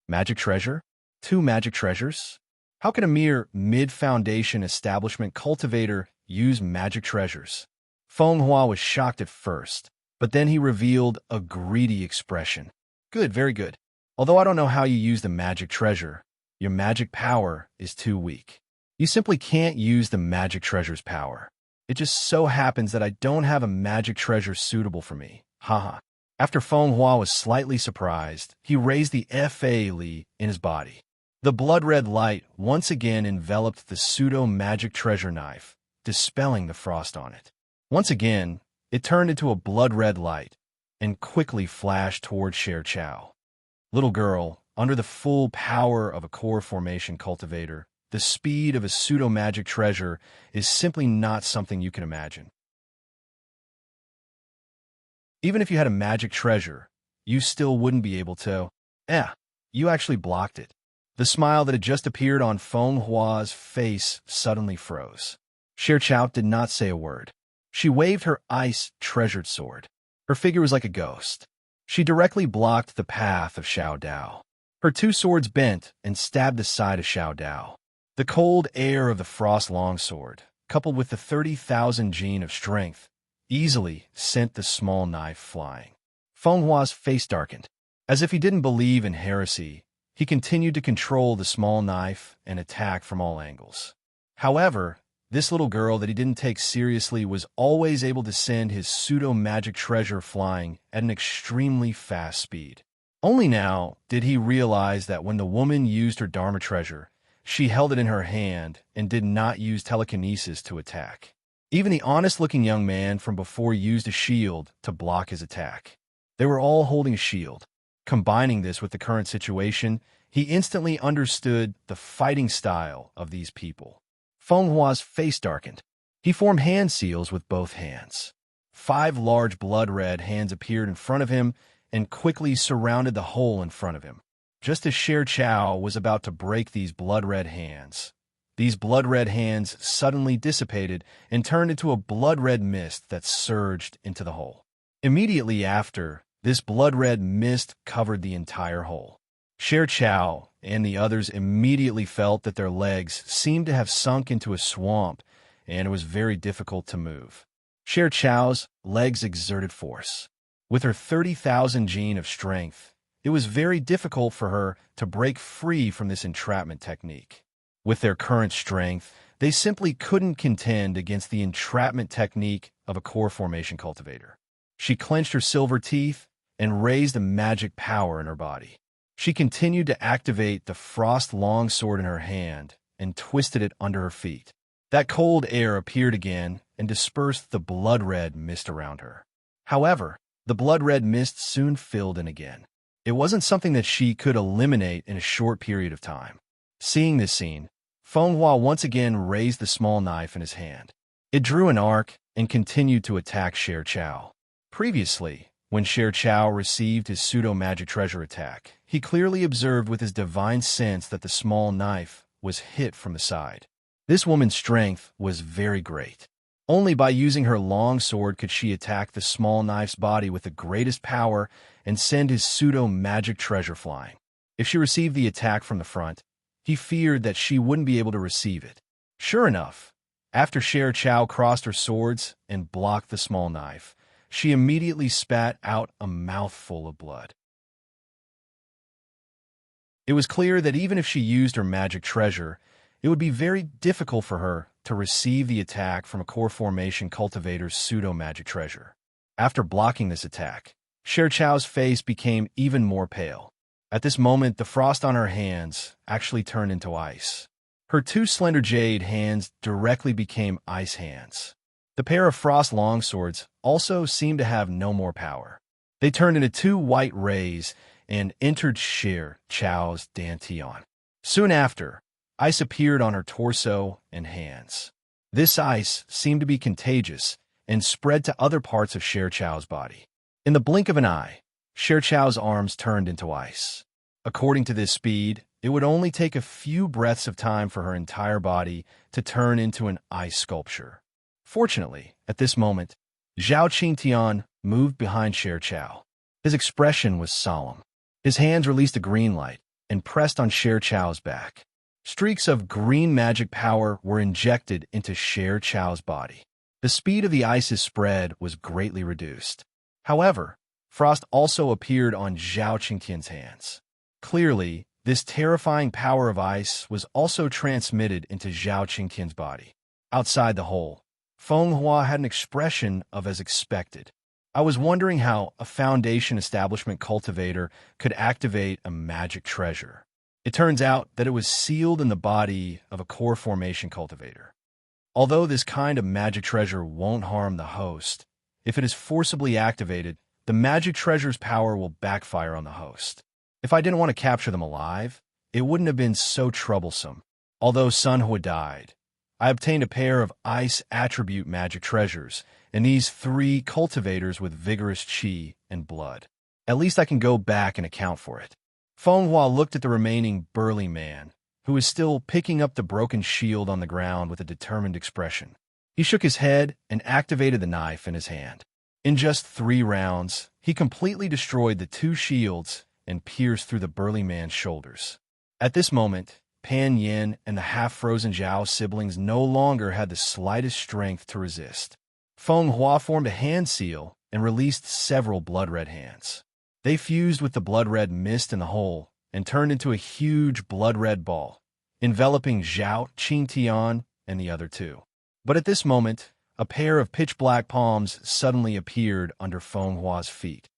Magic treasure? 2 magic treasures? How can a mere mid-foundation establishment cultivator use magic treasures? Feng Hua was shocked at first, but then he revealed a greedy expression. Good, very good. Although I don't know how you use the magic treasure, your magic power is too weak. You simply can't use the magic treasure's power. It just so happens that I don't have a magic treasure suitable for me. Haha. After Feng Hua was slightly surprised, he raised the Fa Li in his body. The blood-red light once again enveloped the pseudo-magic treasure knife, dispelling the frost on it. Once again, it turned into a blood-red light and quickly flashed toward Sher Chao. Little girl, under the full power of a core formation cultivator, the speed of a pseudo-magic treasure is simply not something you can imagine. Even if you had a magic treasure, you still wouldn't be able to. You actually blocked it. The smile that had just appeared on Feng Hua's face suddenly froze. Sher Chao did not say a word. She waved her ice-treasured sword. Her figure was like a ghost. She directly blocked the path of Xiao Dao. Her 2 swords bent and stabbed the side of Xiao Dao. The cold air of the frost longsword, coupled with the 30,000 gene of strength, easily sent the small knife flying. Feng Hua's face darkened. As if he didn't believe in heresy, he continued to control the small knife and attack from all angles. However, this little girl that he didn't take seriously was always able to send his pseudo-magic treasure flying at an extremely fast speed. Only now did he realize that when the woman used her Dharma treasure, she held it in her hand and did not use telekinesis to attack. Even the honest-looking young man from before used a shield to block his attack. They were all holding a shield. Combining this with the current situation, he instantly understood the fighting style of these people. Feng Hua's face darkened. He formed hand seals with both hands. 5 large blood-red hands appeared in front of him and quickly surrounded the hole in front of him. Just as Sher Chao was about to break these blood-red hands, these blood-red hands suddenly dissipated and turned into a blood-red mist that surged into the hole. Immediately after, this blood-red mist covered the entire hole. Sher Chao and the others immediately felt that their legs seemed to have sunk into a swamp, and it was very difficult to move. Sher Chao's legs exerted force. With her 30,000 gene of strength, it was very difficult for her to break free from this entrapment technique. With their current strength, they simply couldn't contend against the entrapment technique of a core formation cultivator. She clenched her silver teeth and raised a magic power in her body. She continued to activate the frost longsword in her hand and twisted it under her feet. That cold air appeared again and dispersed the blood-red mist around her. However, the blood-red mist soon filled in again. It wasn't something that she could eliminate in a short period of time. Seeing this scene, Feng Hua once again raised the small knife in his hand. It drew an arc and continued to attack Sher Chao. Previously, When Sher Chao received his pseudo-magic treasure attack, he clearly observed with his divine sense that the small knife was hit from the side. This woman's strength was very great. Only by using her long sword could she attack the small knife's body with the greatest power and send his pseudo-magic treasure flying. If she received the attack from the front, he feared that she wouldn't be able to receive it. Sure enough, after Sher Chao crossed her swords and blocked the small knife, she immediately spat out a mouthful of blood. It was clear that even if she used her magic treasure, it would be very difficult for her to receive the attack from a core formation cultivator's pseudo-magic treasure. After blocking this attack, Sher Chao's face became even more pale. At this moment, the frost on her hands actually turned into ice. Her two slender jade hands directly became ice hands. The pair of frost longswords also seemed to have no more power. They turned into two white rays and entered Sher Chao's dantian. Soon after, ice appeared on her torso and hands. This ice seemed to be contagious and spread to other parts of Sher Chao's body. In the blink of an eye, Sher Chao's arms turned into ice. According to this speed, it would only take a few breaths of time for her entire body to turn into an ice sculpture. Fortunately, at this moment, Zhao Qingtian moved behind Sher Chao. His expression was solemn. His hands released a green light and pressed on Sher Chao's back. Streaks of green magic power were injected into Sher Chao's body. The speed of the ice's spread was greatly reduced. However, frost also appeared on Zhao Qingtian's hands. Clearly, this terrifying power of ice was also transmitted into Zhao Qingtian's body. Outside the hole, Feng Hua had an expression of as expected. I was wondering how a Foundation Establishment cultivator could activate a magic treasure. It turns out that it was sealed in the body of a core formation cultivator. Although this kind of magic treasure won't harm the host, if it is forcibly activated, the magic treasure's power will backfire on the host. If I didn't want to capture them alive, it wouldn't have been so troublesome. Although Sun Hua died, I obtained a pair of ice attribute magic treasures, and these 3 cultivators with vigorous chi and blood. At least I can go back and account for it. Feng Hua looked at the remaining burly man, who was still picking up the broken shield on the ground with a determined expression. He shook his head and activated the knife in his hand. In just 3 rounds, he completely destroyed the 2 shields and pierced through the burly man's shoulders. At this moment, Pan Yin and the half-frozen Zhao siblings no longer had the slightest strength to resist. Feng Hua formed a hand seal and released several blood-red hands. They fused with the blood-red mist in the hole and turned into a huge blood-red ball, enveloping Zhao Qingtian and the other 2. But at this moment, a pair of pitch-black palms suddenly appeared under Feng Hua's feet.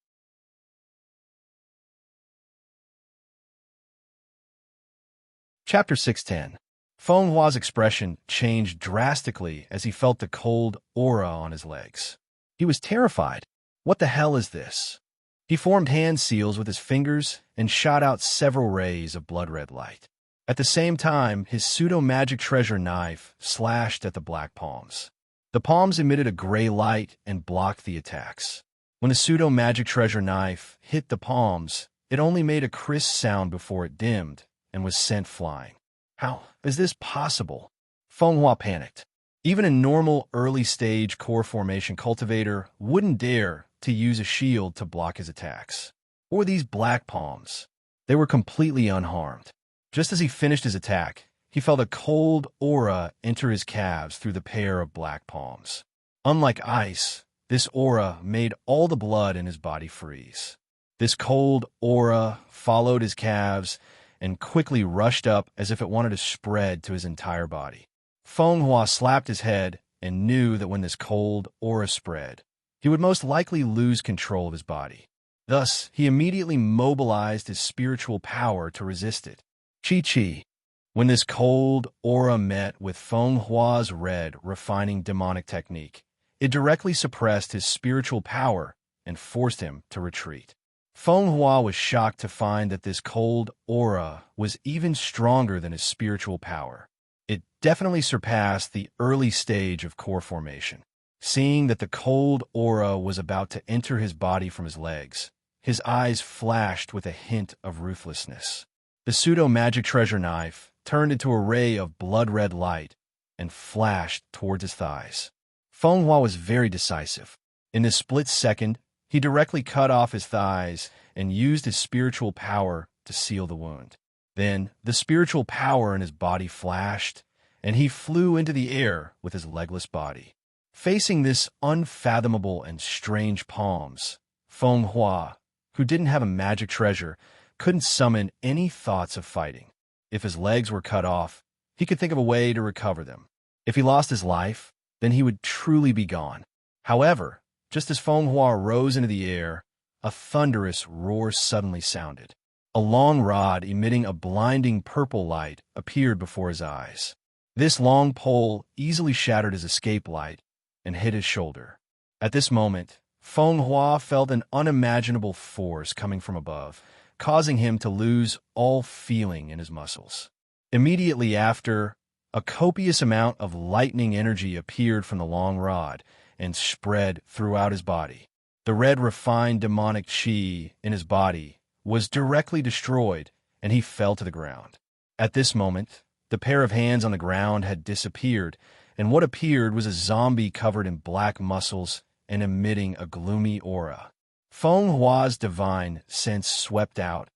Chapter 610. Feng Hua's expression changed drastically as he felt the cold aura on his legs. He was terrified. What the hell is this? He formed hand seals with his fingers and shot out several rays of blood-red light. At the same time, his pseudo-magic treasure knife slashed at the black palms. The palms emitted a gray light and blocked the attacks. When the pseudo-magic treasure knife hit the palms, it only made a crisp sound before it dimmed and was sent flying. How is this possible? Feng Hua panicked. Even a normal early-stage core formation cultivator wouldn't dare to use a shield to block his attacks. Or these black palms. They were completely unharmed. Just as he finished his attack, he felt a cold aura enter his calves through the pair of black palms. Unlike ice, this aura made all the blood in his body freeze. This cold aura followed his calves and quickly rushed up as if it wanted to spread to his entire body. Feng Hua slapped his head and knew that when this cold aura spread, he would most likely lose control of his body. Thus, he immediately mobilized his spiritual power to resist it. Chi-Chi. When this cold aura met with Feng Hua's red, refining demonic technique, it directly suppressed his spiritual power and forced him to retreat. Feng Hua was shocked to find that this cold aura was even stronger than his spiritual power. It definitely surpassed the early stage of core formation. Seeing that the cold aura was about to enter his body from his legs, his eyes flashed with a hint of ruthlessness. The pseudo-magic treasure knife turned into a ray of blood-red light and flashed towards his thighs. Feng Hua was very decisive. In this split second, he directly cut off his thighs and used his spiritual power to seal the wound. Then, the spiritual power in his body flashed, and he flew into the air with his legless body. Facing this unfathomable and strange palms, Feng Hua, who didn't have a magic treasure, couldn't summon any thoughts of fighting. If his legs were cut off, he could think of a way to recover them. If he lost his life, then he would truly be gone. However, just as Feng Hua rose into the air, a thunderous roar suddenly sounded. A long rod emitting a blinding purple light appeared before his eyes. This long pole easily shattered his escape light and hit his shoulder. At this moment, Feng Hua felt an unimaginable force coming from above, causing him to lose all feeling in his muscles. Immediately after, a copious amount of lightning energy appeared from the long rod and spread throughout his body. The red refined demonic chi in his body was directly destroyed, and he fell to the ground. At this moment, the pair of hands on the ground had disappeared, and what appeared was a zombie covered in black muscles and emitting a gloomy aura. Feng Hua's divine sense swept out,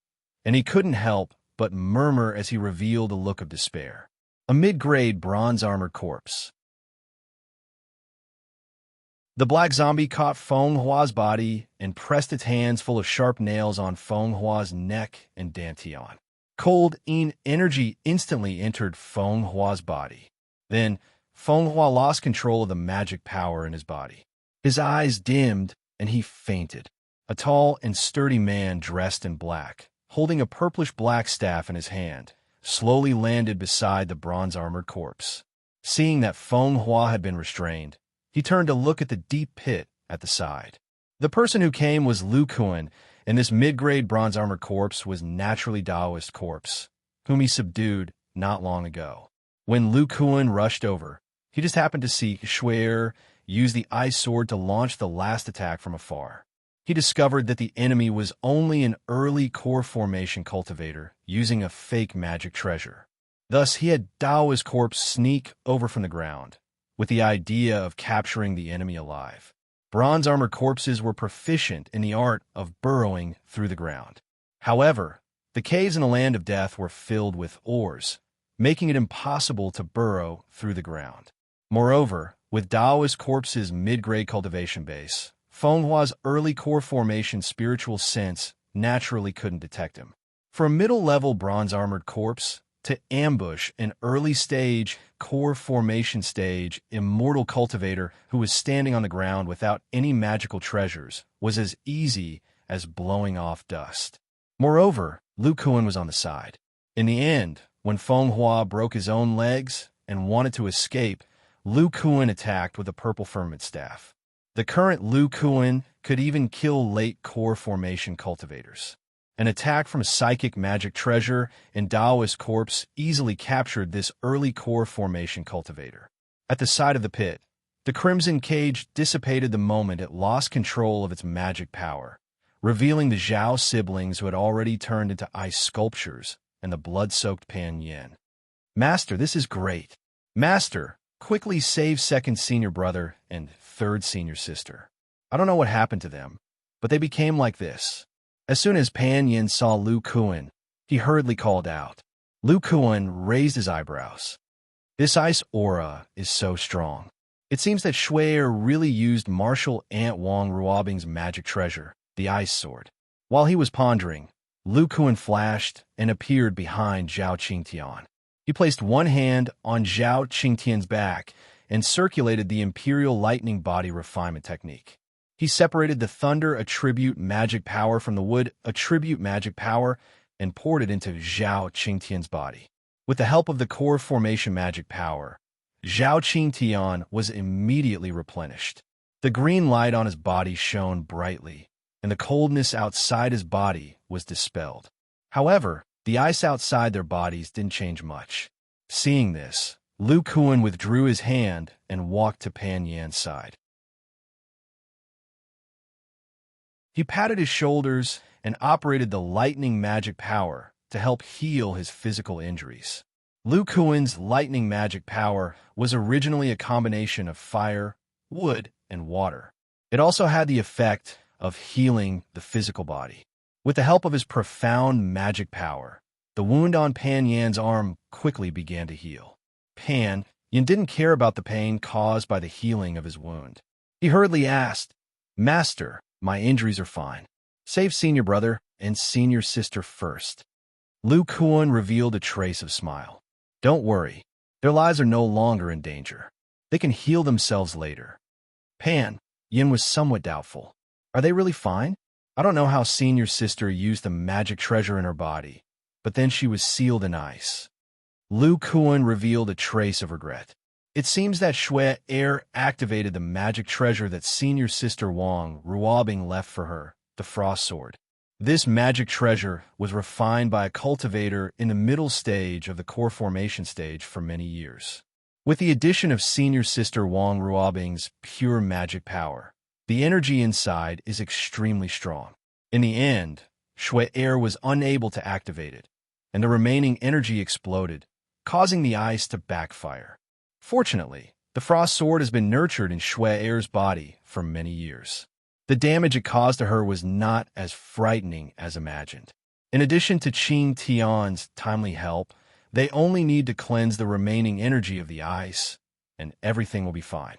and he couldn't help but murmur as he revealed a look of despair. A mid-grade bronze-armored corpse. The black zombie caught Feng Hua's body and pressed its hands full of sharp nails on Feng Hua's neck and dantian. Cold energy instantly entered Feng Hua's body. Then, Feng Hua lost control of the magic power in his body. His eyes dimmed, and he fainted. A tall and sturdy man dressed in black, holding a purplish-black staff in his hand, slowly landed beside the bronze-armored corpse. Seeing that Feng Hua had been restrained, he turned to look at the deep pit at the side. The person who came was Lu Kuan, and this mid-grade bronze-armored corpse was naturally Taoist corpse, whom he subdued not long ago. When Lu Kuan rushed over, he just happened to see Shuer use the ice sword to launch the last attack from afar. He discovered that the enemy was only an early core formation cultivator using a fake magic treasure. Thus, he had Dao's corpse sneak over from the ground, with the idea of capturing the enemy alive. Bronze-armored corpses were proficient in the art of burrowing through the ground. However, the caves in the land of death were filled with ores, making it impossible to burrow through the ground. Moreover, with Daoist corpse's mid-grade cultivation base, Feng Hua's early core formation spiritual sense naturally couldn't detect him. For a middle-level bronze-armored corpse, to ambush an early-stage, core formation stage, immortal cultivator who was standing on the ground without any magical treasures was as easy as blowing off dust. Moreover, Lu Kuan was on the side. In the end, when Feng Hua broke his own legs and wanted to escape, Lu Kuan attacked with a purple firmament staff. The current Lu Kuan could even kill late core formation cultivators. An attack from psychic magic treasure and Daoist corpse easily captured this early core formation cultivator. At the side of the pit, the crimson cage dissipated the moment it lost control of its magic power, revealing the Zhao siblings who had already turned into ice sculptures and the blood-soaked Pan Yin. "Master, this is great. Master, quickly save second senior brother and third senior sister. I don't know what happened to them, but they became like this." As soon as Pan Yin saw Lu Kuan, he hurriedly called out. Lu Kuan raised his eyebrows. "This ice aura is so strong. It seems that Shuer really used Marshal Ant Wang Ruobing's magic treasure, the ice sword." While he was pondering, Lu Kuan flashed and appeared behind Zhao Qingtian. He placed one hand on Zhao Qingtian's back and circulated the Imperial Lightning Body Refinement technique. He separated the Thunder Attribute Magic Power from the Wood Attribute Magic Power and poured it into Zhao Qingtian's body. With the help of the Core Formation Magic Power, Zhao Qingtian was immediately replenished. The green light on his body shone brightly, and the coldness outside his body was dispelled. However, the ice outside their bodies didn't change much. Seeing this, Lu Kuan withdrew his hand and walked to Pan Yan's side. He patted his shoulders and operated the lightning magic power to help heal his physical injuries. Lu Kuan's lightning magic power was originally a combination of fire, wood, and water. It also had the effect of healing the physical body. With the help of his profound magic power, the wound on Pan Yan's arm quickly began to heal. Pan Yan didn't care about the pain caused by the healing of his wound. He hurriedly asked, "Master, my injuries are fine. Save senior brother and senior sister first." Lu Kuan revealed a trace of smile. "Don't worry. Their lives are no longer in danger. They can heal themselves later." Pan Yin was somewhat doubtful. "Are they really fine? I don't know how senior sister used the magic treasure in her body, but then she was sealed in ice." Lu Kuan revealed a trace of regret. "It seems that Shui Air activated the magic treasure that senior sister Wang Ruobing left for her, the Frost Sword. This magic treasure was refined by a cultivator in the middle stage of the core formation stage for many years. With the addition of senior sister Wang Ruobing's pure magic power, the energy inside is extremely strong. In the end, Shui Air was unable to activate it, and the remaining energy exploded, causing the ice to backfire. Fortunately, the Frost Sword has been nurtured in Shui Air's body for many years. The damage it caused to her was not as frightening as imagined. In addition to Qing Tian's timely help, they only need to cleanse the remaining energy of the ice, and everything will be fine.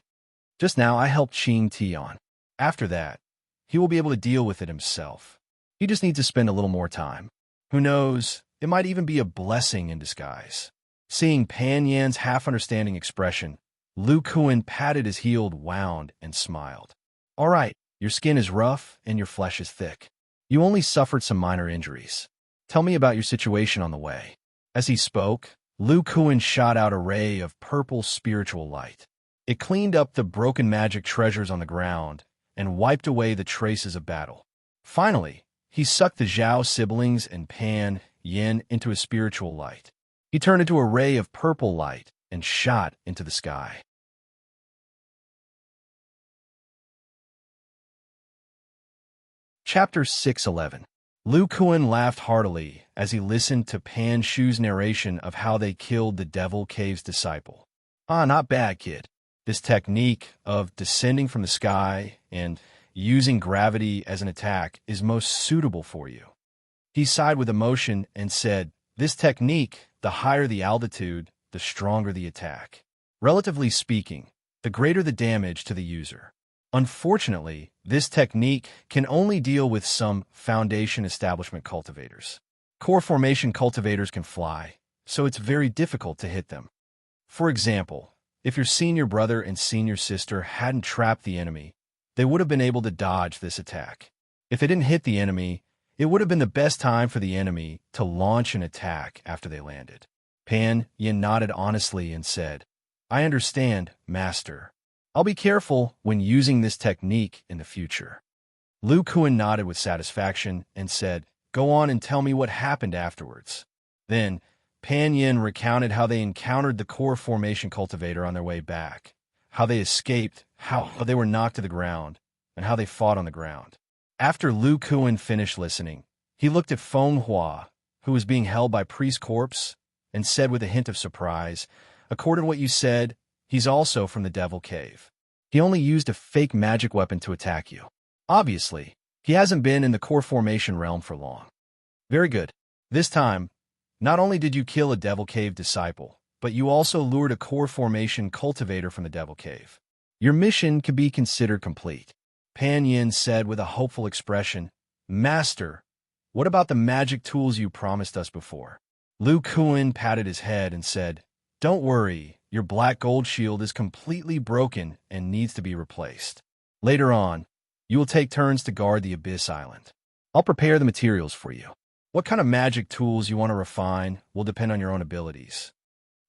Just now, I helped Qing Tian. After that, he will be able to deal with it himself. He just needs to spend a little more time. Who knows, it might even be a blessing in disguise." Seeing Pan Yan's half-understanding expression, Lu Kuan patted his healed wound and smiled. "All right, your skin is rough and your flesh is thick. You only suffered some minor injuries. Tell me about your situation on the way." As he spoke, Lu Kuan shot out a ray of purple spiritual light. It cleaned up the broken magic treasures on the ground and wiped away the traces of battle. Finally, he sucked the Zhao siblings and Pan Yin into his spiritual light. He turned into a ray of purple light and shot into the sky. Chapter 611. Lu Kuan laughed heartily as he listened to Pan Shu's narration of how they killed the Devil Cave's disciple. "Ah, not bad, kid. This technique of descending from the sky and using gravity as an attack is most suitable for you." He sighed with emotion and said, "This technique, the higher the altitude, the stronger the attack. Relatively speaking, the greater the damage to the user. Unfortunately, this technique can only deal with some foundation establishment cultivators. Core formation cultivators can fly, so it's very difficult to hit them. For example, if your senior brother and senior sister hadn't trapped the enemy, they would have been able to dodge this attack. If they didn't hit the enemy, it would have been the best time for the enemy to launch an attack after they landed." Pan Yin nodded honestly and said, "I understand, Master. I'll be careful when using this technique in the future." Lu Kuan nodded with satisfaction and said, "Go on and tell me what happened afterwards." Then, Pan Yin recounted how they encountered the core formation cultivator on their way back, how they escaped, how they were knocked to the ground, and how they fought on the ground. After Lu Kuan finished listening, he looked at Feng Hua, who was being held by Priest Corpse, and said with a hint of surprise, "According to what you said, he's also from the Devil Cave. He only used a fake magic weapon to attack you. Obviously, he hasn't been in the core formation realm for long. Very good. This time, not only did you kill a Devil Cave disciple, but you also lured a core formation cultivator from the Devil Cave. Your mission can be considered complete." Pan Yin said with a hopeful expression, "Master, what about the magic tools you promised us before?" Lu Kuan patted his head and said, "Don't worry, your black gold shield is completely broken and needs to be replaced. Later on, you will take turns to guard the Abyss Island. I'll prepare the materials for you. What kind of magic tools you want to refine will depend on your own abilities.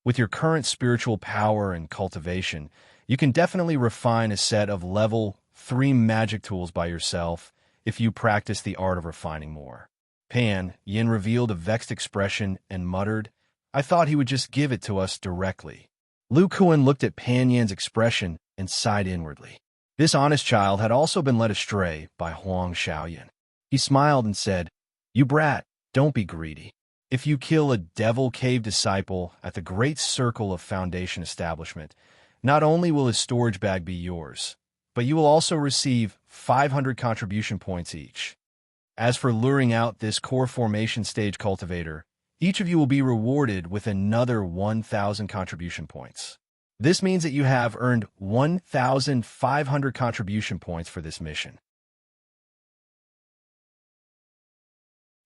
With your current spiritual power and cultivation, you can definitely refine a set of level 3 magic tools by yourself if you practice the art of refining more." Pan Yin revealed a vexed expression and muttered, "I thought he would just give it to us directly." Lu Kuan looked at Pan Yin's expression and sighed inwardly. This honest child had also been led astray by Huang Xiaoyan. He smiled and said, "You brat, don't be greedy. If you kill a devil cave disciple at the Great Circle of Foundation Establishment, not only will his storage bag be yours, but you will also receive 500 contribution points each. As for luring out this core formation stage cultivator, each of you will be rewarded with another 1,000 contribution points. This means that you have earned 1,500 contribution points for this mission."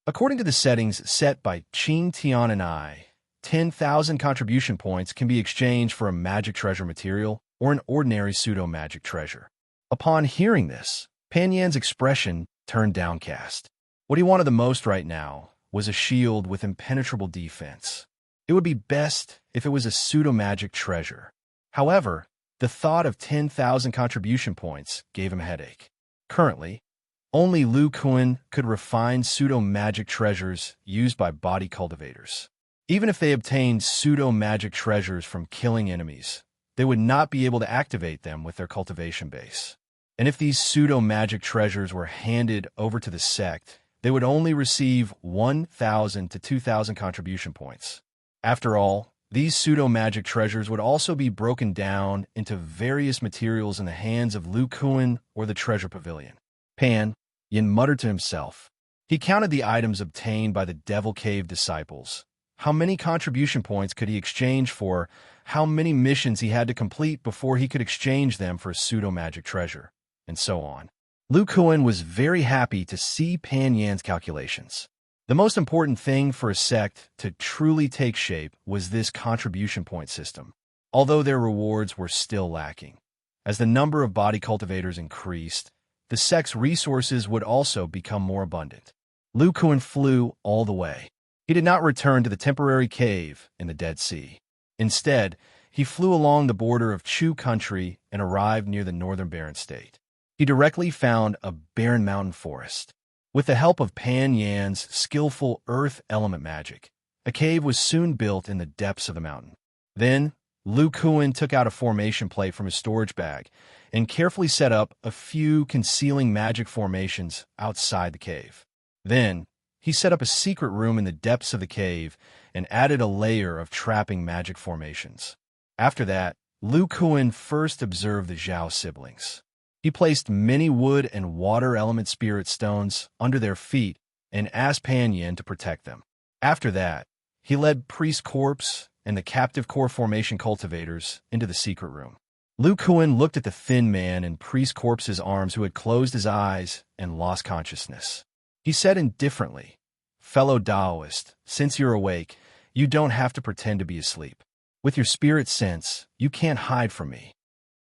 According to the settings set by Qing Tian and I, 10,000 contribution points can be exchanged for a magic treasure material or an ordinary pseudo-magic treasure. Upon hearing this, Pan Yan's expression turned downcast. What he wanted the most right now was a shield with impenetrable defense. It would be best if it was a pseudo-magic treasure. However, the thought of 10,000 contribution points gave him a headache. Currently, only Lu Kuan could refine pseudo-magic treasures used by body cultivators. Even if they obtained pseudo-magic treasures from killing enemies, they would not be able to activate them with their cultivation base. And if these pseudo-magic treasures were handed over to the sect, they would only receive 1,000 to 2,000 contribution points. After all, these pseudo-magic treasures would also be broken down into various materials in the hands of Lu Kuan or the treasure pavilion. Pan Yin muttered to himself. He counted the items obtained by the Devil Cave disciples. How many contribution points could he exchange for? How many missions he had to complete before he could exchange them for a pseudo-magic treasure? And so on. Lu Kuan was very happy to see Pan Yan's calculations. The most important thing for a sect to truly take shape was this contribution point system, although their rewards were still lacking. As the number of body cultivators increased, the sect's resources would also become more abundant. Lu Kuan flew all the way. He did not return to the temporary cave in the Dead Sea. Instead, he flew along the border of Chu country and arrived near the northern barren state. He directly found a barren mountain forest. With the help of Pan Yan's skillful earth element magic, a cave was soon built in the depths of the mountain. Then, Lu Kuan took out a formation plate from his storage bag and carefully set up a few concealing magic formations outside the cave. Then, he set up a secret room in the depths of the cave and added a layer of trapping magic formations. After that, Lu Kuan first observed the Zhao siblings. He placed many wood and water element spirit stones under their feet and asked Pan Yan to protect them. After that, he led Priest Corpse and the captive core formation cultivators into the secret room. Lu Kuan looked at the thin man in Priest Corpse's arms who had closed his eyes and lost consciousness. He said indifferently, "Fellow Taoist, since you're awake, you don't have to pretend to be asleep. With your spirit sense, you can't hide from me."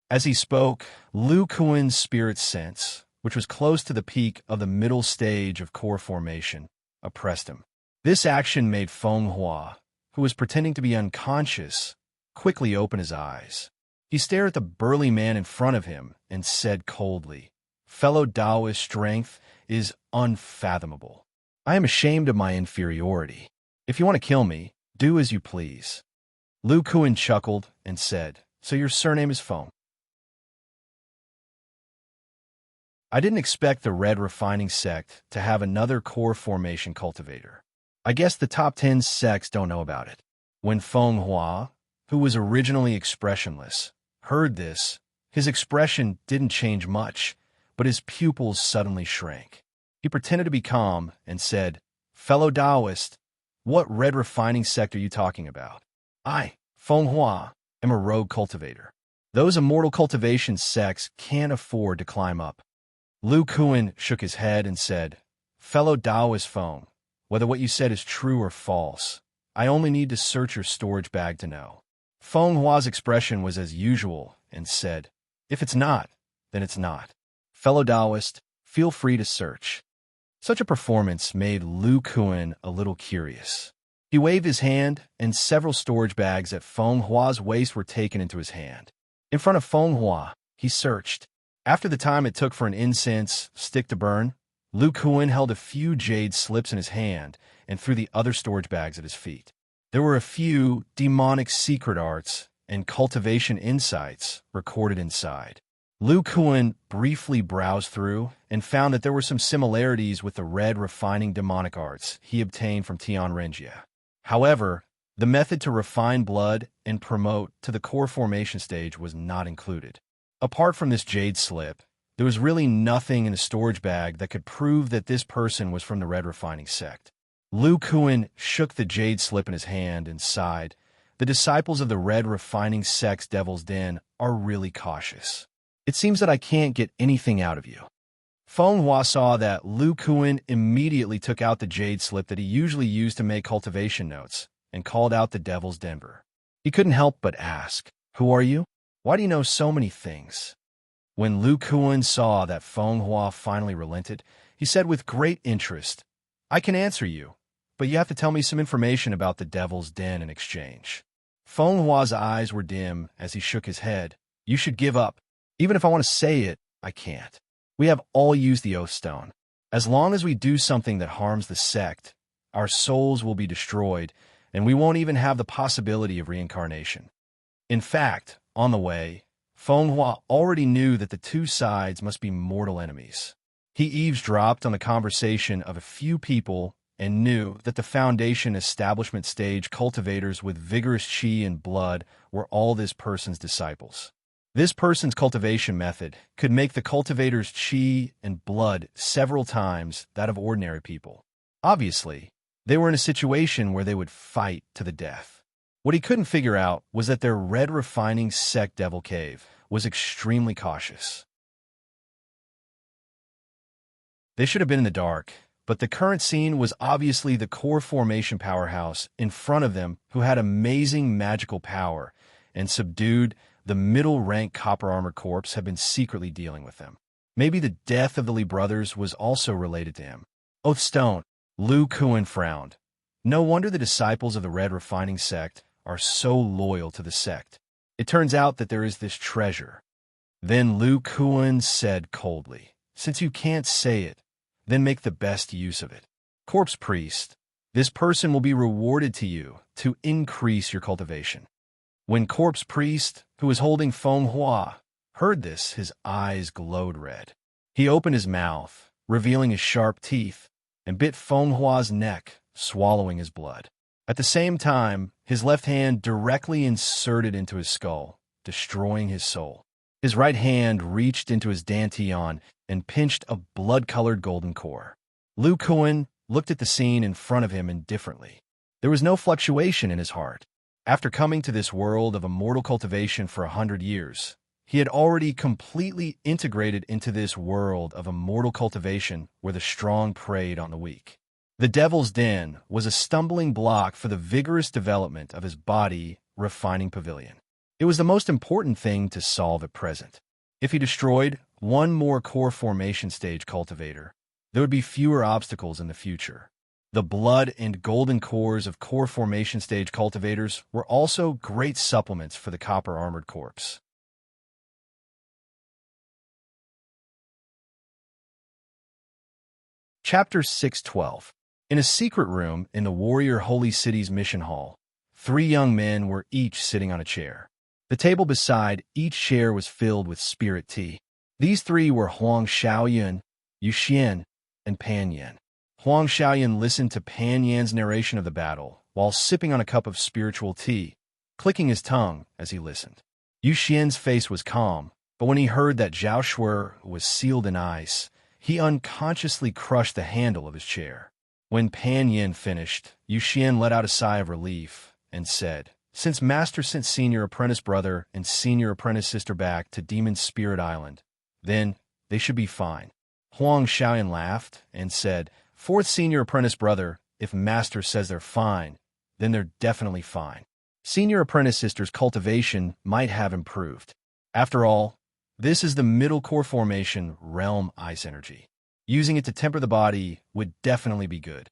As he spoke, Lu Kuan's spirit sense, which was close to the peak of the middle stage of core formation, oppressed him. This action made Feng Hua, who was pretending to be unconscious, quickly open his eyes. He stared at the burly man in front of him and said coldly, "Fellow Taoist strength is unfathomable. I am ashamed of my inferiority. If you want to kill me, do as you please." Lu Kuan chuckled and said, "So your surname is Feng?" I didn't expect the Red Refining Sect to have another core formation cultivator. I guess the top 10 sects don't know about it. When Feng Hua, who was originally expressionless, heard this, his expression didn't change much, but his pupils suddenly shrank. He pretended to be calm and said, "Fellow Taoist, what Red Refining Sect are you talking about? I, Feng Hua, am a rogue cultivator. Those immortal cultivation sects can't afford to climb up." Lu Kuan shook his head and said, "Fellow Taoist Feng, whether what you said is true or false, I only need to search your storage bag to know." Feng Hua's expression was as usual and said, "If it's not, then it's not. Fellow Taoist, feel free to search." Such a performance made Lu Kuan a little curious. He waved his hand, and several storage bags at Feng Hua's waist were taken into his hand. In front of Feng Hua, he searched. After the time it took for an incense stick to burn, Lu Kuan held a few jade slips in his hand and threw the other storage bags at his feet. There were a few demonic secret arts and cultivation insights recorded inside. Lu Kuan briefly browsed through and found that there were some similarities with the red refining demonic arts he obtained from Tian Renjia. However, the method to refine blood and promote to the core formation stage was not included. Apart from this jade slip, there was really nothing in the storage bag that could prove that this person was from the red refining sect. Lu Kuan shook the jade slip in his hand and sighed. The disciples of the red refining sect's Devil's Den are really cautious. It seems that I can't get anything out of you. Feng Hua saw that Lu Kuan immediately took out the jade slip that he usually used to make cultivation notes and called out the Devil's Denver. He couldn't help but ask, "Who are you? Why do you know so many things?" When Lu Kuan saw that Feng Hua finally relented, he said with great interest, "I can answer you, but you have to tell me some information about the Devil's Den in exchange." Feng Hua's eyes were dim as he shook his head. "You should give up. Even if I want to say it, I can't. We have all used the Oath Stone. As long as we do something that harms the sect, our souls will be destroyed, and we won't even have the possibility of reincarnation." In fact, on the way, Feng Hua already knew that the two sides must be mortal enemies. He eavesdropped on the conversation of a few people and knew that the Foundation establishment stage cultivators with vigorous chi and blood were all this person's disciples. This person's cultivation method could make the cultivator's chi and blood several times that of ordinary people. Obviously, they were in a situation where they would fight to the death. What he couldn't figure out was that their red refining sect Devil Cave was extremely cautious. They should have been in the dark, but the current scene was obviously the core formation powerhouse in front of them who had amazing magical power and subdued the middle-rank copper-armored corpse had been secretly dealing with them. Maybe the death of the Li brothers was also related to him. Oathstone, Lu Kuan frowned. No wonder the disciples of the red refining sect are so loyal to the sect. It turns out that there is this treasure. Then Lu Kuan said coldly, "Since you can't say it, then make the best use of it. Corpse Priest, this person will be rewarded to you to increase your cultivation." When Corpse Priest, who was holding Feng Hua, heard this, his eyes glowed red. He opened his mouth, revealing his sharp teeth, and bit Feng Hua's neck, swallowing his blood. At the same time, his left hand directly inserted into his skull, destroying his soul. His right hand reached into his dantian and pinched a blood-colored golden core. Lu Kuan looked at the scene in front of him indifferently. There was no fluctuation in his heart. After coming to this world of immortal cultivation for 100 years, he had already completely integrated into this world of immortal cultivation where the strong preyed on the weak. The Devil's Den was a stumbling block for the vigorous development of his body refining pavilion. It was the most important thing to solve at present. If he destroyed one more core formation stage cultivator, there would be fewer obstacles in the future. The blood and golden cores of core formation stage cultivators were also great supplements for the copper-armored corpse. Chapter 612. In a secret room in the Warrior Holy City's mission hall, 3 young men were each sitting on a chair. The table beside each chair was filled with spirit tea. These 3 were Huang Xiaoyan, Yu Xian, and Pan Yan. Huang Xiaoyan listened to Pan Yan's narration of the battle while sipping on a cup of spiritual tea, clicking his tongue as he listened. Yu Xian's face was calm, but when he heard that Zhao Shuer was sealed in ice, he unconsciously crushed the handle of his chair. When Pan Yan finished, Yu Xian let out a sigh of relief and said, "Since Master sent Senior Apprentice Brother and Senior Apprentice Sister back to Demon Spirit Island, then they should be fine." Huang Xiaoyan laughed and said, "Fourth Senior Apprentice Brother, if Master says they're fine, then they're definitely fine. Senior Apprentice Sister's cultivation might have improved. After all, this is the middle core formation realm ice energy. Using it to temper the body would definitely be good."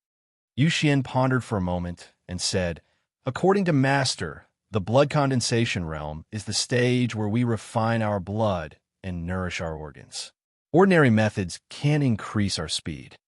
Yu Xian pondered for a moment and said, "According to Master, the blood condensation realm is the stage where we refine our blood and nourish our organs. Ordinary methods can increase our speed.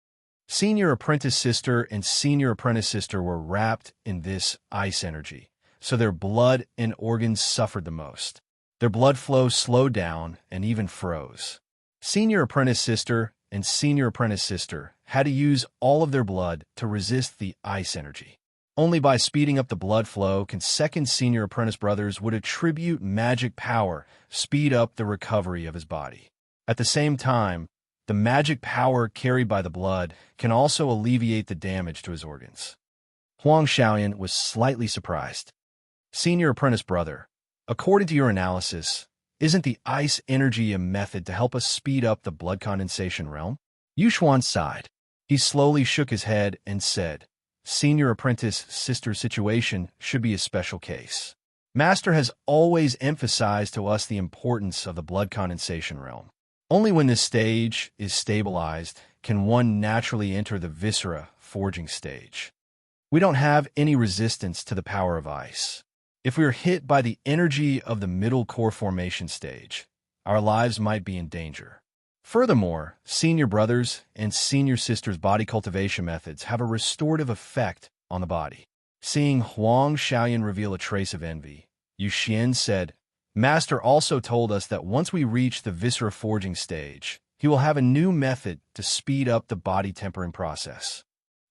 Senior Apprentice Sister and Senior Apprentice Sister were wrapped in this ice energy, so their blood and organs suffered the most. Their blood flow slowed down and even froze. Senior apprentice sister and senior apprentice sister had to use all of their blood to resist the ice energy. Only by speeding up the blood flow can second senior apprentice brothers would attribute magic power, speed up the recovery of his body. At the same time, the magic power carried by the blood can also alleviate the damage to his organs. Huang Xiaoyan was slightly surprised. Senior apprentice brother, according to your analysis, isn't the ice energy a method to help us speed up the blood condensation realm? Yushuan sighed. He slowly shook his head and said, Senior apprentice sister situation should be a special case. Master has always emphasized to us the importance of the blood condensation realm. Only when this stage is stabilized can one naturally enter the viscera forging stage. We don't have any resistance to the power of ice. If we are hit by the energy of the middle core formation stage, our lives might be in danger. Furthermore, senior brothers and senior sisters' body cultivation methods have a restorative effect on the body. Seeing Huang Xiaoyan reveal a trace of envy, Yu Xian said, Master also told us that once we reach the viscera forging stage, he will have a new method to speed up the body tempering process.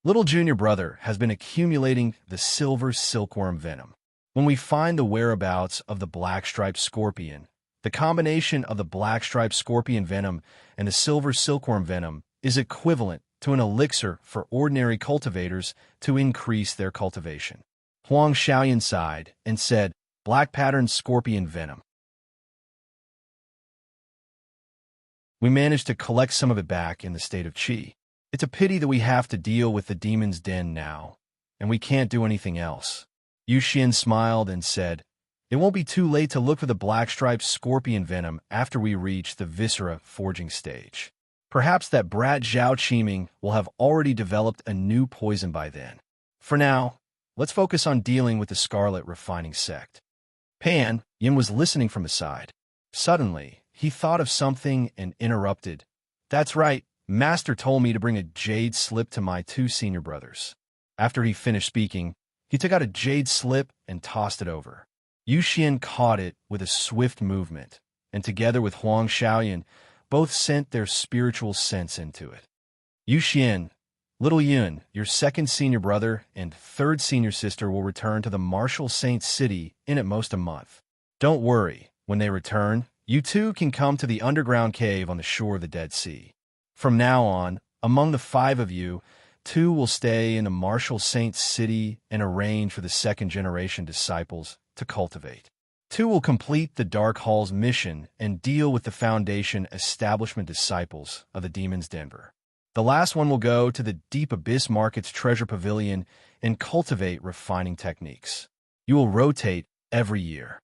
Little junior brother has been accumulating the silver silkworm venom. When we find the whereabouts of the black-striped scorpion, the combination of the black-striped scorpion venom and the silver silkworm venom is equivalent to an elixir for ordinary cultivators to increase their cultivation. Huang Xiaoyan sighed and said, Black-patterned scorpion venom. We managed to collect some of it back in the state of Qi. It's a pity that we have to deal with the demon's den now, and we can't do anything else. Yu Xian smiled and said, It won't be too late to look for the black-striped scorpion venom after we reach the viscera forging stage. Perhaps that brat Zhao Qiming will have already developed a new poison by then. For now, let's focus on dealing with the scarlet refining sect. Pan Yin was listening from his side. Suddenly, he thought of something and interrupted. That's right, Master told me to bring a jade slip to my two senior brothers. After he finished speaking, he took out a jade slip and tossed it over. Yu Xian caught it with a swift movement, and together with Huang Xiaoyan, both sent their spiritual sense into it. Yu Xian, Little Yun, your second senior brother and third senior sister will return to the Martial Saint City in at most a month. Don't worry, when they return, you two can come to the underground cave on the shore of the Dead Sea. From now on, among the five of you, two will stay in the Martial Saint City and arrange for the second-generation disciples to cultivate. Two will complete the Dark Hall's mission and deal with the Foundation establishment disciples of the Demon's Denver. The last one will go to the Deep Abyss Market's treasure pavilion and cultivate refining techniques. You will rotate every year.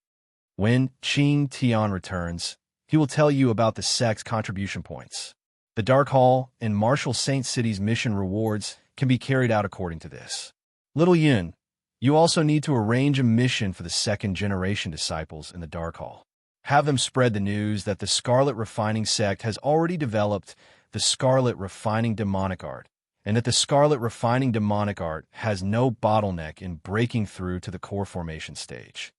When Qing Tian returns, he will tell you about the sect's contribution points. The Dark Hall and Martial Saint City's mission rewards can be carried out according to this. Little Yun, you also need to arrange a mission for the second-generation disciples in the Dark Hall. Have them spread the news that the Scarlet Refining sect has already developed the Scarlet Refining Demonic Art, and that the Scarlet Refining Demonic Art has no bottleneck in breaking through to the core formation stage.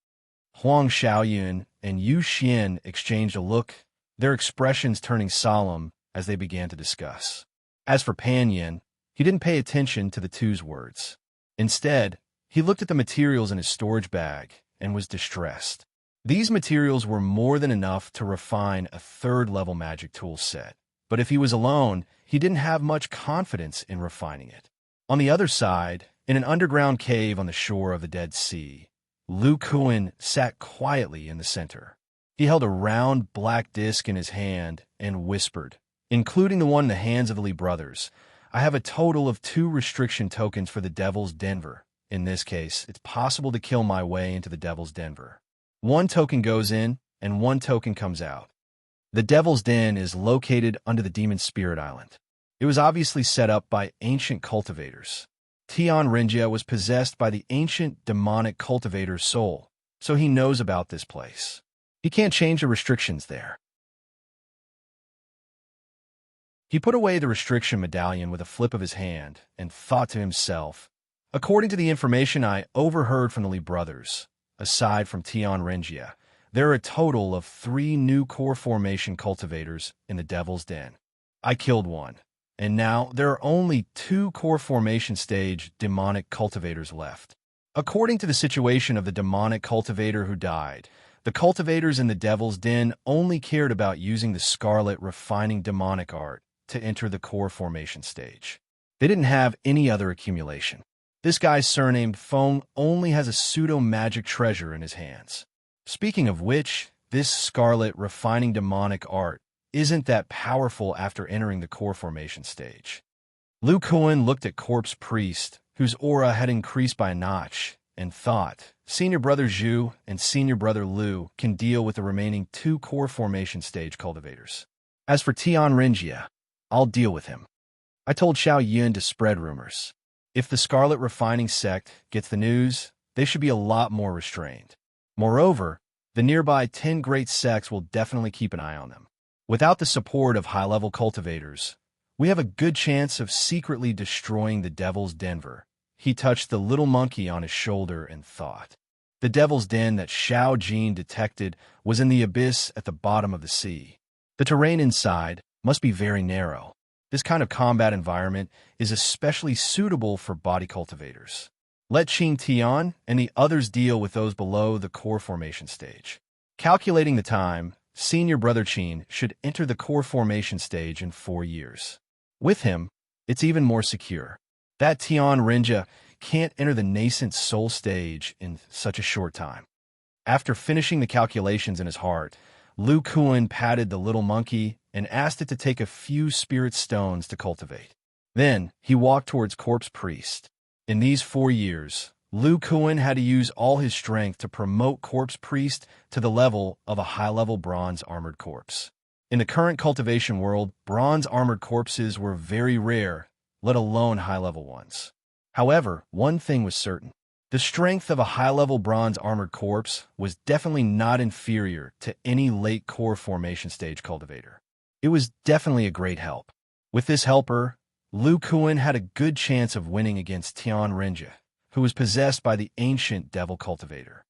Huang Xiaoyan and Yu Xian exchanged a look, their expressions turning solemn as they began to discuss. As for Pan Yin, he didn't pay attention to the two's words. Instead, he looked at the materials in his storage bag and was distressed. These materials were more than enough to refine a third-level magic tool set. But if he was alone, he didn't have much confidence in refining it. On the other side, in an underground cave on the shore of the Dead Sea, Lu Kuan sat quietly in the center. He held a round black disc in his hand and whispered, including the one in the hands of the Li brothers, I have a total of 2 restriction tokens for the Devil's Denver. In this case, it's possible to kill my way into the Devil's Denver. 1 token goes in, and 1 token comes out. The Devil's Den is located under the Demon Spirit Island. It was obviously set up by ancient cultivators. Tian Renjia was possessed by the ancient demonic cultivator's soul, so he knows about this place. He can't change the restrictions there. He put away the restriction medallion with a flip of his hand and thought to himself, according to the information I overheard from the Li brothers, aside from Tian Renjia, There are a total of 3 new core formation cultivators in the Devil's Den. I killed one, and now there are only 2 core formation stage demonic cultivators left. According to the situation of the demonic cultivator who died, the cultivators in the Devil's Den only cared about using the scarlet refining demonic art to enter the core formation stage. They didn't have any other accumulation. This guy surnamed Fong only has a pseudo-magic treasure in his hands. Speaking of which, this scarlet refining demonic art isn't that powerful after entering the core formation stage. Lu Kuan looked at Corpse Priest, whose aura had increased by a notch, and thought, Senior Brother Zhu and Senior Brother Lu can deal with the remaining 2 core formation stage cultivators. As for Tian Renjia, I'll deal with him. I told Xiao Yun to spread rumors. If the Scarlet Refining Sect gets the news, they should be a lot more restrained. Moreover, the nearby 10 great sects will definitely keep an eye on them. Without the support of high-level cultivators, we have a good chance of secretly destroying the Devil's Denver. He touched the little monkey on his shoulder and thought. The Devil's Den that Xiao Jin detected was in the abyss at the bottom of the sea. The terrain inside must be very narrow. This kind of combat environment is especially suitable for body cultivators. Let Qin Tian and the others deal with those below the core formation stage. Calculating the time, Senior Brother Qin should enter the core formation stage in 4 years. With him, it's even more secure. That Tian Renjia can't enter the nascent soul stage in such a short time. After finishing the calculations in his heart, Lu Kuan patted the little monkey and asked it to take a few spirit stones to cultivate. Then he walked towards Corpse Priest. In these 4 years, Lu Kuan had to use all his strength to promote Corpse Priest to the level of a high-level bronze armored corpse. In the current cultivation world, bronze armored corpses were very rare, let alone high-level ones. However, one thing was certain. The strength of a high-level bronze armored corpse was definitely not inferior to any late core formation stage cultivator. It was definitely a great help. With this helper, Lu Kuan had a good chance of winning against Tian Renjia, who was possessed by the ancient devil cultivator.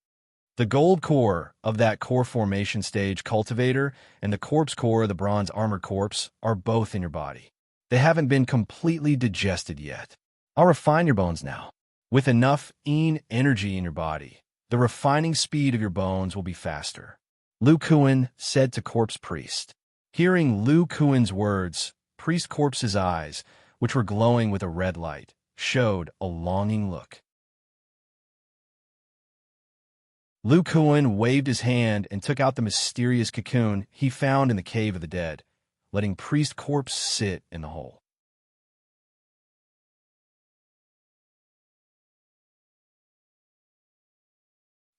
The gold core of that core formation stage cultivator and the corpse core of the bronze armored corpse are both in your body. They haven't been completely digested yet. I'll refine your bones now. With enough yin energy in your body, the refining speed of your bones will be faster. Lu Kuan said to Corpse Priest. Hearing Lu Kuan's words, Priest Corpse's eyes, which were glowing with a red light, showed a longing look. Lu Kuan waved his hand and took out the mysterious cocoon he found in the Cave of the Dead, letting Priest Corpse sit in the hole.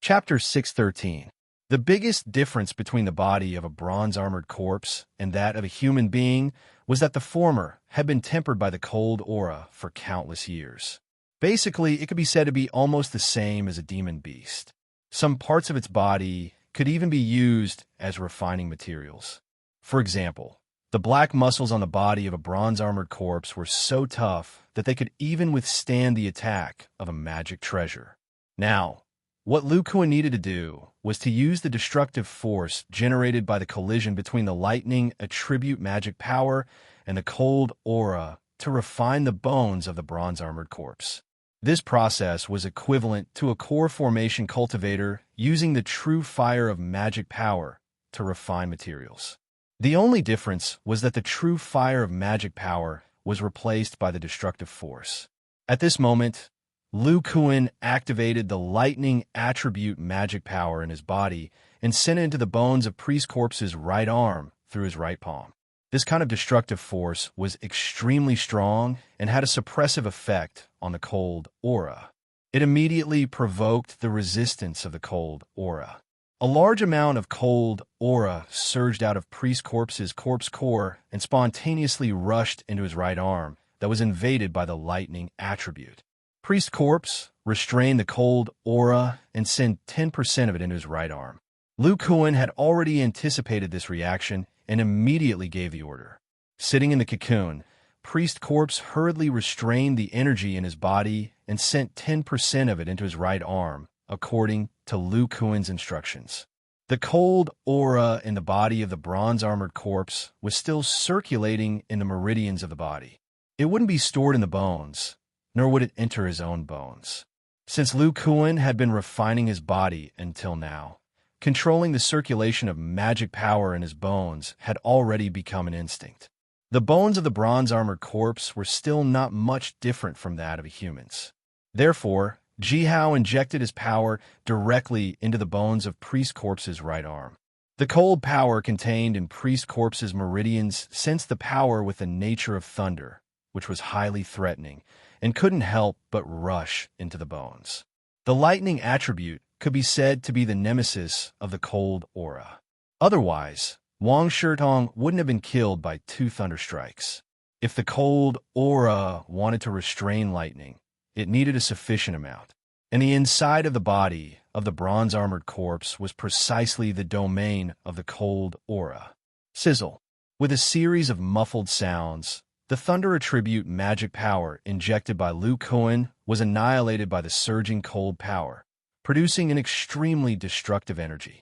Chapter 613. The biggest difference between the body of a bronze-armored corpse and that of a human being was that the former had been tempered by the cold aura for countless years. Basically, it could be said to be almost the same as a demon beast. Some parts of its body could even be used as refining materials. For example, the black muscles on the body of a bronze-armored corpse were so tough that they could even withstand the attack of a magic treasure. Now, what Lu Kuan needed to do was to use the destructive force generated by the collision between the lightning attribute magic power and the cold aura to refine the bones of the bronze-armored corpse. This process was equivalent to a core formation cultivator using the true fire of magic power to refine materials. The only difference was that the true fire of magic power was replaced by the destructive force. At this moment, Lu Kuan activated the lightning attribute magic power in his body and sent it into the bones of Priest Corpse's right arm through his right palm. This kind of destructive force was extremely strong and had a suppressive effect on the cold aura. It immediately provoked the resistance of the cold aura. A large amount of cold aura surged out of Priest Corpse's corpse core and spontaneously rushed into his right arm that was invaded by the lightning attribute. Priest Corpse restrained the cold aura and sent 10% of it into his right arm. Lu Kuan had already anticipated this reaction and immediately gave the order. Sitting in the cocoon, Priest Corpse hurriedly restrained the energy in his body and sent 10% of it into his right arm, according to Lu Kuan's instructions. The cold aura in the body of the bronze-armored corpse was still circulating in the meridians of the body. It wouldn't be stored in the bones, nor would it enter his own bones. Since Lu Kuan had been refining his body until now, controlling the circulation of magic power in his bones had already become an instinct. The bones of the bronze-armored corpse were still not much different from that of a human's. Therefore, Jihao injected his power directly into the bones of Priest Corpse's right arm. The cold power contained in Priest Corpse's meridians sensed the power with the nature of thunder, which was highly threatening, and couldn't help but rush into the bones. The lightning attribute could be said to be the nemesis of the cold aura. Otherwise, Wang Shitong wouldn't have been killed by 2 thunder strikes. If the cold aura wanted to restrain lightning, it needed a sufficient amount. And the inside of the body of the bronze-armored corpse was precisely the domain of the cold aura. Sizzle. With a series of muffled sounds, the thunder attribute magic power injected by Lu Kuan was annihilated by the surging cold power, producing an extremely destructive energy.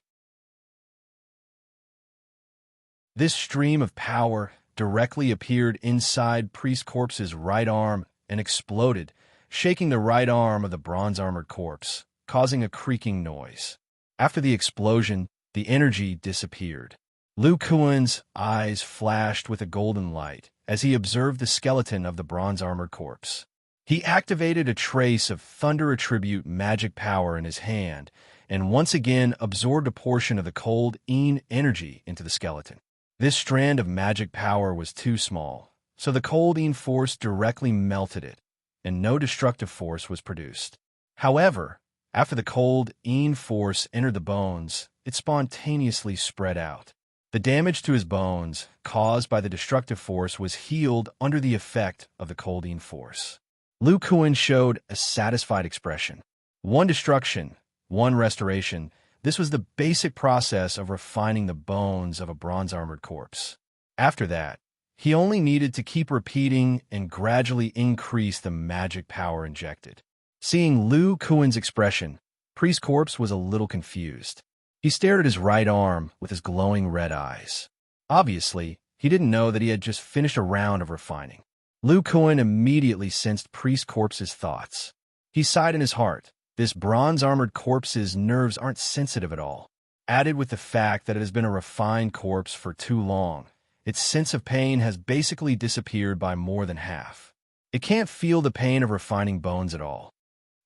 This stream of power directly appeared inside Priest Corpse's right arm and exploded, shaking the right arm of the bronze-armored corpse, causing a creaking noise. After the explosion, the energy disappeared. Lu Kuan's eyes flashed with a golden light as he observed the skeleton of the bronze-armored corpse. He activated a trace of thunder attribute magic power in his hand and once again absorbed a portion of the cold Yin energy into the skeleton. This strand of magic power was too small, so the cold Yin force directly melted it, and no destructive force was produced. However, after the cold Yin force entered the bones, it spontaneously spread out. The damage to his bones caused by the destructive force was healed under the effect of the cold Yin force. Lu Kuan showed a satisfied expression. 1 destruction, 1 restoration. This was the basic process of refining the bones of a bronze-armored corpse. After that, he only needed to keep repeating and gradually increase the magic power injected. Seeing Lu Kuan's expression, Priest Corpse was a little confused. He stared at his right arm with his glowing red eyes. Obviously, he didn't know that he had just finished a round of refining. Lu Kuan immediately sensed Priest Corpse's thoughts. He sighed in his heart. This bronze-armored corpse's nerves aren't sensitive at all. Added with the fact that it has been a refined corpse for too long, its sense of pain has basically disappeared by more than half. It can't feel the pain of refining bones at all.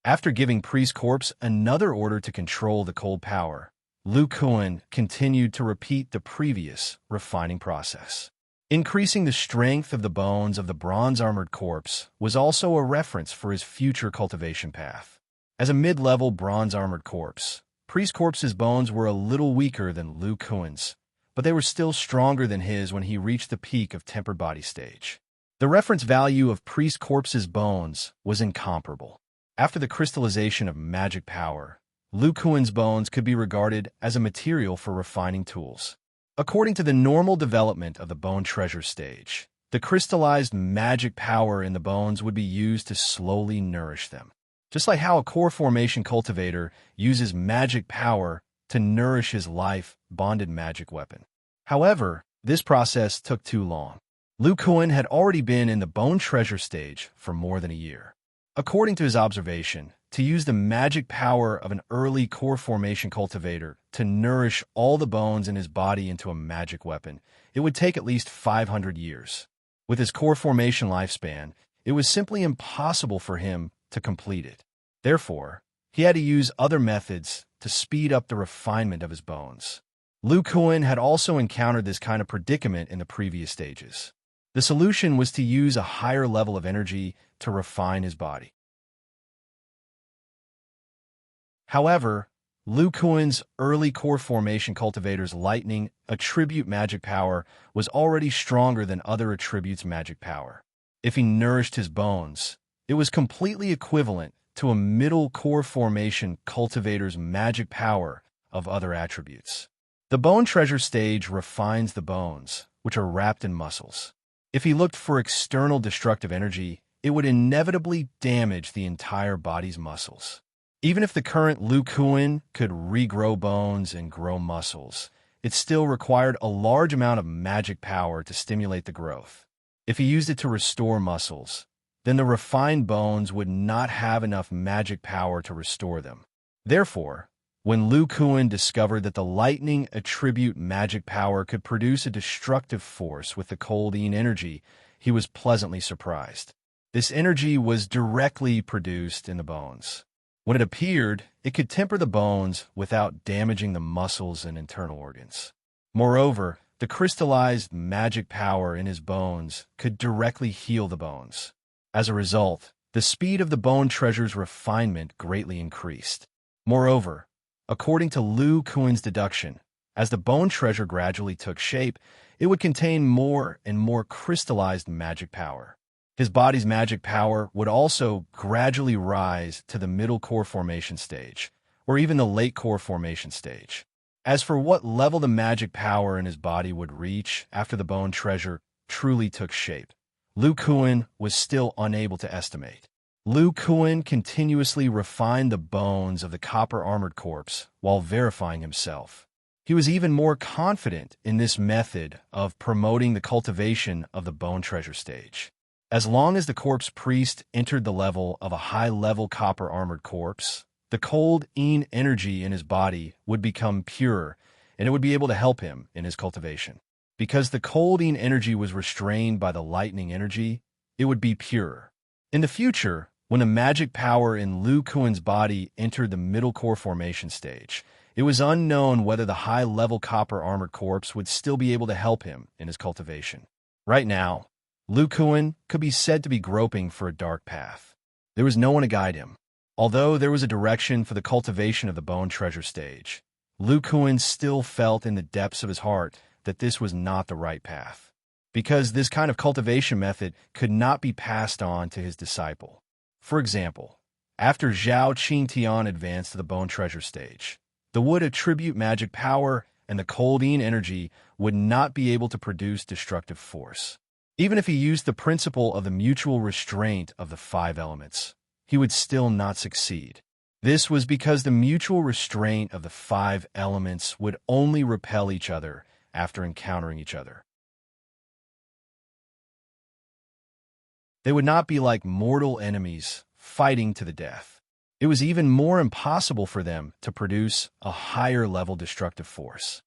After giving Priest Corpse another order to control the cold power, Lu Kuan continued to repeat the previous refining process. Increasing the strength of the bones of the bronze-armored corpse was also a reference for his future cultivation path. As a mid-level bronze-armored corpse, Priest Corpse's bones were a little weaker than Lu Kuan's, but they were still stronger than his when he reached the peak of tempered body stage. The reference value of Priest Corpse's bones was incomparable. After the crystallization of magic power, Lu Kuan's bones could be regarded as a material for refining tools. According to the normal development of the bone treasure stage, the crystallized magic power in the bones would be used to slowly nourish them. Just like how a core formation cultivator uses magic power to nourish his life-bonded magic weapon. However, this process took too long. Lu Kuan had already been in the bone treasure stage for more than a year. According to his observation, to use the magic power of an early core formation cultivator to nourish all the bones in his body into a magic weapon, it would take at least 500 years. With his core formation lifespan, it was simply impossible for him to complete it. Therefore, he had to use other methods to speed up the refinement of his bones. Lu Kuan had also encountered this kind of predicament in the previous stages. The solution was to use a higher level of energy to refine his body. However, Lu Kuan's early core formation cultivator's lightning attribute magic power was already stronger than other attributes' magic power. If he nourished his bones, it was completely equivalent to a middle core formation cultivator's magic power of other attributes. The bone treasure stage refines the bones, which are wrapped in muscles. If he looked for external destructive energy, it would inevitably damage the entire body's muscles. Even if the current Lu Kuan could regrow bones and grow muscles, it still required a large amount of magic power to stimulate the growth. If he used it to restore muscles, then the refined bones would not have enough magic power to restore them. Therefore, when Lu Kuan discovered that the lightning attribute magic power could produce a destructive force with the cold yin energy, he was pleasantly surprised. This energy was directly produced in the bones. When it appeared, it could temper the bones without damaging the muscles and internal organs. Moreover, the crystallized magic power in his bones could directly heal the bones. As a result, the speed of the bone treasure's refinement greatly increased. Moreover, according to Lu Kuan's deduction, as the bone treasure gradually took shape, it would contain more and more crystallized magic power. His body's magic power would also gradually rise to the middle core formation stage, or even the late core formation stage. As for what level the magic power in his body would reach after the bone treasure truly took shape, Lu Kuan was still unable to estimate. Lu Kuan continuously refined the bones of the copper-armored corpse while verifying himself. He was even more confident in this method of promoting the cultivation of the bone treasure stage. As long as the corpse priest entered the level of a high-level copper-armored corpse, the cold yin energy in his body would become pure, and it would be able to help him in his cultivation. Because the cold yin energy was restrained by the lightning energy, it would be pure. In the future, when the magic power in Lu Kuan's body entered the middle core formation stage, it was unknown whether the high-level copper-armored corpse would still be able to help him in his cultivation. Right now, Lu Kuan could be said to be groping for a dark path. There was no one to guide him. Although there was a direction for the cultivation of the bone treasure stage, Lu Kuan still felt in the depths of his heart that this was not the right path, because this kind of cultivation method could not be passed on to his disciple. For example, after Zhao Qingtian advanced to the bone treasure stage, the wood attribute magic power and the cold yin energy would not be able to produce destructive force. Even if he used the principle of the mutual restraint of the 5 elements, he would still not succeed. This was because the mutual restraint of the 5 elements would only repel each other after encountering each other. They would not be like mortal enemies fighting to the death. It was even more impossible for them to produce a higher-level destructive force.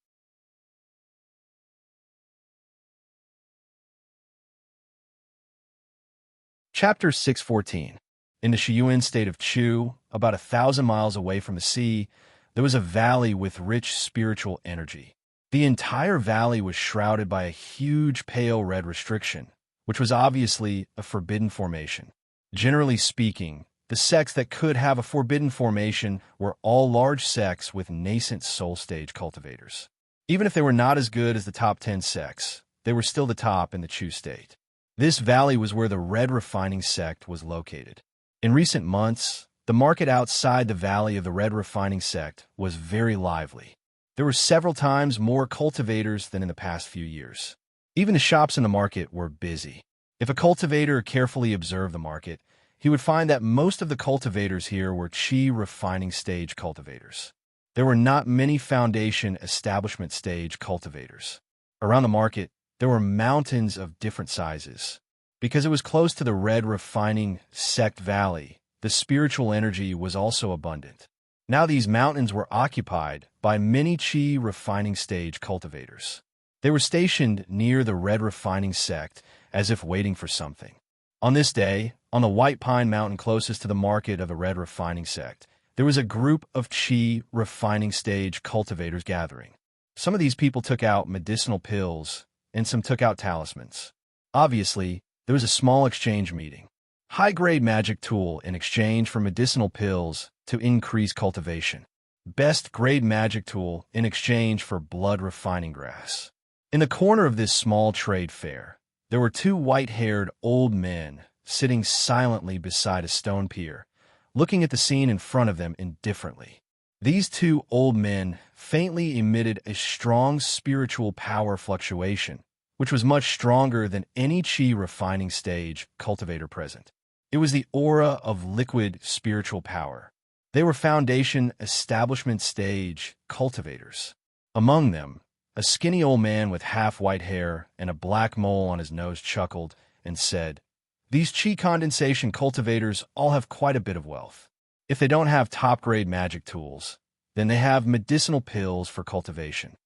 Chapter 614. In the Shiyuan state of Chu, about 1,000 miles away from the sea, there was a valley with rich spiritual energy. The entire valley was shrouded by a huge pale red restriction, which was obviously a forbidden formation. Generally speaking, the sects that could have a forbidden formation were all large sects with nascent soul stage cultivators. Even if they were not as good as the top 10 sects, they were still the top in the Chu state. This valley was where the red refining sect was located. In recent months, the market outside the valley of the red refining sect was very lively. There were several times more cultivators than in the past few years. Even the shops in the market were busy. If a cultivator carefully observed the market, he would find that most of the cultivators here were Qi refining stage cultivators. There were not many foundation establishment stage cultivators. Around the market, there were mountains of different sizes. Because it was close to the red refining sect valley, the spiritual energy was also abundant. Now these mountains were occupied by many Qi refining stage cultivators. They were stationed near the red refining sect as if waiting for something. On this day, on the White Pine Mountain closest to the market of the red refining sect, there was a group of Qi refining stage cultivators gathering. Some of these people took out medicinal pills, and some took out talismans. Obviously, there was a small exchange meeting. High-grade magic tool in exchange for medicinal pills to increase cultivation. Best grade magic tool in exchange for blood refining grass. In the corner of this small trade fair, there were 2 white-haired old men sitting silently beside a stone pier, looking at the scene in front of them indifferently. These 2 old men faintly emitted a strong spiritual power fluctuation, which was much stronger than any Qi refining stage cultivator present. It was the aura of liquid spiritual power. They were foundation establishment stage cultivators. Among them, a skinny old man with half-white hair and a black mole on his nose chuckled and said, "These chi condensation cultivators all have quite a bit of wealth. If they don't have top-grade magic tools, then they have medicinal pills for cultivation.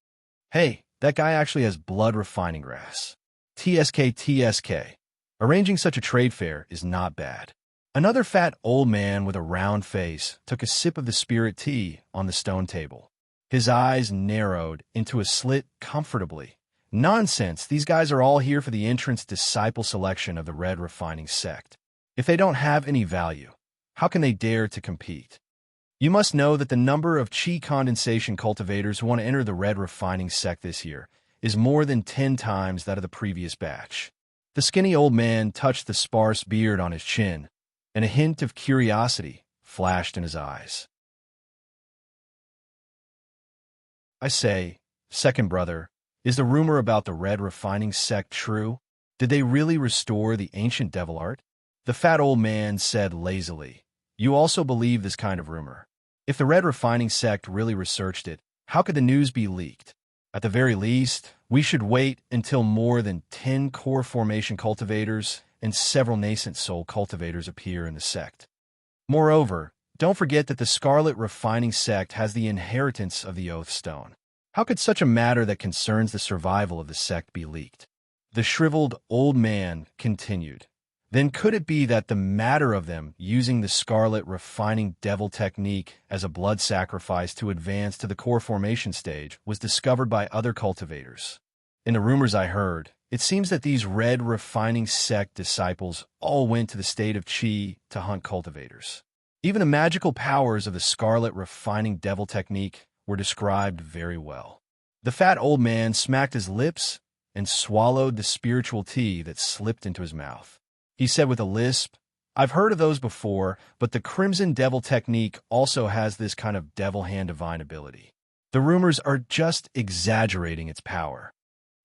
Hey, that guy actually has blood refining grass. TSK TSK. Arranging such a trade fair is not bad." Another fat old man with a round face took a sip of the spirit tea on the stone table. His eyes narrowed into a slit comfortably. "Nonsense, these guys are all here for the entrance disciple selection of the red refining sect. If they don't have any value, how can they dare to compete? You must know that the number of chi condensation cultivators who want to enter the red refining sect this year is more than 10 times that of the previous batch." The skinny old man touched the sparse beard on his chin, and a hint of curiosity flashed in his eyes. "I say, second brother, is the rumor about the red refining sect true? Did they really restore the ancient devil art?" The fat old man said lazily, "You also believe this kind of rumor? If the red refining sect really researched it, how could the news be leaked? At the very least, we should wait until more than 10 core formation cultivators and several nascent soul cultivators appear in the sect. Moreover, don't forget that the Scarlet Refining Sect has the inheritance of the Oath Stone. How could such a matter that concerns the survival of the sect be leaked?" The shriveled old man continued. "Then could it be that the matter of them using the Scarlet Refining Devil technique as a blood sacrifice to advance to the core formation stage was discovered by other cultivators? In the rumors I heard, it seems that these red refining sect disciples all went to the state of Chi to hunt cultivators. Even the magical powers of the Scarlet Refining Devil technique were described very well." The fat old man smacked his lips and swallowed the spiritual tea that slipped into his mouth. He said with a lisp, "I've heard of those before, but the Crimson Devil technique also has this kind of devil hand divine ability. The rumors are just exaggerating its power.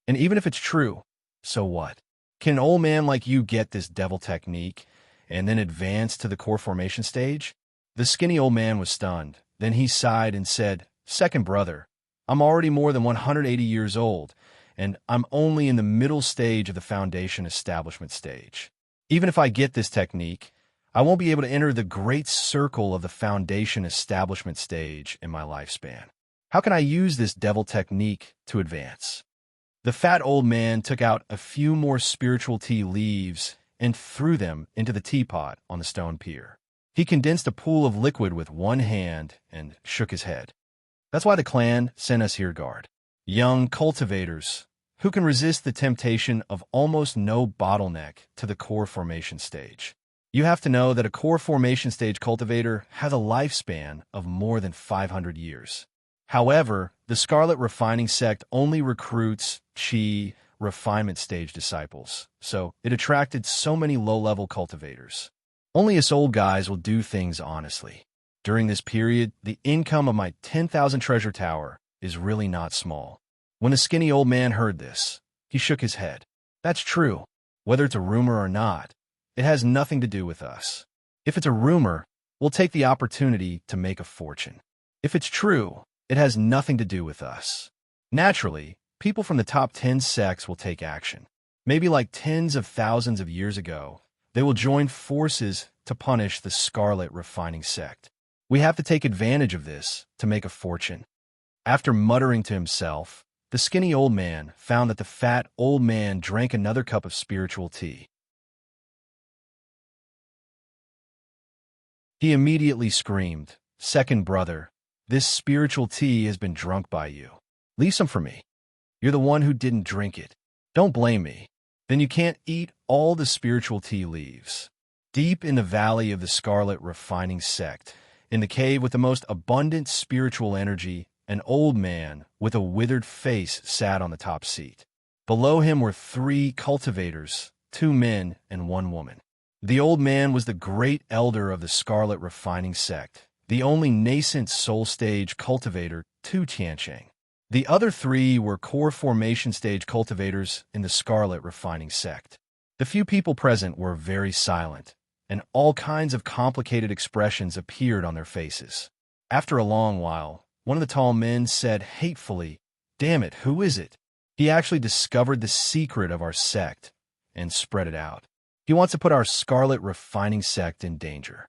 And even if it's true, so what? Can an old man like you get this devil technique and then advance to the core formation stage?" The skinny old man was stunned. Then he sighed and said, "Second brother, I'm already more than 180 years old, and I'm only in the middle stage of the foundation establishment stage. Even if I get this technique, I won't be able to enter the great circle of the foundation establishment stage in my lifespan. How can I use this devil technique to advance?" The fat old man took out a few more spiritual tea leaves and threw them into the teapot on the stone pier. He condensed a pool of liquid with one hand and shook his head. "That's why the clan sent us here, guard. Young cultivators who can resist the temptation of almost no bottleneck to the core formation stage. You have to know that a core formation stage cultivator has a lifespan of more than 500 years. However, the Scarlet Refining Sect only recruits Chi refinement stage disciples, so it attracted so many low-level cultivators. Only us old guys will do things honestly. During this period, the income of my 10,000 treasure tower is really not small." When the skinny old man heard this, he shook his head. "That's true. Whether it's a rumor or not, it has nothing to do with us. If it's a rumor, we'll take the opportunity to make a fortune. If it's true, it has nothing to do with us. Naturally, people from the top 10 sects will take action. Maybe like tens of thousands of years ago, they will join forces to punish the Scarlet Refining Sect. We have to take advantage of this to make a fortune." After muttering to himself, the skinny old man found that the fat old man drank another cup of spiritual tea. He immediately screamed, "Second brother, this spiritual tea has been drunk by you. Leave some for me. You're the one who didn't drink it. Don't blame me. Then you can't eat all the spiritual tea leaves." Deep in the valley of the Scarlet Refining Sect, in the cave with the most abundant spiritual energy, an old man with a withered face sat on the top seat. Below him were 3 cultivators, 2 men and 1 woman. The old man was the great elder of the Scarlet Refining Sect, the only nascent soul stage cultivator to Tiancheng. The other 3 were core formation stage cultivators in the Scarlet Refining Sect. The few people present were very silent, and all kinds of complicated expressions appeared on their faces. After a long while, one of the tall men said hatefully, "Damn it, who is it? He actually discovered the secret of our sect and spread it out. He wants to put our scarlet refining sect in danger."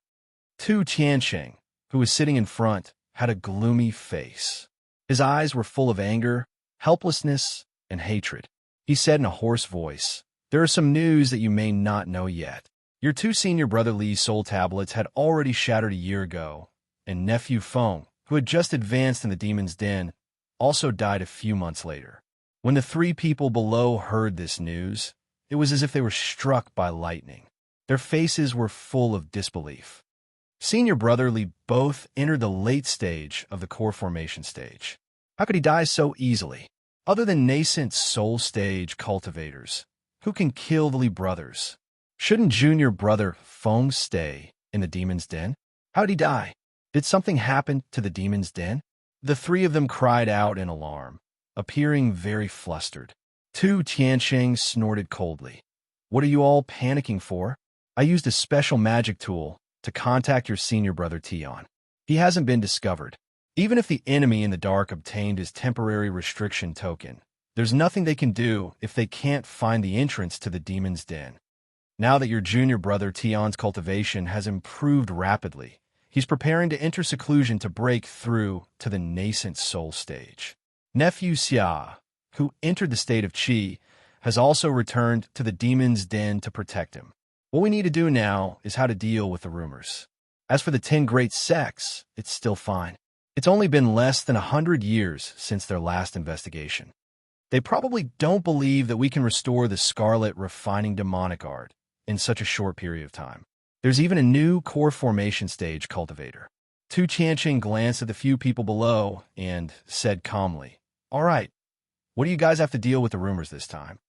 Tu Tiansheng, who was sitting in front, had a gloomy face. His eyes were full of anger, helplessness, and hatred. He said in a hoarse voice, "There is some news that you may not know yet. Your two senior brother Li's soul tablets had already shattered a year ago, and nephew Feng, who had just advanced in the demon's den, also died a few months later." When the three people below heard this news, it was as if they were struck by lightning. Their faces were full of disbelief. Senior brother Li both entered the late stage of the core formation stage. How could he die so easily? Other than nascent soul stage cultivators, who can kill the Li brothers? Shouldn't junior brother Feng stay in the demon's den? How did he die? Did something happen to the demon's den? The three of them cried out in alarm, appearing very flustered. Tu Tiansheng snorted coldly. "What are you all panicking for? I used a special magic tool to contact your senior brother Tian. He hasn't been discovered. Even if the enemy in the dark obtained his temporary restriction token, there's nothing they can do if they can't find the entrance to the demon's den. Now that your junior brother Tian's cultivation has improved rapidly, he's preparing to enter seclusion to break through to the nascent soul stage. Nephew Xia, who entered the state of Qi, has also returned to the demon's den to protect him. What we need to do now is how to deal with the rumors. As for the 10 great sects, it's still fine. It's only been less than 100 years since their last investigation. They probably don't believe that we can restore the scarlet refining demonic art in such a short period of time. There's even a new core formation stage cultivator." Tu Tianqing glanced at the few people below and said calmly, "All right, what do you guys have to deal with the rumors this time?"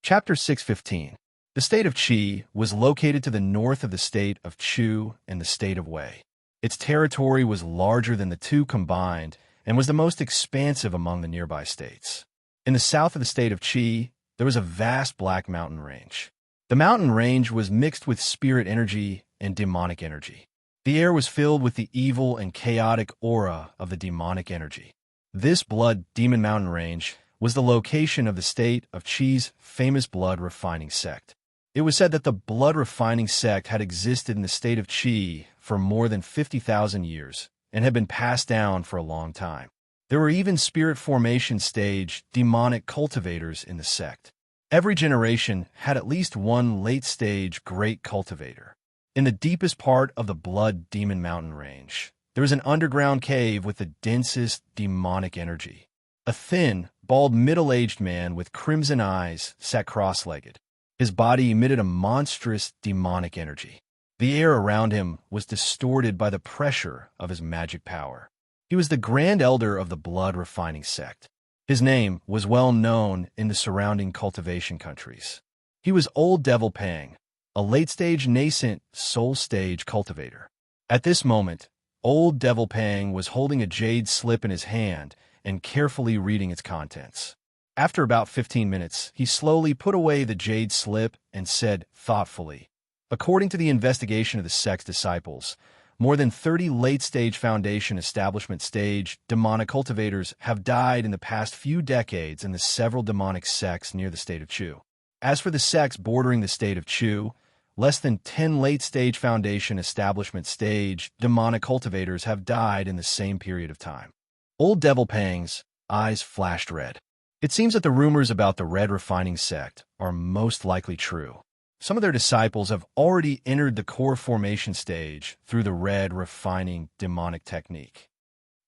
Chapter 615. The state of Qi was located to the north of the state of Chu and the state of Wei. Its territory was larger than the two combined and was the most expansive among the nearby states. In the south of the state of Qi, there was a vast black mountain range. The mountain range was mixed with spirit energy and demonic energy. The air was filled with the evil and chaotic aura of the demonic energy. This blood demon mountain range was the location of the state of Qi's famous blood refining sect. It was said that the blood refining sect had existed in the state of Qi for more than 50,000 years and had been passed down for a long time. There were even spirit formation stage demonic cultivators in the sect. Every generation had at least one late-stage great cultivator. In the deepest part of the blood demon mountain range, there was an underground cave with the densest demonic energy. A thin, bald middle-aged man with crimson eyes sat cross-legged. His body emitted a monstrous demonic energy. The air around him was distorted by the pressure of his magic power. He was the Grand Elder of the Blood Refining Sect. His name was well known in the surrounding cultivation countries. He was Old Devil Pang, a late-stage nascent soul-stage cultivator. At this moment, Old Devil Pang was holding a jade slip in his hand and carefully reading its contents. After about 15 minutes, he slowly put away the jade slip and said thoughtfully, "According to the investigation of the sect's disciples, more than 30 late-stage foundation establishment stage demonic cultivators have died in the past few decades in the several demonic sects near the state of Chu. As for the sects bordering the state of Chu, less than 10 late-stage foundation establishment stage demonic cultivators have died in the same period of time." Old Devil Pang's eyes flashed red. It seems that the rumors about the Red Refining sect are most likely true. Some of their disciples have already entered the core formation stage through the Red Refining demonic technique.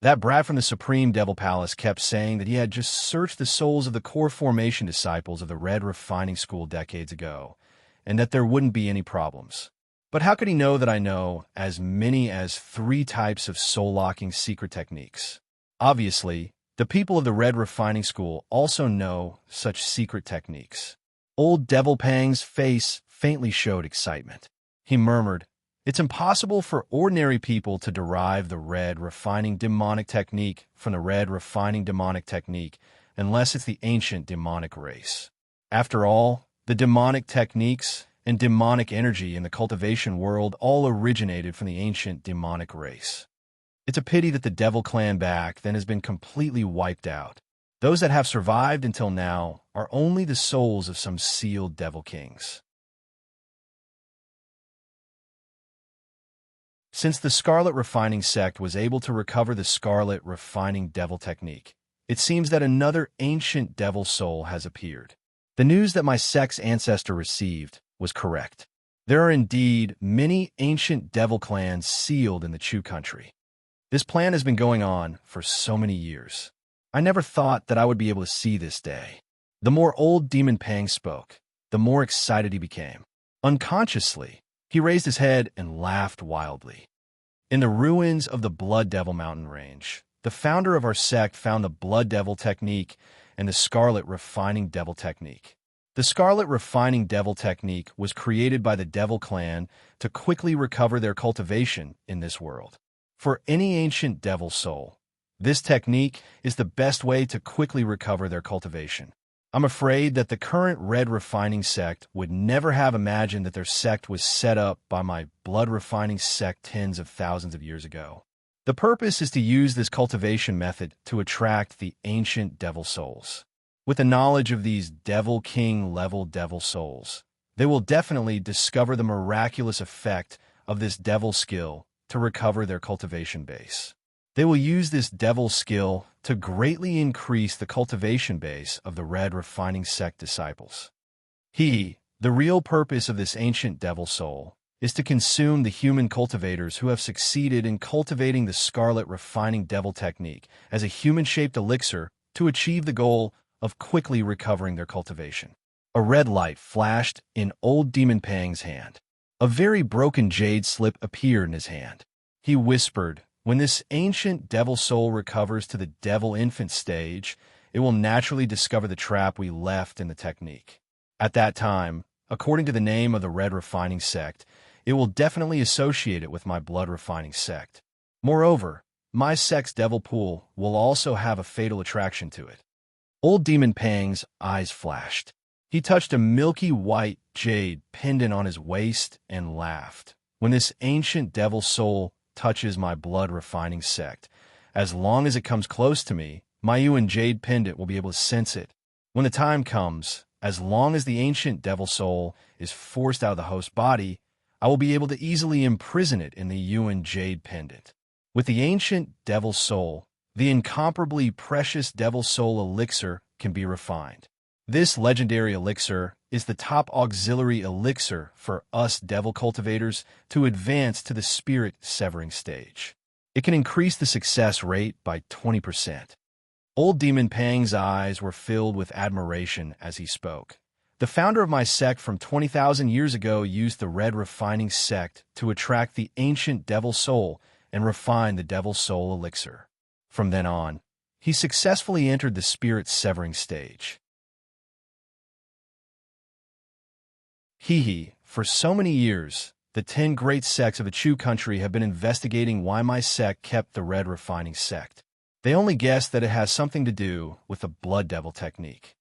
That brat from the Supreme Devil Palace kept saying that he had just searched the souls of the core formation disciples of the Red Refining School decades ago, and that there wouldn't be any problems. But how could he know that I know as many as 3 types of soul-locking secret techniques? Obviously, the people of the Red Refining School also know such secret techniques. Old Devil Pang's face faintly showed excitement. He murmured, "It's impossible for ordinary people to derive the Red Refining demonic technique from the Red Refining demonic technique unless it's the ancient demonic race. After all, the demonic techniques and demonic energy in the cultivation world all originated from the ancient demonic race. It's a pity that the Devil clan back then has been completely wiped out. Those that have survived until now are only the souls of some sealed Devil Kings. Since the Scarlet Refining sect was able to recover the Scarlet Refining Devil technique, it seems that another ancient Devil soul has appeared. The news that my sect's ancestor received was correct. There are indeed many ancient Devil clans sealed in the Chu country. This plan has been going on for so many years. I never thought that I would be able to see this day. The more old Demon Pang spoke, the more excited he became. Unconsciously, he raised his head and laughed wildly. In the ruins of the Blood Devil mountain range, the founder of our sect found the Blood Devil technique and the Scarlet Refining Devil technique. The Scarlet Refining Devil technique was created by the Devil clan to quickly recover their cultivation in this world. For any ancient Devil soul, this technique is the best way to quickly recover their cultivation. I'm afraid that the current Red Refining sect would never have imagined that their sect was set up by my Blood Refining sect tens of thousands of years ago. The purpose is to use this cultivation method to attract the ancient Devil souls. With the knowledge of these Devil King level Devil souls, they will definitely discover the miraculous effect of this Devil skill to recover their cultivation base. They will use this Devil skill to greatly increase the cultivation base of the Red Refining sect disciples. The real purpose of this ancient Devil soul is to consume the human cultivators who have succeeded in cultivating the Scarlet Refining Devil technique as a human-shaped elixir to achieve the goal of quickly recovering their cultivation. A red light flashed in old Demon Pang's hand. A very broken jade slip appeared in his hand. He whispered, "When this ancient Devil soul recovers to the Devil infant stage, it will naturally discover the trap we left in the technique. At that time, according to the name of the Red Refining sect, it will definitely associate it with my Blood Refining sect. Moreover, my sect's Devil pool will also have a fatal attraction to it." Old Demon Pang's eyes flashed. He touched a milky white jade pendant on his waist and laughed. "When this ancient Devil soul touches my Blood Refining sect, as long as it comes close to me, my Yuan jade pendant will be able to sense it. When the time comes, as long as the ancient Devil soul is forced out of the host body, I will be able to easily imprison it in the Yuan jade pendant. With the ancient Devil soul, the incomparably precious Devil soul elixir can be refined. This legendary elixir is the top auxiliary elixir for us Devil cultivators to advance to the spirit severing stage. It can increase the success rate by 20%. Old Demon Pang's eyes were filled with admiration as he spoke. The founder of my sect from 20,000 years ago used the Red Refining sect to attract the ancient Devil soul and refine the Devil soul elixir. From then on, he successfully entered the spirit severing stage. For so many years, the 10 great sects of the Chu country have been investigating why my sect kept the Red Refining sect. They only guessed that it has something to do with the Blood Devil technique.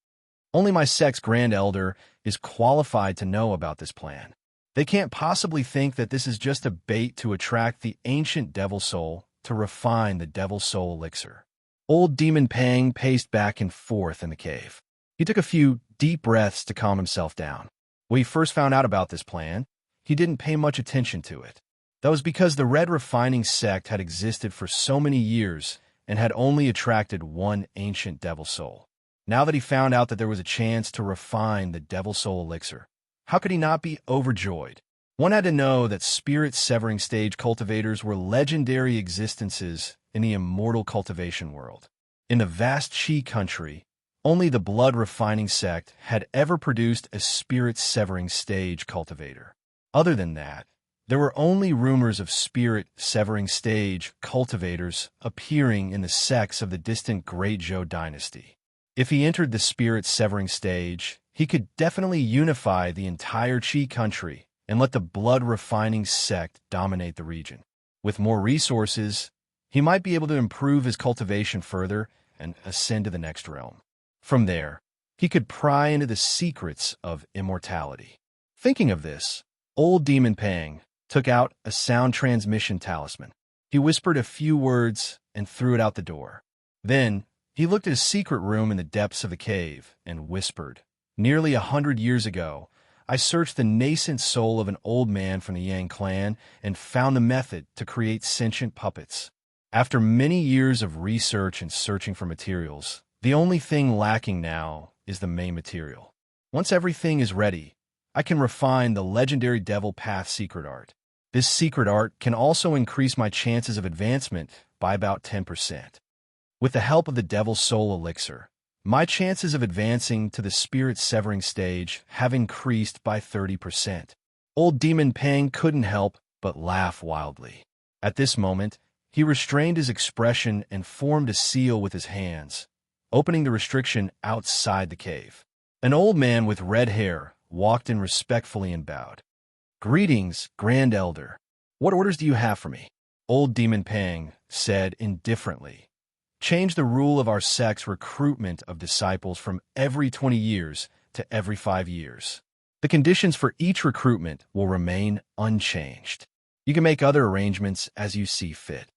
Only my sect's Grand Elder is qualified to know about this plan. They can't possibly think that this is just a bait to attract the ancient Devil soul to refine the Devil soul elixir. Old Demon Pang paced back and forth in the cave. He took a few deep breaths to calm himself down. When he first found out about this plan, he didn't pay much attention to it. That was because the Red Refining sect had existed for so many years and had only attracted one ancient Devil soul. Now that he found out that there was a chance to refine the Devil soul elixir, how could he not be overjoyed? One had to know that spirit severing stage cultivators were legendary existences in the immortal cultivation world. In the vast Qi country, only the Blood Refining sect had ever produced a spirit severing stage cultivator. Other than that, there were only rumors of spirit severing stage cultivators appearing in the sects of the distant Great Zhou dynasty. If he entered the spirit severing stage, he could definitely unify the entire Qi country and let the Blood Refining sect dominate the region. With more resources, he might be able to improve his cultivation further and ascend to the next realm. From there, he could pry into the secrets of immortality. Thinking of this, old Demon Pang took out a sound transmission talisman. He whispered a few words and threw it out the door. Then, he looked at a secret room in the depths of the cave and whispered, "Nearly 100 years ago, I searched the nascent soul of an old man from the Yang clan and found the method to create sentient puppets. After many years of research and searching for materials, the only thing lacking now is the main material. Once everything is ready, I can refine the legendary Devil Path secret art. This secret art can also increase my chances of advancement by about 10%. With the help of the Devil's Soul Elixir, my chances of advancing to the Spirit Severing stage have increased by 30%. Old Demon Pang couldn't help but laugh wildly. At this moment, he restrained his expression and formed a seal with his hands, opening the restriction outside the cave. An old man with red hair walked in respectfully and bowed. "Greetings, Grand Elder. What orders do you have for me?" Old Demon Pang said indifferently. "Change the rule of our sect's recruitment of disciples from every 20 years to every 5 years. The conditions for each recruitment will remain unchanged. You can make other arrangements as you see fit."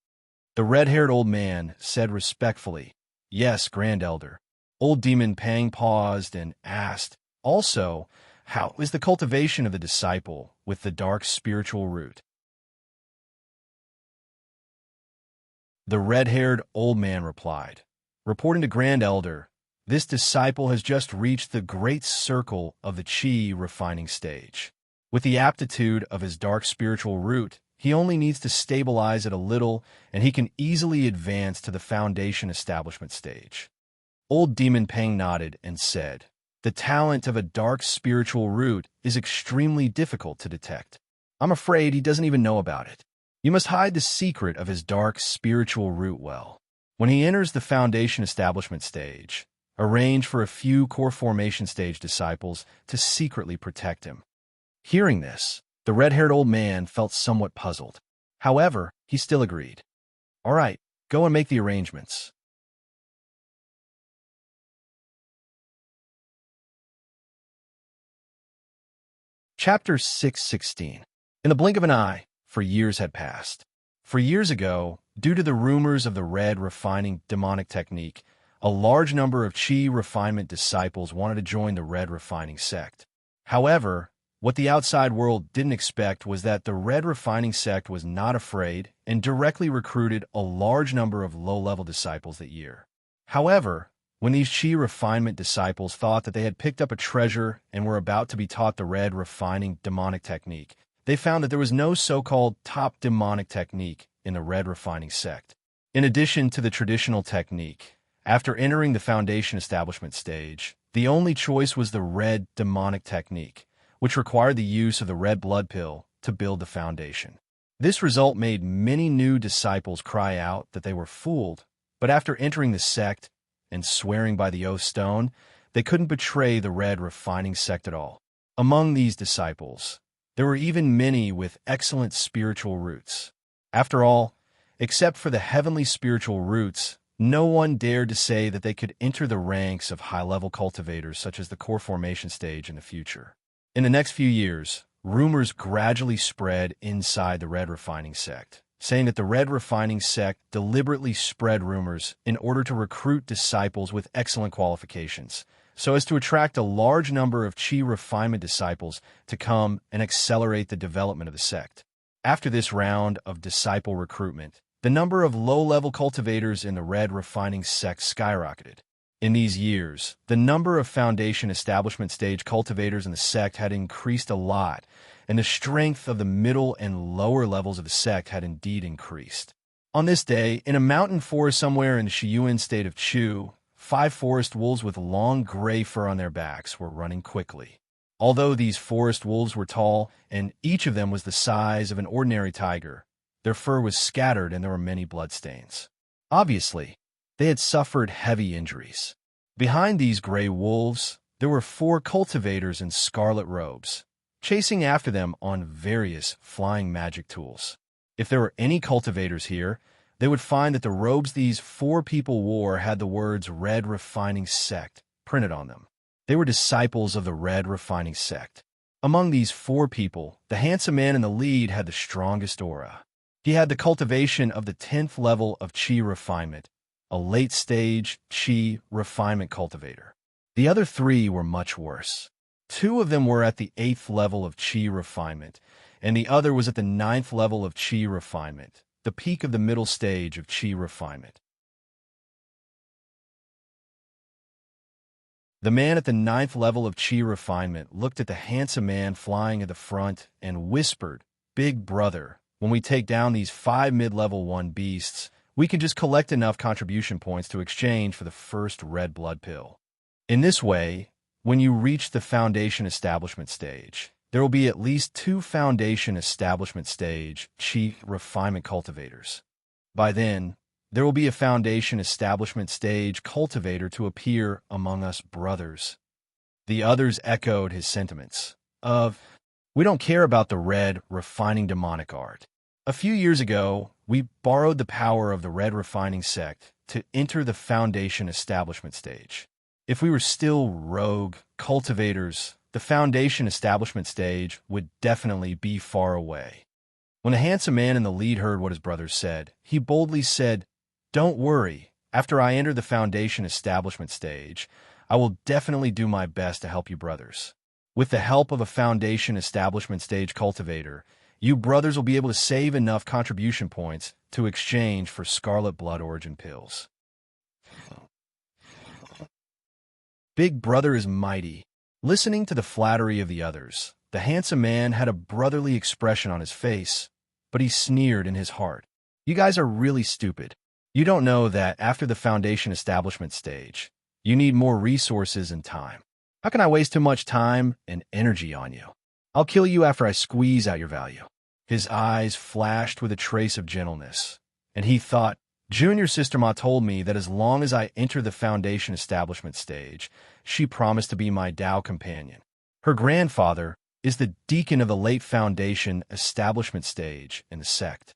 The red-haired old man said respectfully, "Yes, Grand Elder." Old Demon Pang paused and asked, "Also, how is the cultivation of the disciple with the dark spiritual root?" The red-haired old man replied, "Reporting to Grand Elder, this disciple has just reached the great circle of the Qi refining stage. With the aptitude of his dark spiritual root, he only needs to stabilize it a little, and he can easily advance to the foundation establishment stage." Old Demon Pang nodded and said, "The talent of a dark spiritual root is extremely difficult to detect. I'm afraid he doesn't even know about it. You must hide the secret of his dark spiritual root well. When he enters the foundation establishment stage, arrange for a few core formation stage disciples to secretly protect him." Hearing this, the red-haired old man felt somewhat puzzled. However, he still agreed. "All right, go and make the arrangements." Chapter 616. In the blink of an eye, for years had passed. For years ago, due to the rumors of the red refining demonic technique, a large number of Qi refinement disciples wanted to join the red refining sect. However, what the outside world didn't expect was that the red refining sect was not afraid and directly recruited a large number of low-level disciples that year. However, when these Qi refinement disciples thought that they had picked up a treasure and were about to be taught the red refining demonic technique, they found that there was no so-called top demonic technique in the red refining sect. In addition to the traditional technique, after entering the foundation establishment stage, the only choice was the red demonic technique, which required the use of the red blood pill to build the foundation. This result made many new disciples cry out that they were fooled, but after entering the sect and swearing by the oath stone, they couldn't betray the red refining sect at all. Among these disciples, there were even many with excellent spiritual roots. After all, except for the heavenly spiritual roots, no one dared to say that they could enter the ranks of high-level cultivators such as the core formation stage in the future. In the next few years, rumors gradually spread inside the red refining sect, saying that the red refining sect deliberately spread rumors in order to recruit disciples with excellent qualifications, so as to attract a large number of Qi refinement disciples to come and accelerate the development of the sect. After this round of disciple recruitment, the number of low-level cultivators in the red refining sect skyrocketed. In these years, the number of foundation establishment stage cultivators in the sect had increased a lot, and the strength of the middle and lower levels of the sect had indeed increased. On this day, in a mountain forest somewhere in the Shiyuan state of Chu, 5 forest wolves with long gray fur on their backs were running quickly. Although these forest wolves were tall, and each of them was the size of an ordinary tiger, their fur was scattered and there were many bloodstains. Obviously, they had suffered heavy injuries. Behind these gray wolves, there were 4 cultivators in scarlet robes, chasing after them on various flying magic tools. If there were any cultivators here, they would find that the robes these 4 people wore had the words Red Refining Sect printed on them. They were disciples of the red refining sect. Among these 4 people, the handsome man in the lead had the strongest aura. He had the cultivation of the 10th level of Qi refinement, a late-stage Qi refinement cultivator. The other 3 were much worse. 2 of them were at the 8th level of Qi refinement, and the other was at the 9th level of Qi refinement, the peak of the middle stage of Qi refinement. The man at the 9th level of Qi refinement looked at the handsome man flying at the front and whispered, "Big brother, when we take down these 5 mid-level 1 beasts, we can just collect enough contribution points to exchange for the first red blood pill. In this way, when you reach the Foundation Establishment stage, there will be at least 2 Foundation Establishment stage Qi refinement cultivators. By then, there will be a Foundation Establishment stage cultivator to appear among us brothers." The others echoed his sentiments of, "We don't care about the red refining demonic art. A few years ago, we borrowed the power of the red refining sect to enter the Foundation Establishment stage. If we were still rogue cultivators, the Foundation Establishment stage would definitely be far away." When the handsome man in the lead heard what his brothers said, he boldly said, "Don't worry. After I enter the Foundation Establishment stage, I will definitely do my best to help you brothers. With the help of a Foundation Establishment stage cultivator, you brothers will be able to save enough contribution points to exchange for Scarlet Blood Origin pills." Big brother is mighty. Listening to the flattery of the others, the handsome man had a brotherly expression on his face, but he sneered in his heart. "You guys are really stupid. You don't know that after the Foundation Establishment stage, you need more resources and time. How can I waste too much time and energy on you? I'll kill you after I squeeze out your value." His eyes flashed with a trace of gentleness, and he thought, "Junior Sister Ma told me that as long as I enter the Foundation Establishment stage, she promised to be my Tao companion. Her grandfather is the deacon of the late Foundation Establishment stage in the sect.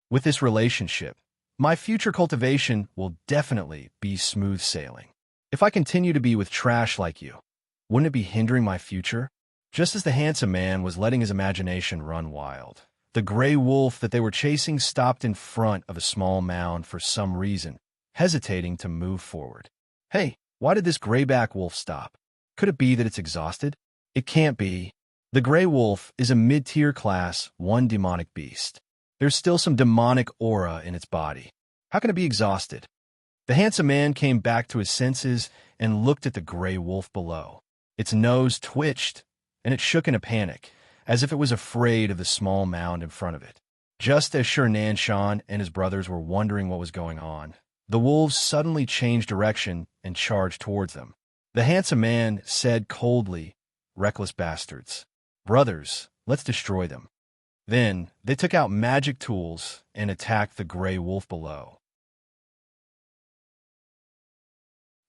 With this relationship, my future cultivation will definitely be smooth sailing. If I continue to be with trash like you, wouldn't it be hindering my future?" Just as the handsome man was letting his imagination run wild, the gray wolf that they were chasing stopped in front of a small mound for some reason, hesitating to move forward. "Hey, why did this grayback wolf stop? Could it be that it's exhausted?" "It can't be. The gray wolf is a mid-tier class 1 demonic beast. There's still some demonic aura in its body. How can it be exhausted?" The handsome man came back to his senses and looked at the gray wolf below. Its nose twitched, and it shook in a panic, as if it was afraid of the small mound in front of it. Just as Nanshan and his brothers were wondering what was going on, the wolves suddenly changed direction and charged towards them. The handsome man said coldly, "Reckless bastards. Brothers, let's destroy them." Then they took out magic tools and attacked the gray wolf below.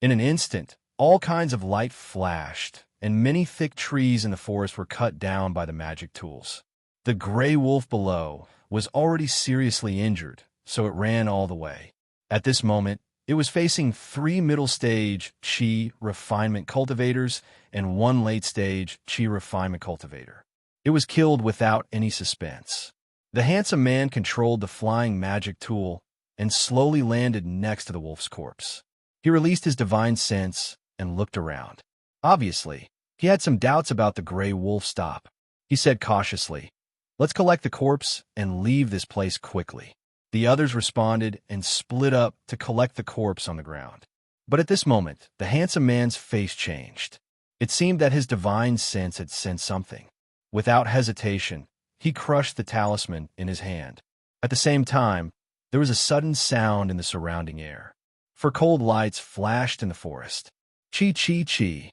In an instant, all kinds of light flashed, and many thick trees in the forest were cut down by the magic tools. The gray wolf below was already seriously injured, so it ran all the way. At this moment, it was facing 3 middle-stage Qi refinement cultivators and 1 late-stage Qi refinement cultivator. It was killed without any suspense. The handsome man controlled the flying magic tool and slowly landed next to the wolf's corpse. He released his divine sense and looked around. Obviously, he had some doubts about the gray wolf stop. He said cautiously, "Let's collect the corpse and leave this place quickly." The others responded and split up to collect the corpse on the ground. But at this moment, the handsome man's face changed. It seemed that his divine sense had sensed something. Without hesitation, he crushed the talisman in his hand. At the same time, there was a sudden sound in the surrounding air. For cold lights flashed in the forest. Chi chi chi.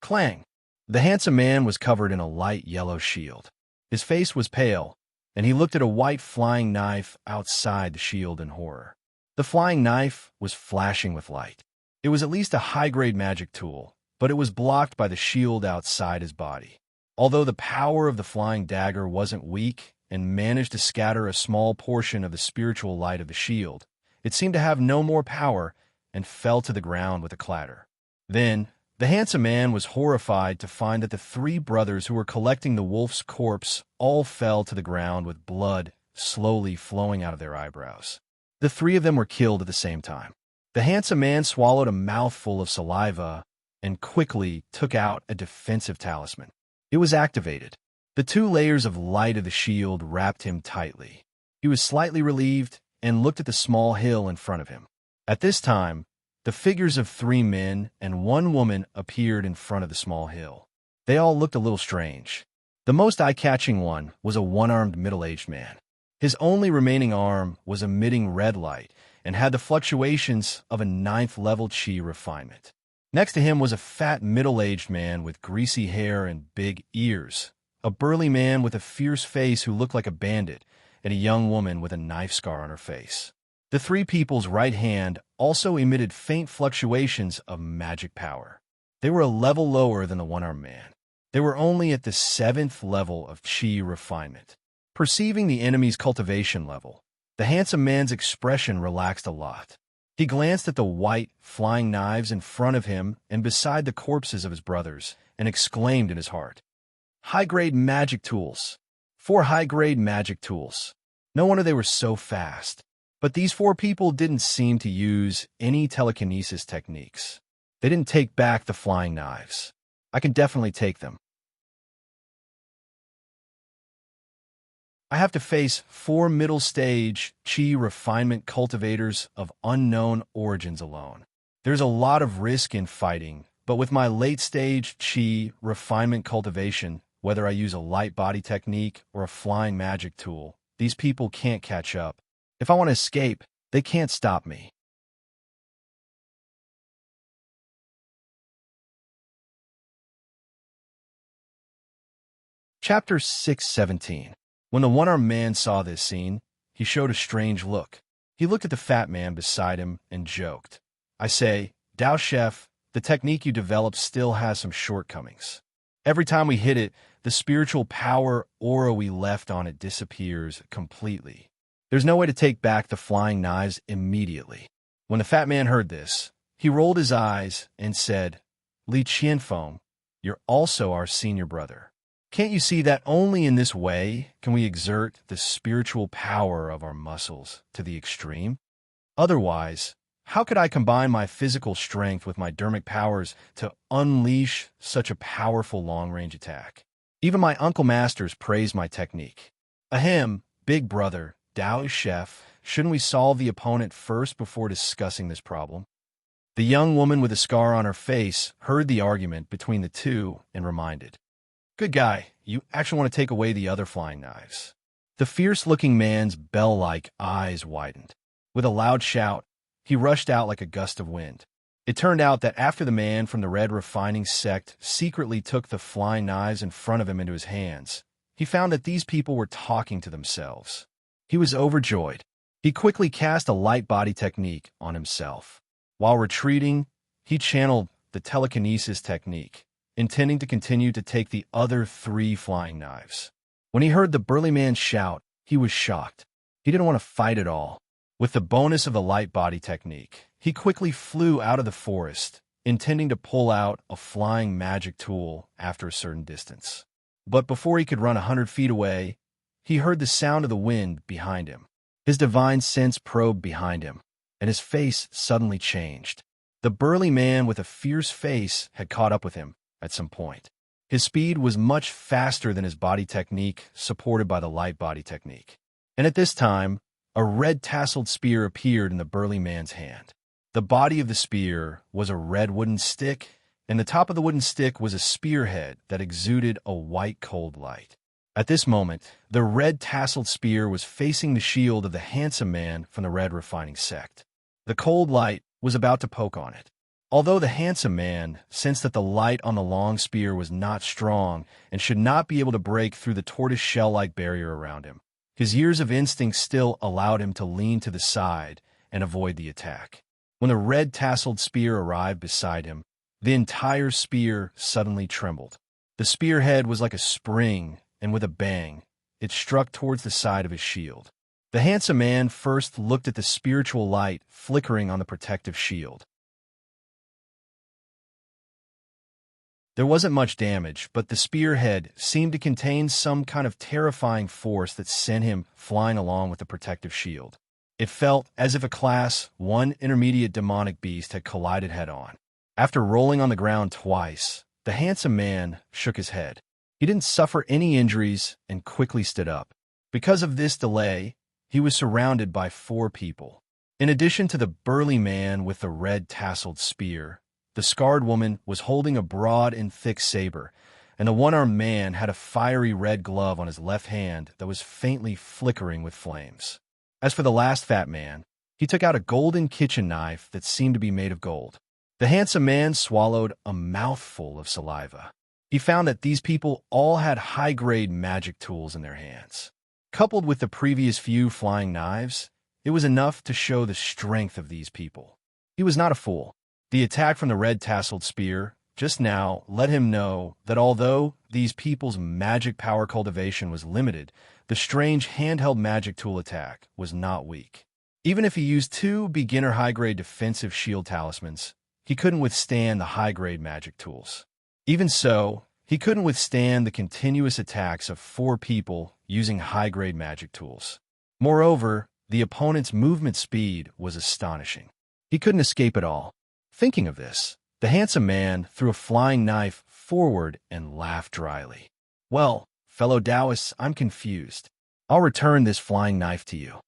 Clang. The handsome man was covered in a light yellow shield. His face was pale, and he looked at a white flying knife outside the shield in horror. The flying knife was flashing with light. It was at least a high-grade magic tool, but it was blocked by the shield outside his body. Although the power of the flying dagger wasn't weak and managed to scatter a small portion of the spiritual light of the shield, it seemed to have no more power and fell to the ground with a clatter. Then, The handsome man was horrified to find that the three brothers who were collecting the wolf's corpse all fell to the ground with blood slowly flowing out of their eyebrows. The three of them were killed at the same time. The handsome man swallowed a mouthful of saliva and quickly took out a defensive talisman. It was activated. The 2 layers of light of the shield wrapped him tightly. He was slightly relieved and looked at the small hill in front of him. At this time, the figures of 3 men and 1 woman appeared in front of the small hill. They all looked a little strange. The most eye-catching one was a one-armed middle-aged man. His only remaining arm was emitting red light and had the fluctuations of a 9th-level chi refinement. Next to him was a fat middle-aged man with greasy hair and big ears, a burly man with a fierce face who looked like a bandit, and a young woman with a knife scar on her face. The 3 people's right hand also emitted faint fluctuations of magic power. They were a level lower than the one-armed man. They were only at the 7th level of chi refinement. Perceiving the enemy's cultivation level, the handsome man's expression relaxed a lot. He glanced at the white, flying knives in front of him and beside the corpses of his brothers, and exclaimed in his heart, "High-grade magic tools. 4 high-grade magic tools. No wonder they were so fast." But these 4 people didn't seem to use any telekinesis techniques. They didn't take back the flying knives. I can definitely take them. I have to face 4 middle-stage chi refinement cultivators of unknown origins alone. There's a lot of risk in fighting, but with my late-stage chi refinement cultivation, whether I use a light body technique or a flying magic tool, these people can't catch up. If I want to escape, they can't stop me. Chapter 6:17. When the one-armed man saw this scene, he showed a strange look. He looked at the fat man beside him and joked, "I say, Dao Chef, the technique you developed still has some shortcomings. Every time we hit it, the spiritual power aura we left on it disappears completely. There's no way to take back the flying knives immediately." When the fat man heard this, he rolled his eyes and said, "Li Qianfeng, you're also our senior brother. Can't you see that only in this way can we exert the spiritual power of our muscles to the extreme? Otherwise, how could I combine my physical strength with my dermic powers to unleash such a powerful long-range attack? Even my uncle masters praise my technique. Ahem, big brother, Dao Chef, shouldn't we solve the opponent first before discussing this problem?" The young woman with a scar on her face heard the argument between the two and reminded, "Good guy, you actually want to take away the other flying knives." The fierce-looking man's bell-like eyes widened. With a loud shout, he rushed out like a gust of wind. It turned out that after the man from the red refining sect secretly took the flying knives in front of him into his hands, he found that these people were talking to themselves. He was overjoyed. He quickly cast a light body technique on himself. While retreating, he channeled the telekinesis technique, intending to continue to take the other 3 flying knives. When he heard the burly man shout, he was shocked. He didn't want to fight at all. With the bonus of the light body technique, he quickly flew out of the forest, intending to pull out a flying magic tool after a certain distance. But before he could run 100 feet away, he heard the sound of the wind behind him. His divine sense probed behind him, and his face suddenly changed. The burly man with a fierce face had caught up with him at some point. His speed was much faster than his body technique, supported by the light body technique. And at this time, a red tasseled spear appeared in the burly man's hand. The body of the spear was a red wooden stick, and the top of the wooden stick was a spearhead that exuded a white cold light. At this moment, the red tasseled spear was facing the shield of the handsome man from the red refining sect. The cold light was about to poke on it. Although the handsome man sensed that the light on the long spear was not strong and should not be able to break through the tortoise shell-like barrier around him, his years of instinct still allowed him to lean to the side and avoid the attack. When the red tasseled spear arrived beside him, the entire spear suddenly trembled. The spearhead was like a spring, and with a bang, it struck towards the side of his shield. The handsome man first looked at the spiritual light flickering on the protective shield. There wasn't much damage, but the spearhead seemed to contain some kind of terrifying force that sent him flying along with the protective shield. It felt as if a Class 1 intermediate demonic beast had collided head-on. After rolling on the ground twice, the handsome man shook his head. He didn't suffer any injuries and quickly stood up. Because of this delay, he was surrounded by 4 people. In addition to the burly man with the red tasseled spear, the scarred woman was holding a broad and thick saber, and the one-armed man had a fiery red glove on his left hand that was faintly flickering with flames. As for the last fat man, he took out a golden kitchen knife that seemed to be made of gold. The handsome man swallowed a mouthful of saliva. He found that these people all had high-grade magic tools in their hands. Coupled with the previous few flying knives, it was enough to show the strength of these people. He was not a fool. The attack from the red-tasseled spear just now let him know that although these people's magic power cultivation was limited, the strange handheld magic tool attack was not weak. Even if he used 2 beginner high-grade defensive shield talismans, he couldn't withstand the high-grade magic tools. Even so, he couldn't withstand the continuous attacks of 4 people using high-grade magic tools. Moreover, the opponent's movement speed was astonishing. He couldn't escape at all. Thinking of this, the handsome man threw a flying knife forward and laughed dryly. "Well, fellow Taoists, I'm confused. I'll return this flying knife to you.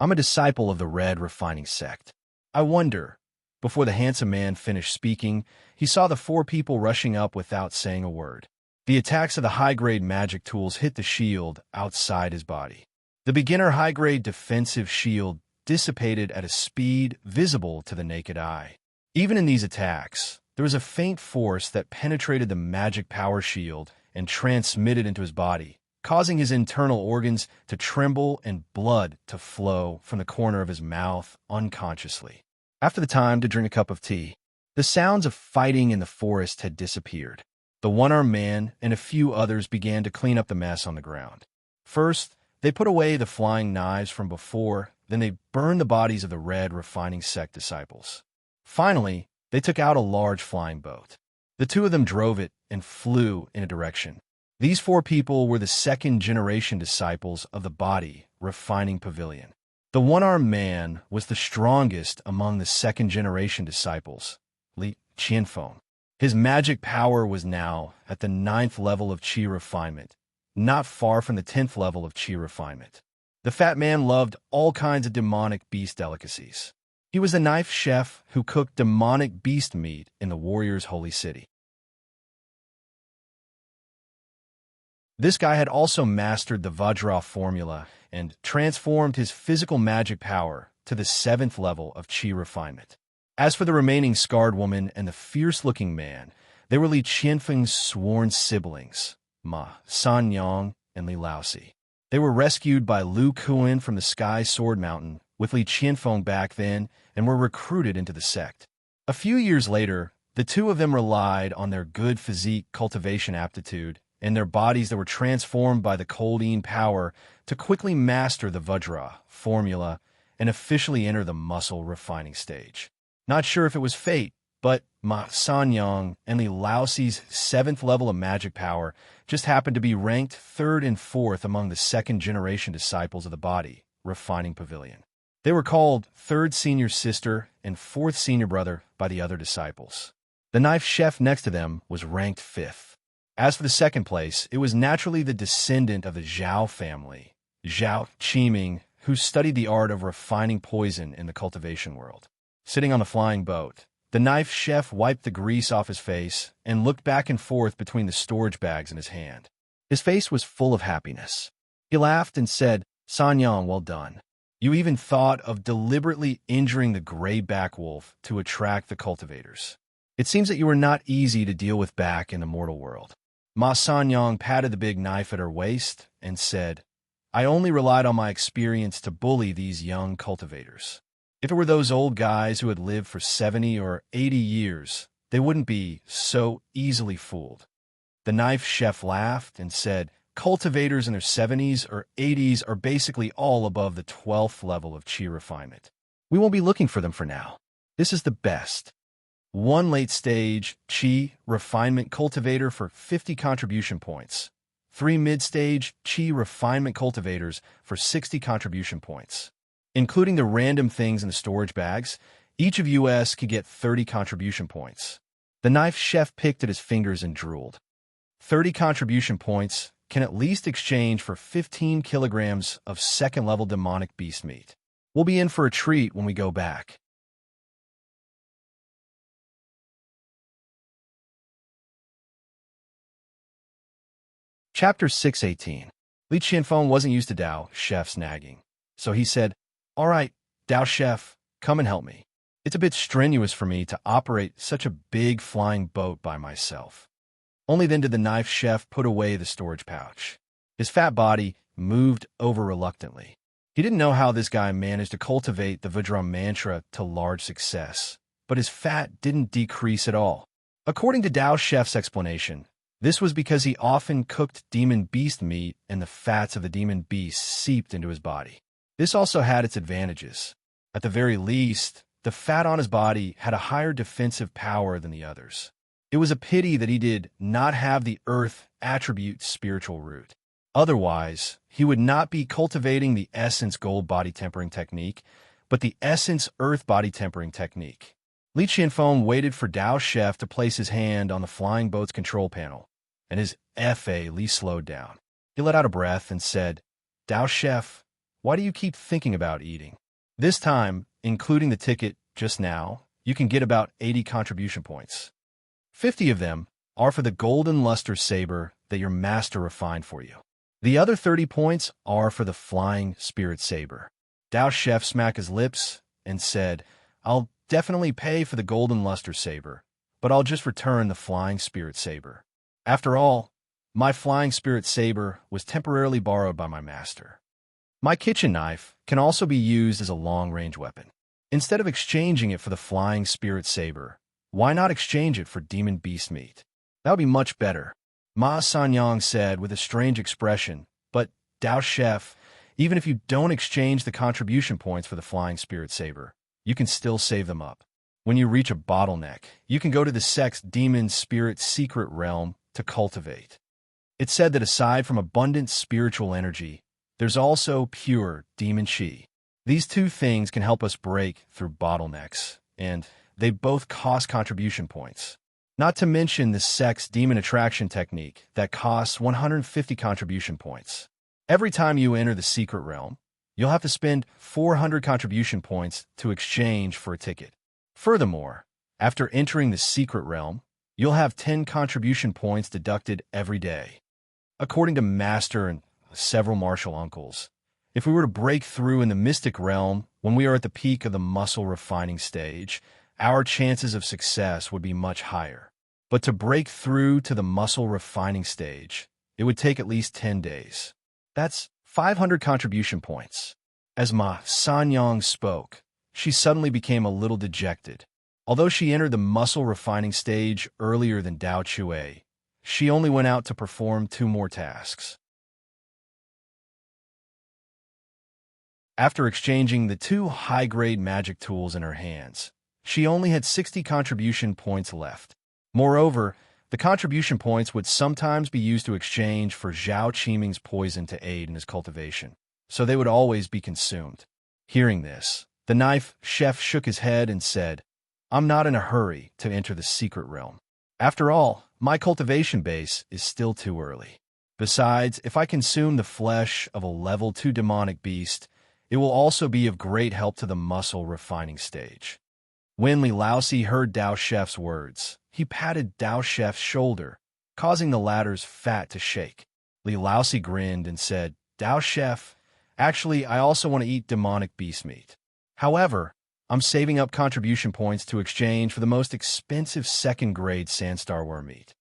I'm a disciple of the Red Refining Sect. I wonder." Before the handsome man finished speaking, he saw the 4 people rushing up without saying a word. The attacks of the high-grade magic tools hit the shield outside his body. The beginner high-grade defensive shield dissipated at a speed visible to the naked eye. Even in these attacks, there was a faint force that penetrated the magic power shield and transmitted into his body, causing his internal organs to tremble and blood to flow from the corner of his mouth unconsciously. After the time to drink a cup of tea, the sounds of fighting in the forest had disappeared. The one-armed man and a few others began to clean up the mess on the ground. First, they put away the flying knives from before, then they burned the bodies of the Red Refining Sect disciples. Finally, they took out a large flying boat. The 2 of them drove it and flew in a direction. These 4 people were the second-generation disciples of the Body Refining Pavilion. The one-armed man was the strongest among the second-generation disciples, Li Qianfeng. His magic power was now at the 9th level of Qi refinement, not far from the 10th level of Qi refinement. The fat man loved all kinds of demonic beast delicacies. He was the knife chef who cooked demonic beast meat in the warrior's holy city. This guy had also mastered the Vajra formula and transformed his physical magic power to the 7th level of Qi refinement. As for the remaining scarred woman and the fierce-looking man, they were Li Qianfeng's sworn siblings, Ma Sanyang and Li Laosi. They were rescued by Lu Kuan from the Sky Sword Mountain with Li Qianfeng back then and were recruited into the sect. A few years later, the 2 of them relied on their good physique cultivation aptitude and their bodies that were transformed by the codeine power to quickly master the Vajra formula and officially enter the muscle refining stage. Not sure if it was fate, but Ma Sanyang and Li Laosi's 7th level of magic power just happened to be ranked 3rd and 4th among the second-generation disciples of the Body Refining Pavilion. They were called 3rd senior sister and 4th senior brother by the other disciples. The knife chef next to them was ranked 5th. As for the 2nd place, it was naturally the descendant of the Zhao family, Zhao Qiming, who studied the art of refining poison in the cultivation world. Sitting on the flying boat, the knife chef wiped the grease off his face and looked back and forth between the storage bags in his hand. His face was full of happiness. He laughed and said, "Sanyang, well done. You even thought of deliberately injuring the gray-back wolf to attract the cultivators. It seems that you were not easy to deal with back in the mortal world." Ma Sanyang patted the big knife at her waist and said, "I only relied on my experience to bully these young cultivators. If it were those old guys who had lived for 70 or 80 years, they wouldn't be so easily fooled." The knife chef laughed and said, "Cultivators in their 70s or 80s are basically all above the 12th level of Qi refinement. We won't be looking for them for now. This is the best." 1 late-stage Qi Refinement Cultivator for 50 contribution points, 3 mid-stage Qi Refinement Cultivators for 60 contribution points. Including the random things in the storage bags, each of us could get 30 contribution points. The knife chef picked at his fingers and drooled. 30 contribution points can at least exchange for 15 kilograms of second-level demonic beast meat. We'll be in for a treat when we go back. Chapter 618. Li Qianfeng wasn't used to Dao Chef's nagging, so he said, "All right, Dao Chef, come and help me. It's a bit strenuous for me to operate such a big flying boat by myself." Only then did the knife chef put away the storage pouch. His fat body moved over reluctantly. He didn't know how this guy managed to cultivate the Vajra mantra to large success, but his fat didn't decrease at all. According to Dao Chef's explanation, this was because he often cooked demon beast meat and the fats of the demon beast seeped into his body. This also had its advantages. At the very least, the fat on his body had a higher defensive power than the others. It was a pity that he did not have the earth attribute spiritual root. Otherwise, he would not be cultivating the essence gold body tempering technique, but the essence earth body tempering technique. Li Qianfeng waited for Dao Chef to place his hand on the flying boat's control panel, and his F.A. Li slowed down. He let out a breath and said, "Dao Chef, why do you keep thinking about eating? This time, including the ticket just now, you can get about 80 contribution points. 50 of them are for the golden luster saber that your master refined for you. The other 30 points are for the flying spirit saber." Dao Chef smacked his lips and said, "I'll definitely pay for the golden luster saber, but I'll just return the flying spirit saber. After all, my flying spirit saber was temporarily borrowed by my master. My kitchen knife can also be used as a long-range weapon. Instead of exchanging it for the flying spirit saber, why not exchange it for demon beast meat? That would be much better," Ma Sanyang said with a strange expression. "But, Dao Chef, even if you don't exchange the contribution points for the flying spirit saber, you can still save them up. When you reach a bottleneck, you can go to the sect's demon spirit secret realm to cultivate. It's said that aside from abundant spiritual energy, there's also pure demon chi. These two things can help us break through bottlenecks, and they both cost contribution points. Not to mention the sect's demon attraction technique that costs 150 contribution points. Every time you enter the secret realm, you'll have to spend 400 contribution points to exchange for a ticket. Furthermore, after entering the secret realm, you'll have 10 contribution points deducted every day. According to Master and several martial uncles, if we were to break through in the mystic realm when we are at the peak of the muscle refining stage, our chances of success would be much higher. But to break through to the muscle refining stage, it would take at least 10 days. That's 500 contribution points." As Ma Sanyang spoke, she suddenly became a little dejected. Although she entered the muscle refining stage earlier than Dao Chue, she only went out to perform 2 more tasks. After exchanging the 2 high-grade magic tools in her hands, she only had 60 contribution points left. Moreover, the contribution points would sometimes be used to exchange for Zhao Qiming's poison to aid in his cultivation, so they would always be consumed. Hearing this, the knife chef shook his head and said, "I'm not in a hurry to enter the secret realm. After all, my cultivation base is still too early. Besides, if I consume the flesh of a level 2 demonic beast, it will also be of great help to the muscle refining stage." When Li Laosi heard Dao Chef's words, he patted Dao Chef's shoulder, causing the latter's fat to shake. Li Laosi grinned and said, "Dao Chef, actually, I also want to eat demonic beast meat. However, I'm saving up contribution points to exchange for the most expensive second-grade sandstar worm meat.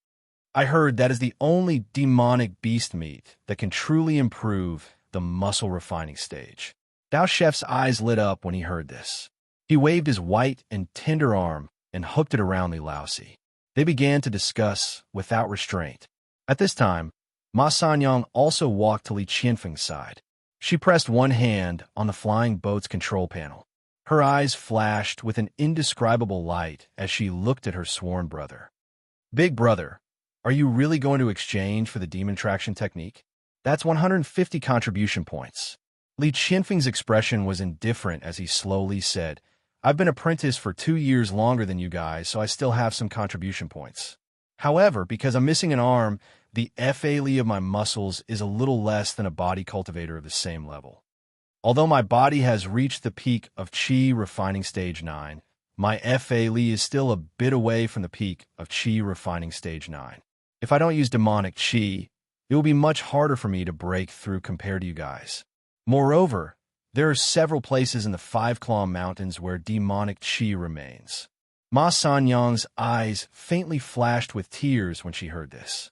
I heard that is the only demonic beast meat that can truly improve the muscle refining stage." Dao Chef's eyes lit up when he heard this. He waved his white and tender arm and hooked it around Li Laosi. They began to discuss without restraint. At this time, Ma Sanyang also walked to Li Qianfeng's side. She pressed one hand on the flying boat's control panel. Her eyes flashed with an indescribable light as she looked at her sworn brother. Big brother, are you really going to exchange for the demon traction technique? That's 150 contribution points. Li Qianfeng's expression was indifferent as he slowly said, I've been apprentice for 2 years longer than you guys, so I still have some contribution points. However, because I'm missing an arm, the FA of my muscles is a little less than a body cultivator of the same level. Although my body has reached the peak of Qi refining stage 9, my FA is still a bit away from the peak of Qi refining stage 9. If I don't use demonic Qi, it will be much harder for me to break through compared to you guys. Moreover, there are several places in the Five Claw Mountains where demonic Qi remains. Ma Sanyang's eyes faintly flashed with tears when she heard this.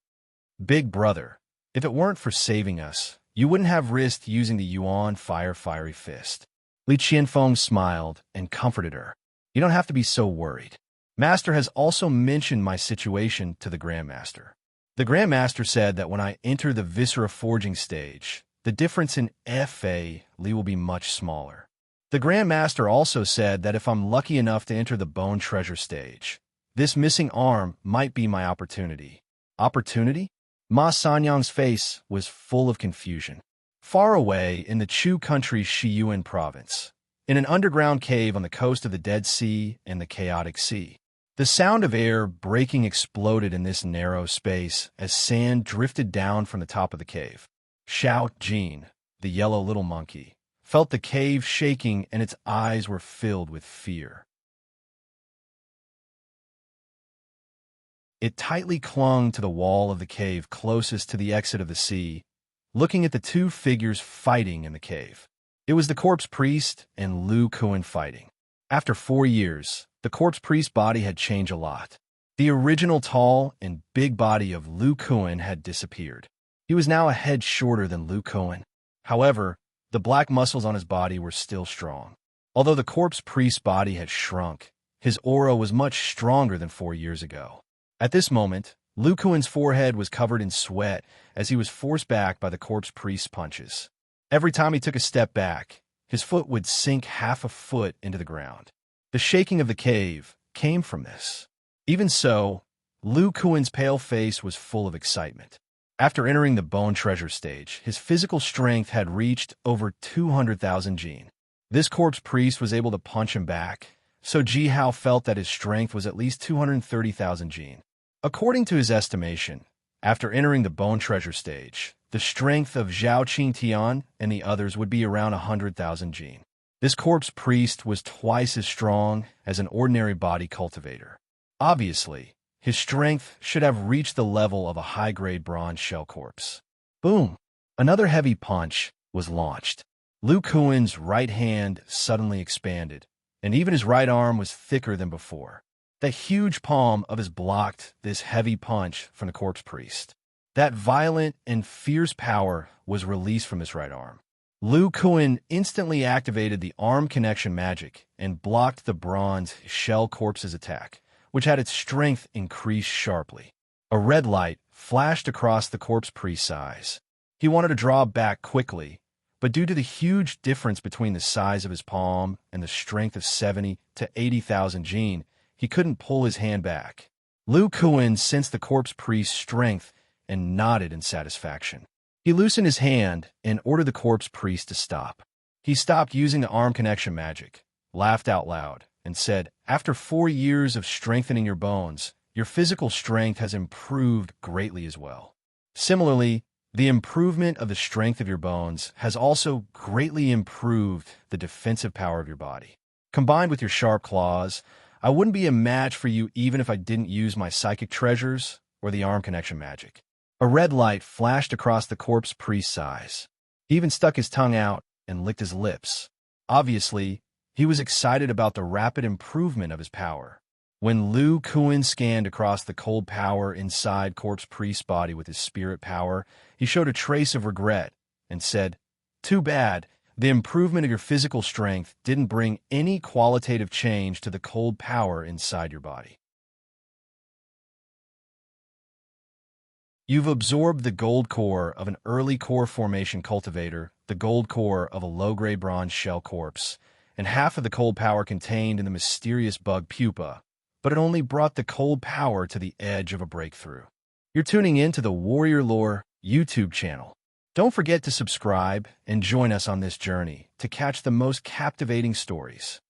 Big brother, if it weren't for saving us, you wouldn't have risked using the Yuan Fiery Fist. Li Qianfeng smiled and comforted her. You don't have to be so worried. Master has also mentioned my situation to the Grandmaster. The Grandmaster said that when I enter the Viscera Forging stage, the difference in FA will be much smaller. The Grandmaster also said that if I'm lucky enough to enter the Bone Treasure stage, this missing arm might be my opportunity. Opportunity? Ma Sanyang's face was full of confusion. Far away in the Chu country's Shiyuan province, in an underground cave on the coast of the Dead Sea and the Chaotic Sea, the sound of air breaking exploded in this narrow space as sand drifted down from the top of the cave. Xiao Jin, the yellow little monkey, felt the cave shaking and its eyes were filled with fear. It tightly clung to the wall of the cave closest to the exit of the sea, looking at the two figures fighting in the cave. It was the corpse priest and Lu Kuan fighting. After 4 years, the corpse priest's body had changed a lot. The original tall and big body of Lu Kuan had disappeared. He was now a head shorter than Lu Kuan. However, the black muscles on his body were still strong. Although the corpse priest's body had shrunk, his aura was much stronger than 4 years ago. At this moment, Lu Kuan's forehead was covered in sweat as he was forced back by the corpse priest's punches. Every time he took a step back, his foot would sink half a foot into the ground. The shaking of the cave came from this. Even so, Lu Kuan's pale face was full of excitement. After entering the Bone Treasure stage, his physical strength had reached over 200,000 jin. This corpse priest was able to punch him back, so Ji Hao felt that his strength was at least 230,000 jin. According to his estimation, after entering the Bone Treasure stage, the strength of Zhao Qingtian and the others would be around 100,000 jin. This corpse priest was twice as strong as an ordinary body cultivator. Obviously, his strength should have reached the level of a high-grade bronze shell corpse. Boom! Another heavy punch was launched. Lu Kuan's right hand suddenly expanded, and even his right arm was thicker than before. The huge palm of his blocked this heavy punch from the corpse priest. That violent and fierce power was released from his right arm. Lu Kuan instantly activated the arm connection magic and blocked the bronze shell corpse's attack, which had its strength increased sharply. A red light flashed across the corpse priest's eyes. He wanted to draw back quickly, but due to the huge difference between the size of his palm and the strength of 70 to 80,000 jin, he couldn't pull his hand back. Lu Kuan sensed the corpse priest's strength and nodded in satisfaction. He loosened his hand and ordered the corpse priest to stop. He stopped using the arm connection magic, laughed out loud, and said, After 4 years of strengthening your bones, your physical strength has improved greatly as well. Similarly, the improvement of the strength of your bones has also greatly improved the defensive power of your body. Combined with your sharp claws, I wouldn't be a match for you even if I didn't use my psychic treasures or the arm connection magic. A red light flashed across the corpse priest's eyes. He even stuck his tongue out and licked his lips. Obviously, he was excited about the rapid improvement of his power. When Lu Kuan scanned across the cold power inside corpse priest's body with his spirit power, he showed a trace of regret and said, Too bad. The improvement of your physical strength didn't bring any qualitative change to the cold power inside your body. You've absorbed the gold core of an early core formation cultivator, the gold core of a low-grade bronze shell corpse, and half of the cold power contained in the mysterious bug pupa, but it only brought the cold power to the edge of a breakthrough. You're tuning in to the Warrior Lore YouTube channel. Don't forget to subscribe and join us on this journey to catch the most captivating stories.